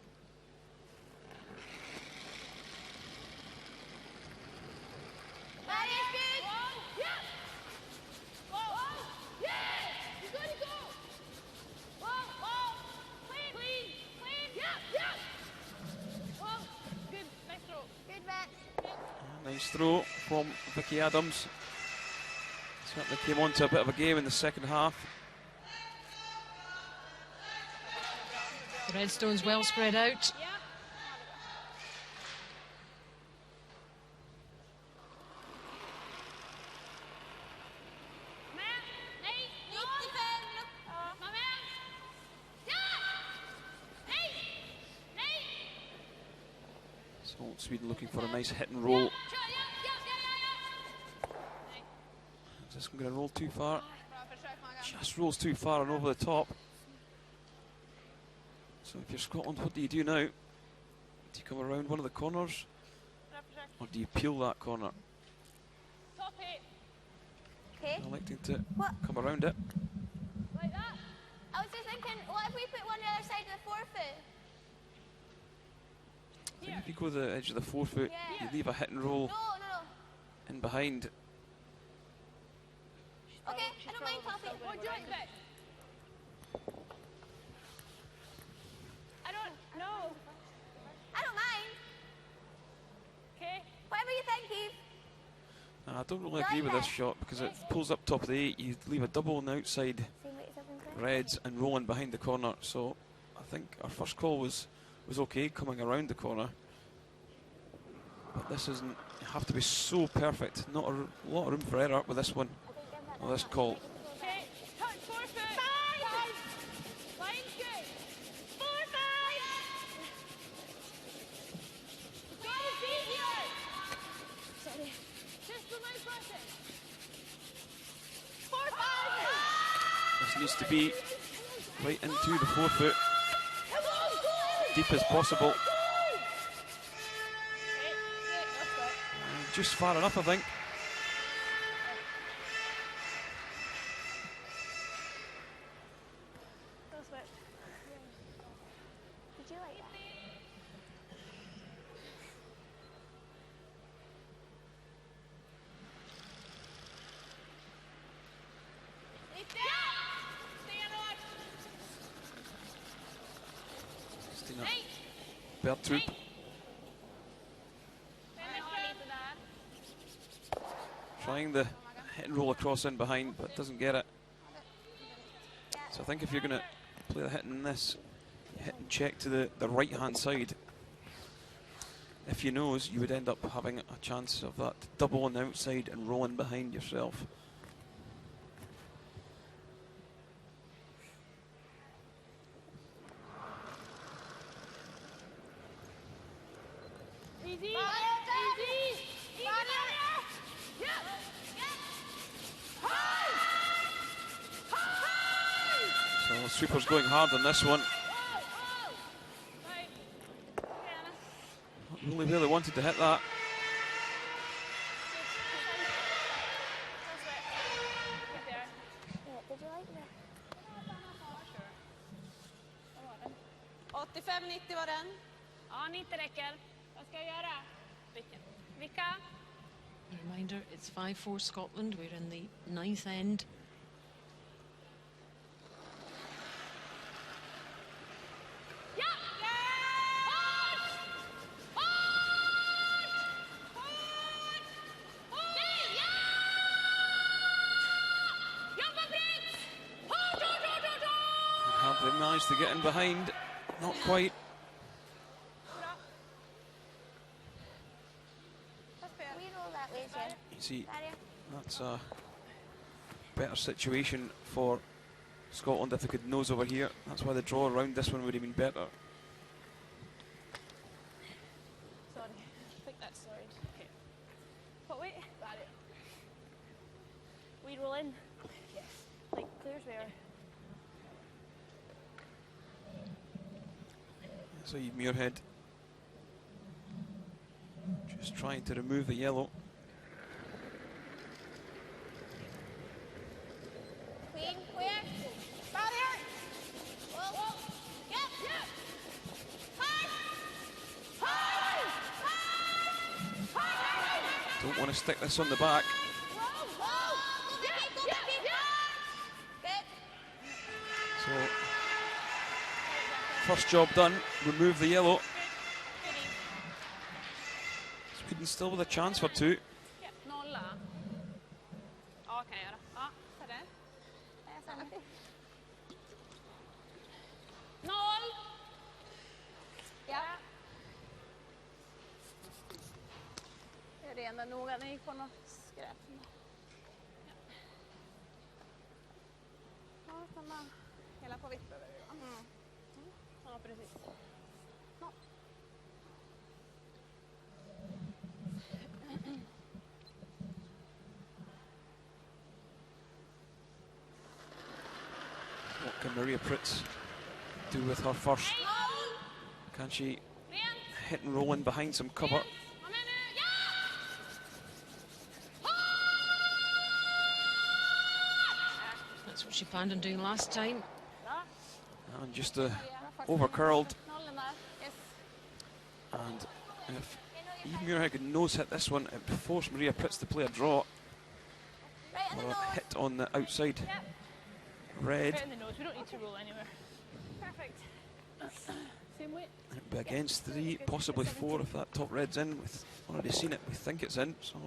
Nice throw from Vicky Adams. Certainly came on to a bit of a game in the second half. The Redstone's well spread out. So Sweden looking for a nice hit and roll. Is this going to roll too far? Just rolls too far and over the top. So if you're Scotland, what do you do now? Do you come around one of the corners? Or do you peel that corner? Okay. I'm electing to come around it. what if we put one on the other side of the forefoot? I think if you go to the edge of the forefoot, you leave a hit and roll in behind. Okay, I don't mind Coffee. What do you like, Vic? I don't know. I don't mind. Okay. Whatever you think, Eve. I don't really agree with this shot because it pulls up top of the 8. You leave a double on the outside, reds, and rolling behind the corner. So I think our first call was okay coming around the corner. But this isn't. You have to be so perfect. Not a lot of room for error with this one. Well, this call. Okay. Touch forefoot. 5. Line's good. 4, 5. Go, easier. Sorry. Just the leg button. 4, 5. This needs to be right into the forefoot, deep as possible. Just far enough, I think. Did you like that? Stina Bertrup. Trying the hit and roll across in behind, but doesn't get it. So I think if you're going to play the hit in this, hit and check to the right-hand side. If you nose, you would end up having a chance of that double on the outside and rolling behind yourself. Easy. Easy. So Sweeper's going hard on this one. Really wanted to hit that. Did you like that? 85-90 var den. Ja, 90 räcker. Vad ska jag göra? Vilka? Reminder, it's 5-4 Scotland. We're in the 9th end. Have they managed to get in behind? Not quite. We roll that way, Jen. You see, that's a better situation for Scotland if they could nose over here. That's why the draw around this one would have been better. Sorry, I think that's sorry. Okay. But wait. Got it. We roll in. Yes. Like Claire's where. So Muirhead just trying to remove the yellow. Queen, where? Barrier! Whoa. Yep. Don't want to stick this on the back. So first job done, remove the yellow. Sweden still with a chance for 2. Nolla. Ja, kan jag göra. Ja, så där. 0. Ja. Jag är redan noga, den gick på något skräp. Ja, stanna hela på vitt behöver vi va? Ja, precis. Ja. What can Maria Pritz do with her first? Can she hit and roll in behind some cover? That's what she planned on doing last time. And just over curled. Nollen där. Yes. And if Eve Muirhead could nose hit this one, it would force Maria Pritz to play a draw. Or a hit on the outside. Red. Right in the nose, we don't need to roll anywhere. Perfect. Same weight. And it'd be against 3, possibly 4 if that top red's in. We've already seen it, we think it's in, so.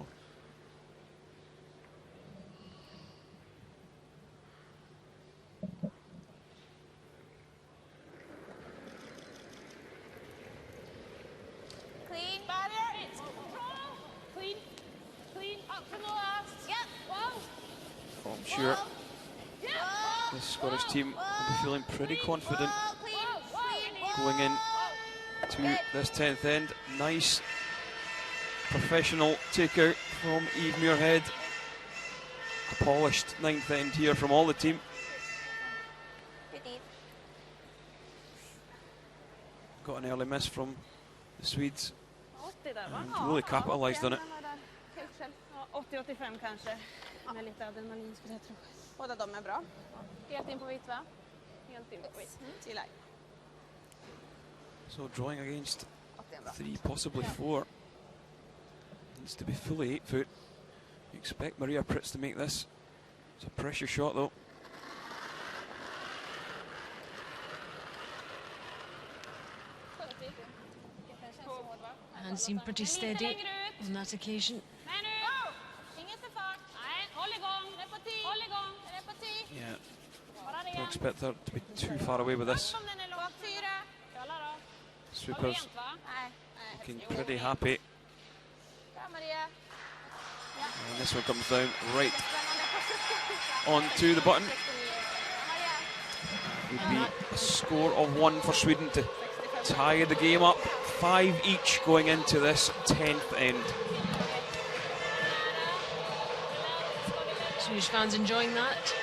Clean. Barrier. Clean. Clean. Up from the last. Yep. Whoa. Oh, I'm sure Whoa. the Scottish team will be feeling pretty confident Whoa, clean. going in to this 10th end. Nice professional takeout from Eve Muirhead. A polished 9th end here from all the team. Good Eve. Got an early miss from the Swedes 80 där va? and really capitalised on it. Helt själv. Ja, 80-85 kanske. Med lite adrenalin skulle jag tro. Båda de är bra. Helt in på vitt va? Helt in på vitt. Gillar. So drawing against 80 är bra. 3, possibly 4. Needs to be fully 8 foot. You expect Maria Pritz to make this. It's a pressure shot though. Hands seem pretty steady on that occasion. Men nu. Ingen för fart. Nej, håll igång. Repeti. Håll igång. Repeti. Yeah, Bara don't ren. expect her to be too far away with this. Om den är låg. 4. Kalla då. Sweepers Rent, va? Nej. looking pretty happy. Bra Maria. And this one comes down right onto the button. Would be a score of 1 for Sweden to tie the game up. 5 each going into this 10th end. Swedish fans enjoying that.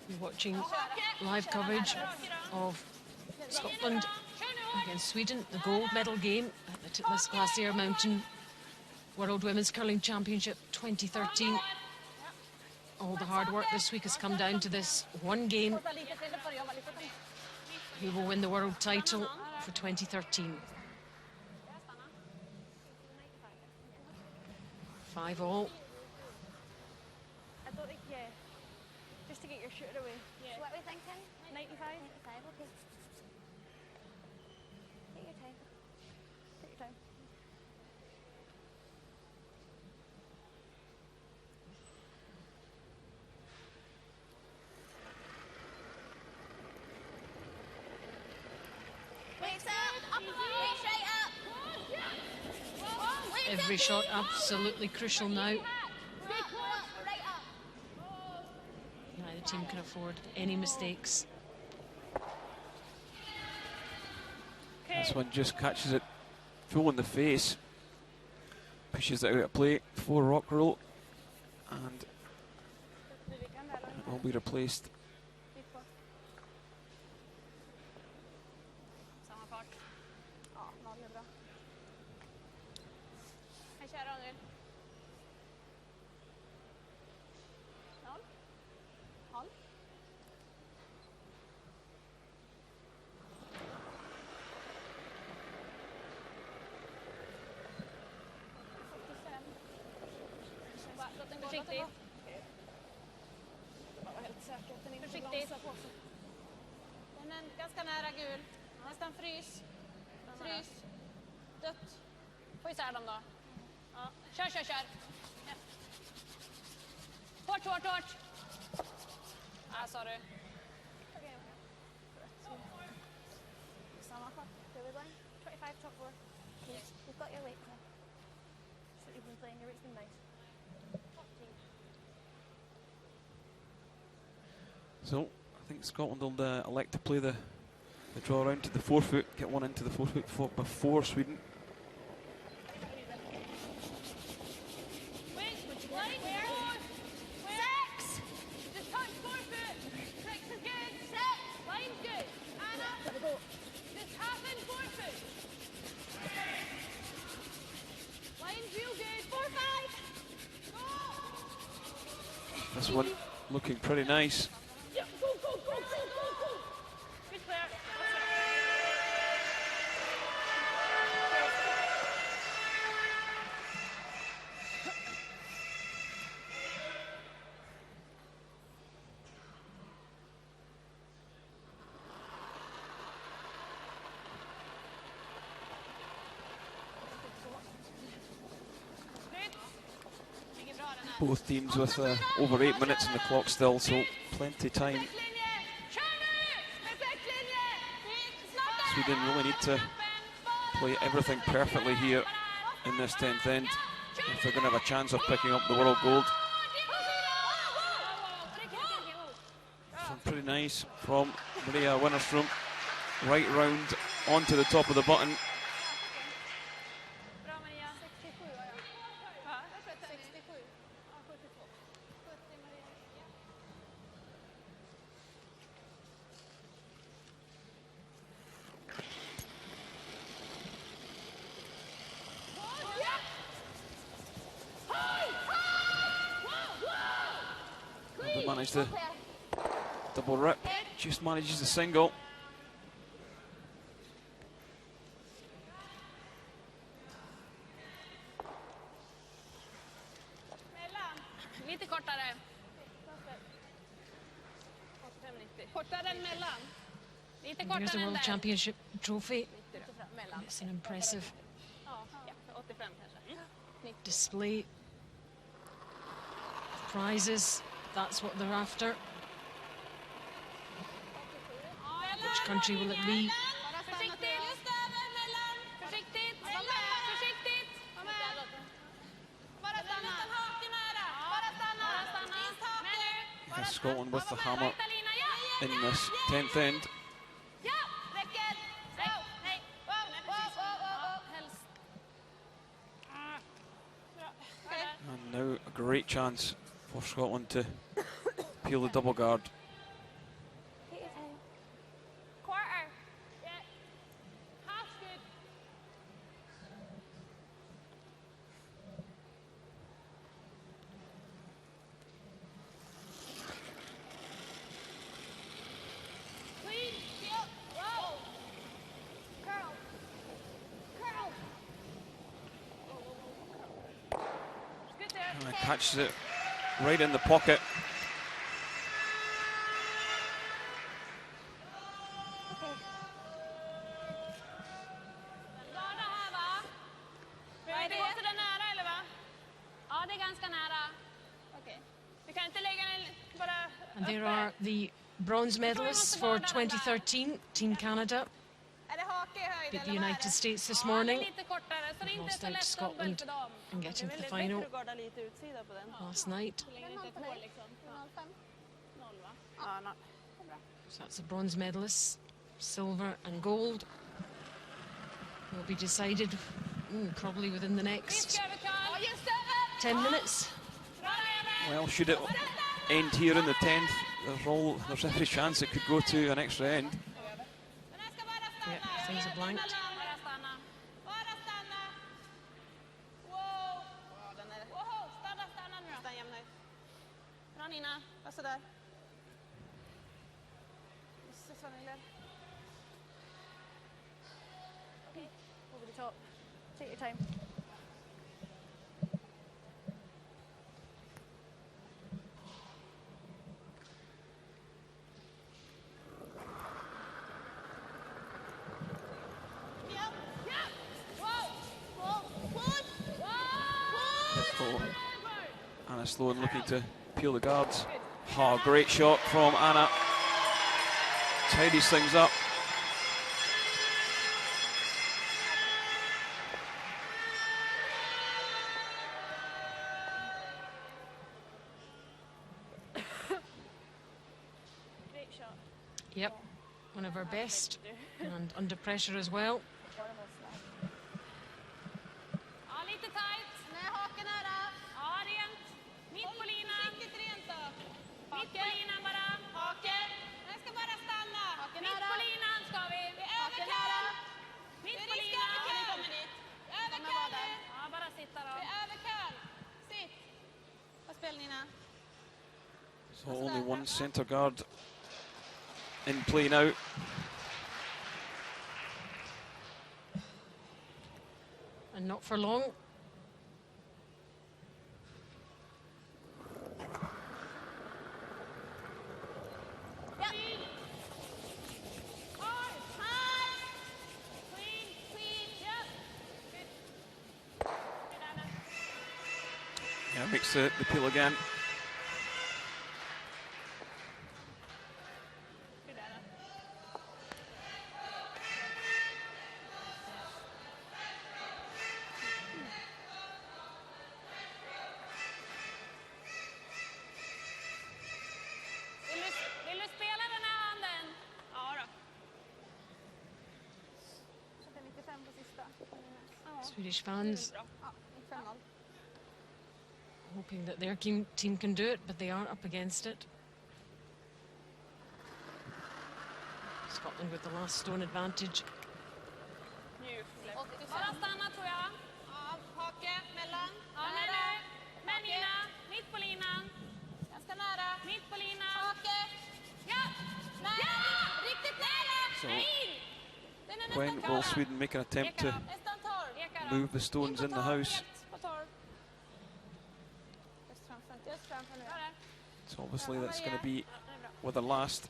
You're watching live coverage of Scotland against Sweden, the gold medal game at the Titlis Glacier Mountain World Women's Curling Championship 2013. All the hard work this week has come down to this one game. Who will win the world title for 2013? 5-all. Just to get your shooter away. So what are we thinking? 95. 95, okay. Take your time. Take your time. Weights up. Weight straight up. Weights Every up, shot Eve. absolutely crucial now. Right up. Neither team can can afford any mistakes. This one just catches it full in the face, pushes it out of play for rock roll, and it will be replaced. Samma fart. Ja, noll är bra. Hej, kör Daniel. Noll. Noll. 45. Låt den gå. Försiktigt. Försiktigt. Den är ganska nära gul. Nästan frys. Frys. Dött. Få isär dem då. Ja. Kör, kör, kör. Ja. Hårt, hårt, hårt. Ja, sa du. Samma fart. Where we going? 25 top four. Yes. You've got your weight club. So you've been playing your Richmond nice. So I think Scotland will elect to play the draw round to the forefoot, get one into the forefoot before Sweden. This one looking pretty nice. Both teams with over 8 minutes on the clock still, so plenty time. Sweden really need to play everything perfectly here in this 10th end if they're going to have a chance of picking up the world gold. Pretty nice from Maria Winnerstrom, right round onto the top of the button. Managed the double rip, just manages the single. Lite kortare. Kortare än mellan. Lite kortare Here's the än World där. Championship trophy. Mellan. It's an impressive 85 kanske. display. Prizes, that's what they're after. Which country will it be? Scotland with the hammer in this 10th end. And now a great chance for Scotland to peel the double guard. And catches it right in the pocket. And there are the bronze medalists for 2013. Team Canada beat the United States this morning. Lost out to Scotland and getting to the final last night. Ja, no. So that's the bronze medalists. Silver and gold will be decided probably within the next 10 minutes. Well, should it end here in the 10th, there's every chance it could go to an extra end. Yeah, things are blanked. Bara stanna. Bara stanna. Wow. Wow, stanna nu då. Stanna jämna ut. Bra Nina, bara sådär. Just vad ni lär. Okej, over the top. Take your time. Anna Sloan looking to peel the guards. Oh, great shot from Anna. Tidies things up. Great shot. Yep, one of our best, and under pressure as well. Ja, lite tight. Nej, haken nära. Ja, rent. Mitt på linan. Riktigt rent då. Mitt på linan bara. Haken. Den ska bara stanna. Haken mitt på linan ska vi. Vi är överkall. Mitt på linan. Vi kommer dit. Överkall nu. Ja, bara sitta då. Vi är överkall. Sitt. Vad spelar Nina? So only one centre guard in play now. And not for long. Yeah, makes the peel again. Vill du spela den här handen? Ja då. 95 på sista. Swedish fans Ja, 5-0. hoping that their team can do it, but they are up against it. Scotland with the last stone advantage. Bara stanna tror jag. Ja, hake mellan. Ja, nu. Med Nina. Mitt på linan. Ganska nära. Mitt på linan. Hake. Ja! Nära! Riktigt nära! So Nej! Den är nästan when klar. will Sweden make an attempt to Nästan torr. move the stones in the house? Helt på torr. Just framför nu. So obviously that's going to be with the last.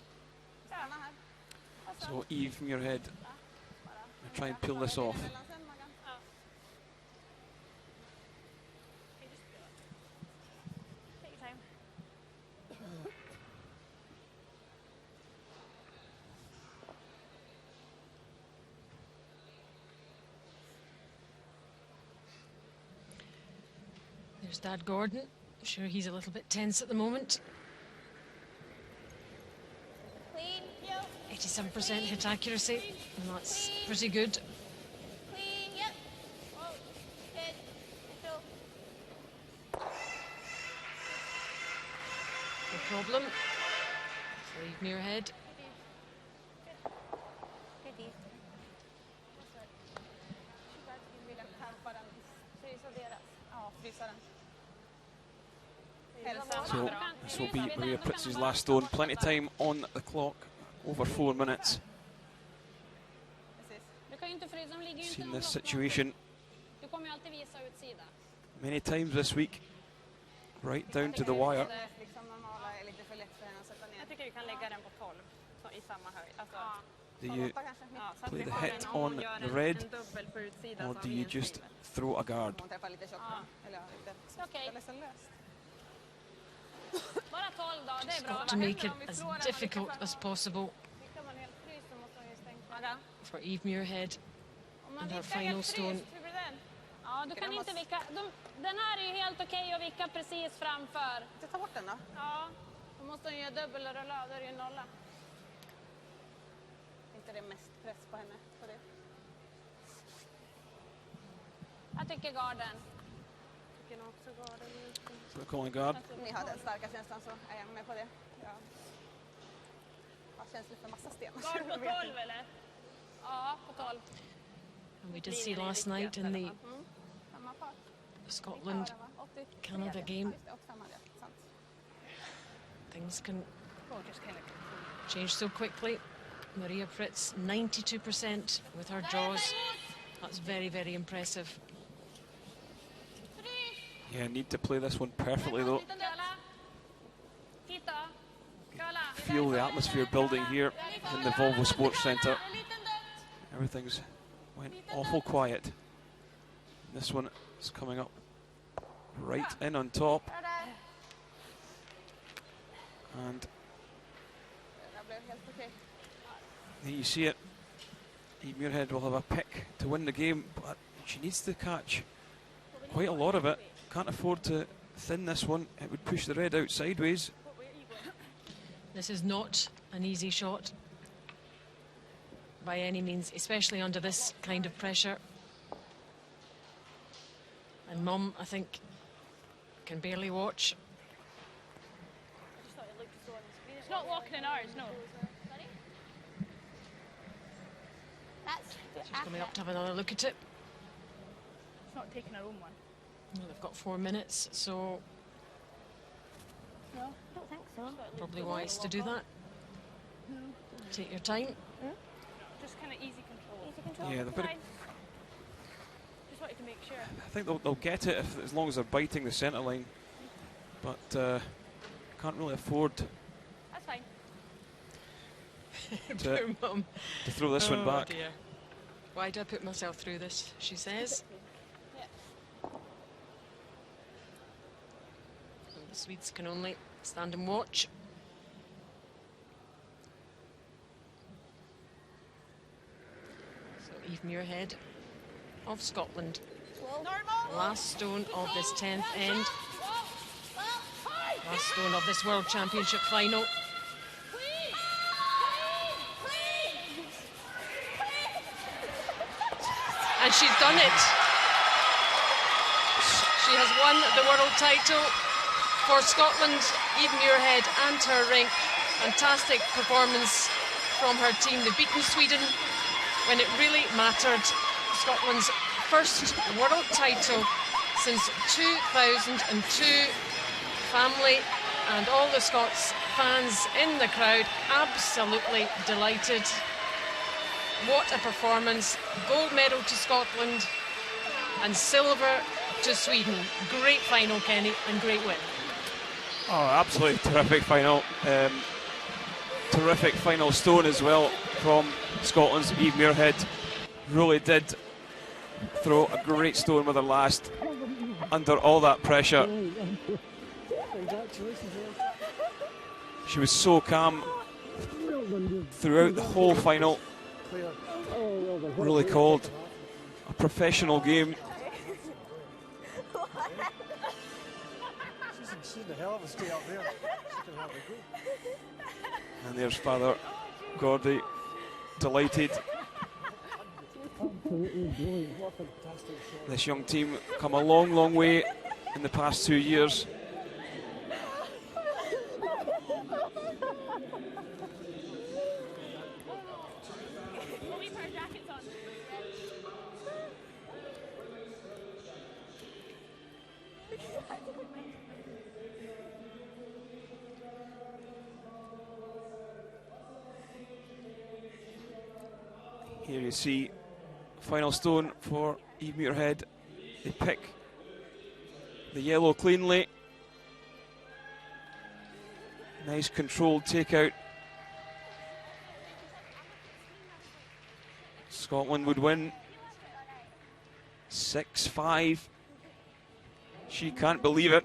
Stanna här. So Eve from your head, try and peel this off. Take your time. There's Dad Gordon. I'm sure he's a little bit tense at the moment. Clean. 87% hit accuracy, and that's pretty good. Clean. Yep. Oh. Good. Control. No problem. So leave me your head. So this will be Maria Pritz's last stone. Plenty of time on the clock, over 4 minutes. Du kan ju inte frysa, de ligger ju inte Seen någon this block. situation Du kommer ju alltid visa utsida. many times this week, right down to the wire. Jag tycker du kan lägga den på 12 så i samma höjd. Alltså, Do you så att play vi the har hit en, om on hon gör the en red, dubbel på utsidan or så har do vi you en just single. throw a guard? Okej. löst. Bara 12 då, det är bra. Got to make it as difficult as possible Vickar man helt frys så måste man ju stänga. for Eve Muirhead Om man and her vickar final helt stone. fryst, hur blir den? Ja, du kan inte vicka. Den här är ju helt okej att vicka precis framför. Ta bort den då. Ja. Då måste hon göra dubbelrulla, då är det ju nolla. Inte det mest press på henne på det. Jag tycker garden. Tycker nog också garden. So they're calling guard. Ni har den starka känslan så är jag med på det. Ja. Har känsla för massa stenar. Gard på 12 eller? Ja, på 12. And we did see last night in the Samma fart. Scotland-Canada game, things can change so quickly. Maria Pritz, 92% with her draws. That's very, very impressive. Yeah, need to play this one perfectly though. Feel the atmosphere building here in the Volvo Sports Centre. Everything's went awful quiet. This one is coming up right in on top. And you see it. Eve Muirhead will have a pick to win the game, but she needs to catch quite a lot of it. Can't afford to thin this one. It would push the red out sideways. This is not an easy shot by any means, especially under this kind of pressure. And Mum, I think, can barely watch. It's not walking in ours, no. She's coming up to have another look at it. It's not taking her own one. Well, they've got 4 minutes, so No, I don't think so. probably wise to do that. Take your time. Just kind of easy control. Easy control. Yeah, they've got to, Just wanted to make sure. I think they'll get it as long as they're biting the centre line, but can't really afford That's fine. Poor Mum. to throw this one back. Dear. Why do I put myself through this, she says. And the Swedes can only stand and watch. So Eve Muirhead of Scotland. The last stone of this 10th end. Last stone of this World Championship final. And she's done it. She has won the world title for Scotland. Eve Muirhead and her rink. Fantastic performance from her team. They've beaten Sweden when it really mattered. Scotland's first world title since 2002. Family and all the Scots fans in the crowd absolutely delighted. What a performance. Gold medal to Scotland and silver to Sweden. Great final, Kenny, and great win. Oh, absolutely terrific final. Terrific final stone as well from Scotland's Eve Muirhead. Really did throw a great stone with her last under all that pressure. She was so calm throughout the whole final. Really called a professional game. She's in a hell of a stay up there. She can have a go. And there's Father Gordy, delighted. This young team come a long, long way in the past 2 years. Here you see final stone for Eve Muirhead. They pick the yellow cleanly. Nice controlled takeout. Scotland would win 6-5. She can't believe it.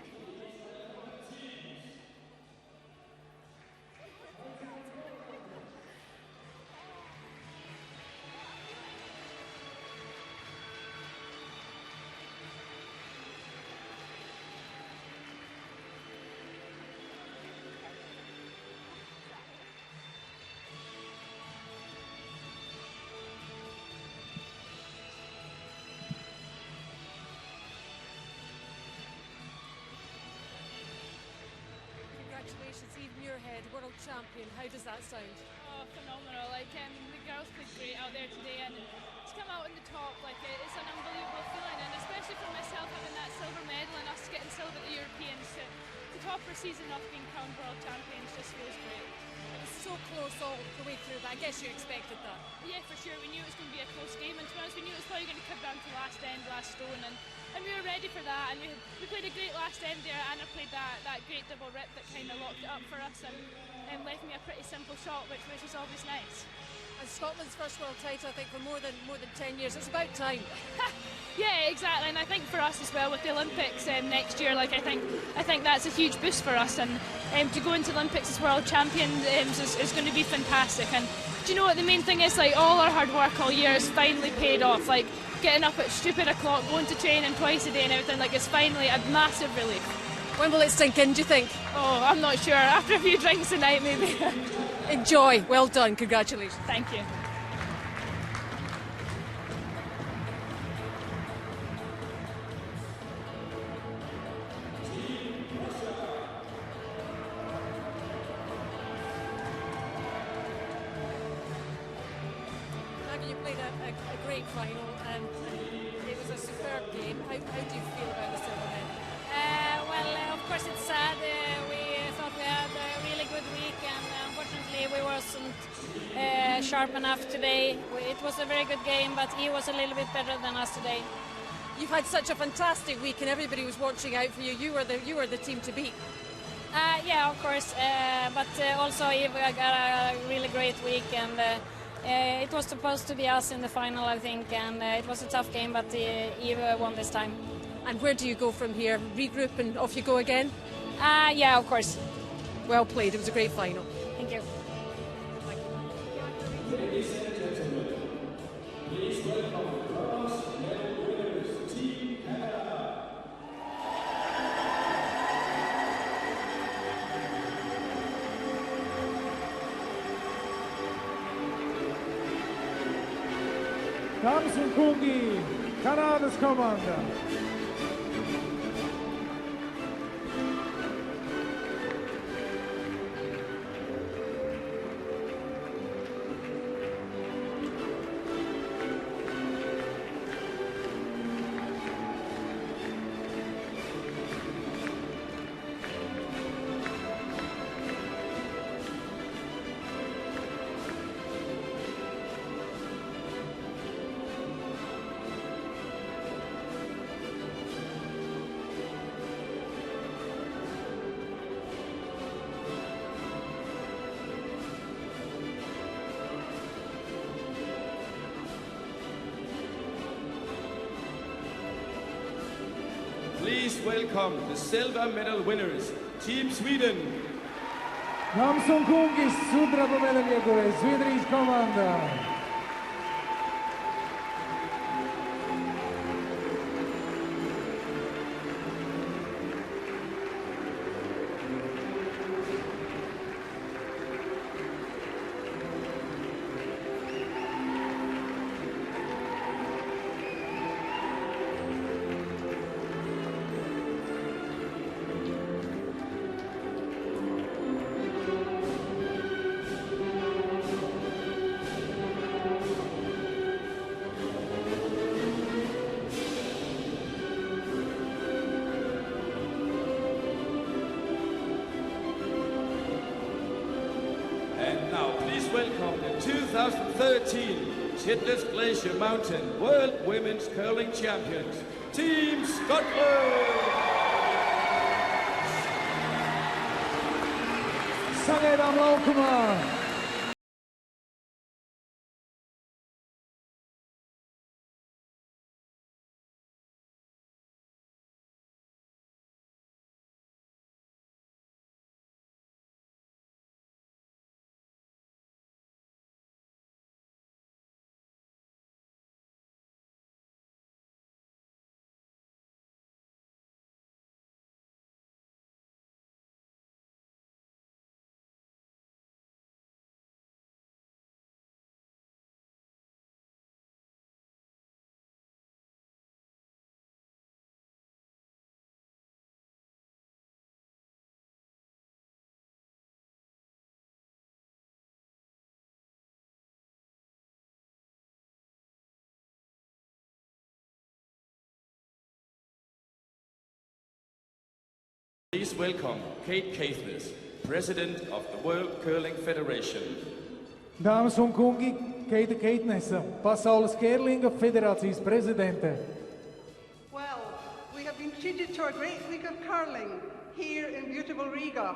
spearhead, world champion. How does that sound? Oh, phenomenal. Like, the girls played great out there today, and to come out on the top, like, it's an unbelievable feeling, and especially for myself having that silver medal and us getting silver at the Europeans, to top our season off being crowned world champions just feels great. It was so close all the way through, but I guess you expected that. Yeah, for sure. We knew it was going to be a close game, and to be honest, we knew it was probably going to come down to last end, last stone, and we were ready for that, and we played a great last end there. Anna played that great double rip that kind of locked it up for us and left me a pretty simple shot, which was always nice. And Scotland's first world title, I think, for more than 10 years. It's about time. Yeah, exactly, and I think for us as well with the Olympics next year, like I think that's a huge boost for us, and to go into Olympics as world champions is going to be fantastic. And do you know what the main thing is? Like, all our hard work all year has finally paid off. Like, getting up at stupid o'clock, going to training twice a day and everything, like, it's finally a massive relief. When will it sink in, do you think? Oh, I'm not sure. After a few drinks tonight, maybe. Enjoy. Well done. Congratulations. Thank you. You played a great final, and it was a superb game. How do you feel about the silver medal? Well, of course it's sad. We thought we had a really good week, and unfortunately we wasn't sharp enough today. It was a very good game, but he was a little bit better than us today. You've had such a fantastic week, and everybody was watching out for you. You were the team to beat. Yeah, of course, but also Eve got a really great week, and it was supposed to be us in the final, I think, and it was a tough game, but Eve won this time. And where do you go from here? Regroup and off you go again? Yeah, of course. Well played. It was a great final. Thank you. Ladies and gentlemen, please welcome the bronze medal winners, Team Canada. Damson Kungi, Kanadas komanda. Please welcome the silver medal winners, Team Sweden. Damson Kungi, sutra po medal wiekové, Swedish komanda. And now please welcome the 2013 Titlis Glacier Mountain World Women's Curling Champions, Team Scotland! Sagedam Laukuma. Please welcome Kate Titlis, President of the World Curling Federation. Dāmas un kungi, Keita Keitnesa, Pasaules Kērlinga federācijas prezidente. Well, we have been treated to a great week of curling here in beautiful Riga.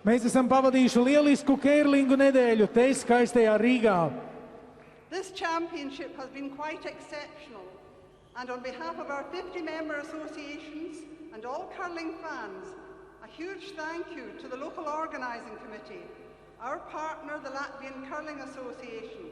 Mēs esam pavadījuši lielisku kērlingu nedēļu te skaistajā Rīgā. This championship has been quite exceptional, and on behalf of our 50 member associations and all curling fans, a huge thank you to the local organising committee, our partner, the Latvian Curling Association,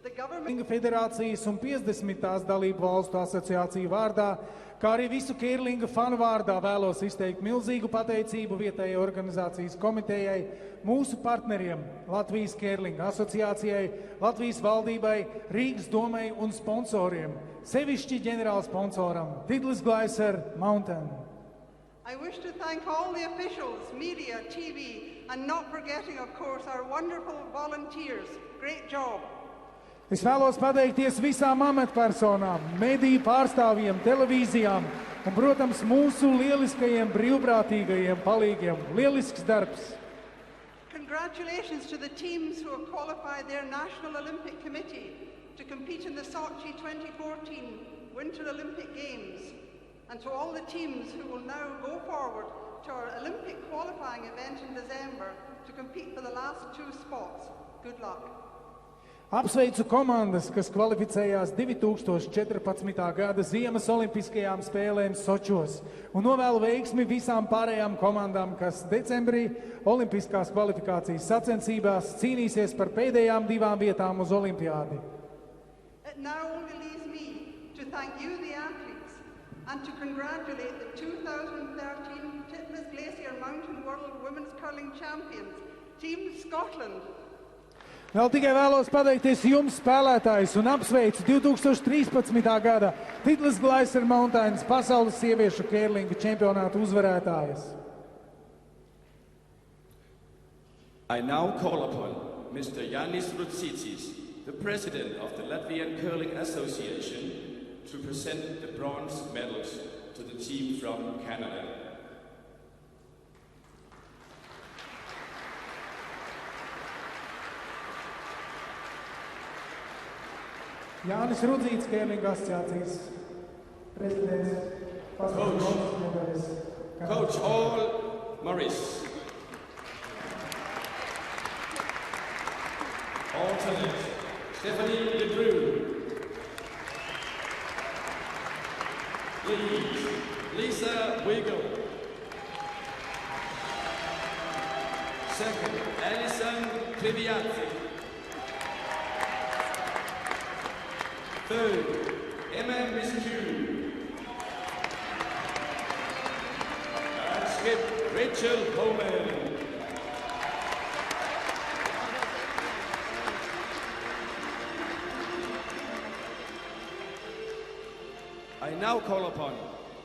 the government... Federācijas un 50. dalību valstu asociāciju vārdā, kā arī visu kērlinga fanu vārdā vēlos izteikt milzīgu pateicību vietējai organizācijas komitejai, mūsu partneriem, Latvijas kērlinga asociācijai, Latvijas valdībai, Rīgas domai un sponsoriem, sevišķi ģenerālsponsoram Titlis Glacier Mountain. I wish to thank all the officials, media, TV, and not forgetting, of course, our wonderful volunteers. Great job. Es vēlos pateikties visām amatpersonām, mediju pārstāvjiem, televīzijām un, protams, mūsu lieliskajiem brīvprātīgajiem palīgiem. Lielisks darbs! Congratulations to the teams who have qualified their National Olympic Committee to compete in the Sochi 2014 Winter Olympic Games, and to all the teams who will now go forward to our Olympic qualifying event in December to compete for the last 2 spots. Good luck! Apsveicu komandas, kas kvalificējās 2014. gada Ziemas olimpiskajām spēlēm Sočos, un novēlu veiksmi visām pārējām komandām, kas decembrī olimpiskās kvalifikācijas sacensībās cīnīsies par pēdējām 2 vietām uz olimpiādi. It now only leaves me to thank you, the athletes, and to congratulate the 2013 Titlis Glacier Mountain World Women's Curling Champions, Team Scotland. Vēl tikai vēlos pateikties jums, spēlētājs, un apsveicu 2013. gada Titlis Glacier Mountains pasaules sieviešu kērlinga čempionātu uzvarētājas. I now call upon Mr. Jānis Rucicis, the President of the Latvian Curling Association, to present the bronze medals to the team from Canada. Jānis Rudzīts, Kērlinga asociācijas prezidents. Coach Hall Morris. Alternate, Stephanie LeDrew. Lead, Lisa Wiggle. Second, Alison Cliviazzi. Third, Emma Miskew. And skip, Rachel Holman. I now call upon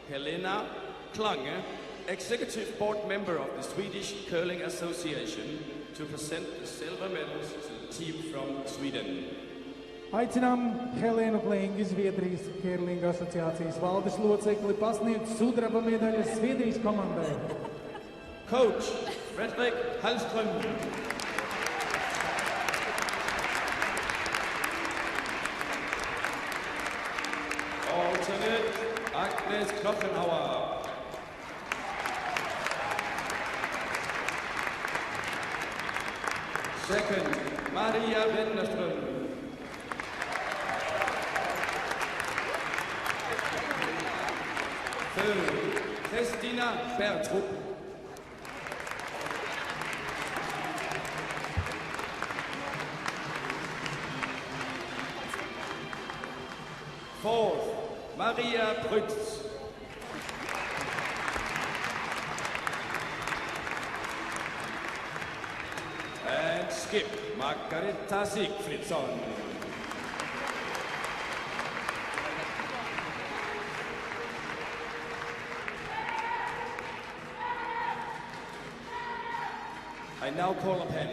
Helena Klange, Executive Board Member of the Swedish Curling Association, to present the silver medals to the team from Sweden. Aicinām Helēnu Klingi, Zviedrijas Kērlinga asociācijas valdes locekli, pasniegt sudraba medaļas Zviedrijas komandai. Coach Fredrik Hallström. Alternate Agnes Knochenhauer. Second, Maria Wenderström. Third, Christina Bertrup. Fourth, Maria Brütz. And skip, Margareta Sigfridsson. I now call upon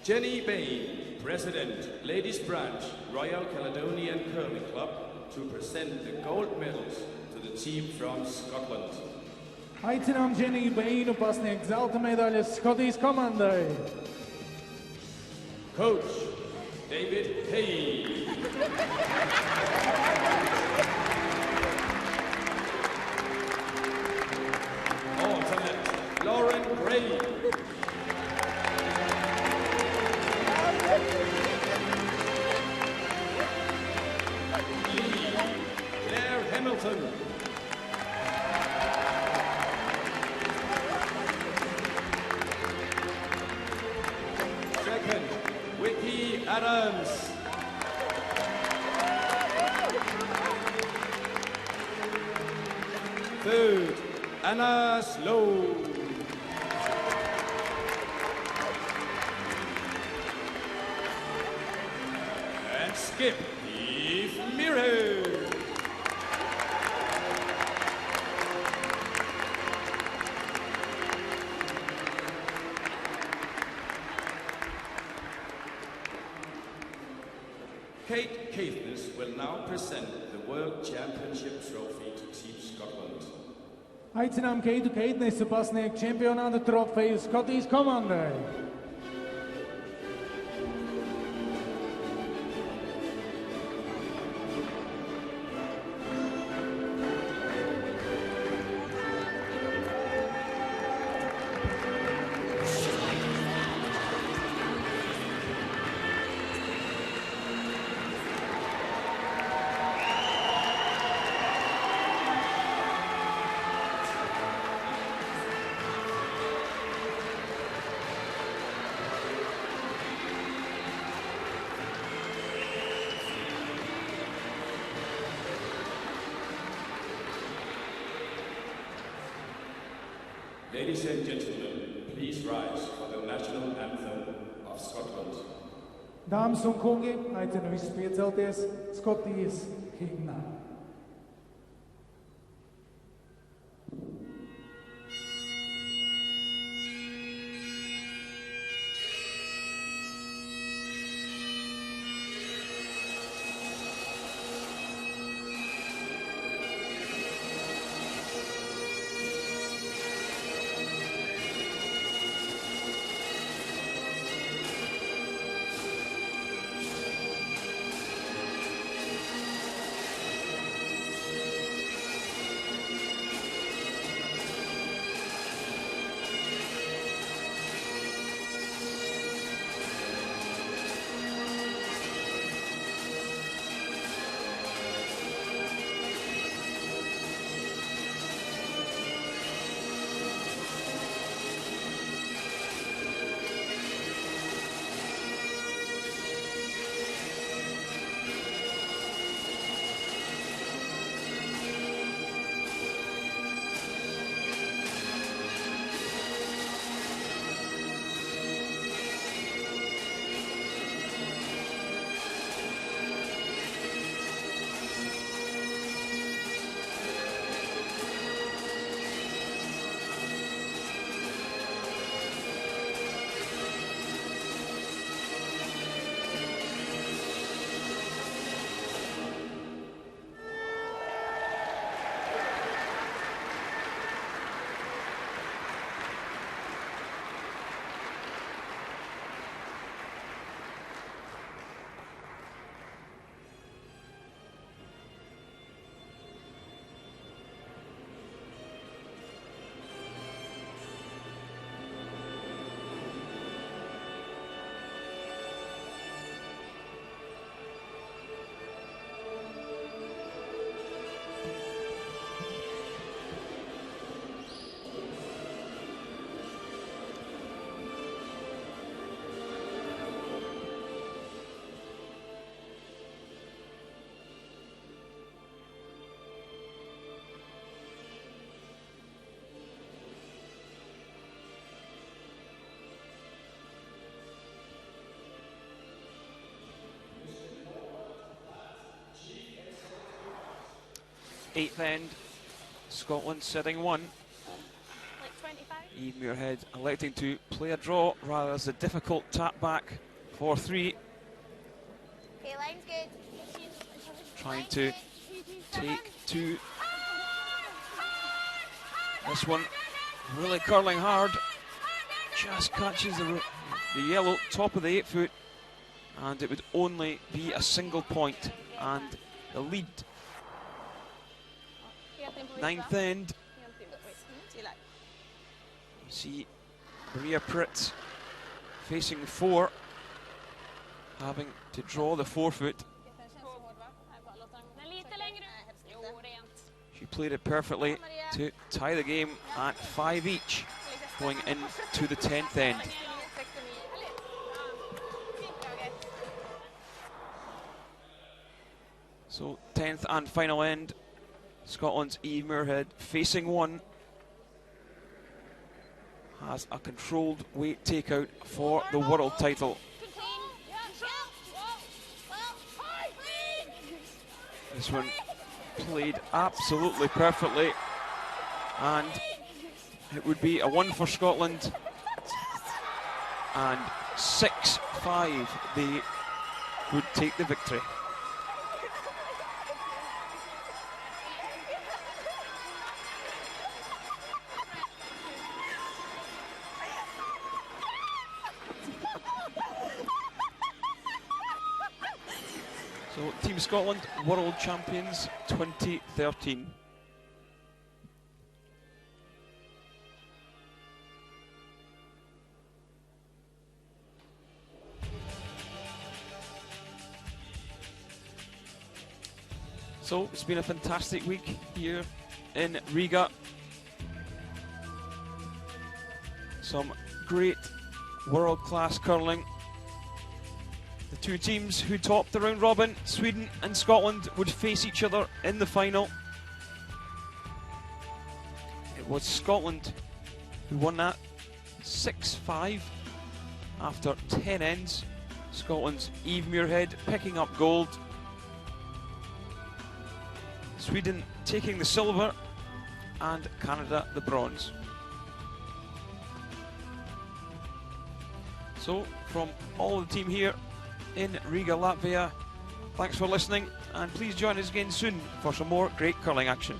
Jenny Bain, President, Ladies Branch, Royal Caledonian Curling Club, to present the gold medals to the team from Scotland. Aicinām Dženiju Beinu pasniegt zelta medaļas Skotijas komandai. Coach David Hay. Alternate Lauren Gray. Claire Hamilton. Second, Vicky Adams. Third, Anna Slow. And skip, Eve Miro. Kate Caithness will now present the World Championship trophy to Team Scotland. Aicinām Keitu Keitnesu pasniegt čempionāta trofeju Skotijas komandai. Ladies and gentlemen, please rise for the national anthem of Scotland. Dāmas un kungi, aicinu visus piecelties Skotijas himnā. Eighth end, Scotland setting one. Like 25. Eve Muirhead electing to play a draw rather as a difficult tap back for 3. Okay, line's good. Trying to take 2. This one really curling hard. Just catches the yellow top of the 8 foot, and it would only be a single point, and the lead. Ninth end. You see Maria Pritt facing 4, having to draw the 4 foot. She played it perfectly to tie the game at 5 each, going into the 10th end. So 10th and final end, Scotland's Eve Muirhead facing 1 has a controlled weight takeout for the world title. This one played absolutely perfectly, and it would be a 1 for Scotland, and 6-5 they would take the victory. So Team Scotland, World Champions 2013. So it's been a fantastic week here in Riga. Some great world-class curling. The 2 teams who topped the round robin, Sweden and Scotland, would face each other in the final. It was Scotland who won that 6-5 after 10 ends. Scotland's Eve Muirhead picking up gold. Sweden taking the silver, and Canada the bronze. So from all the team here in Riga, Latvia, thanks for listening, and please join us again soon for some more great curling action.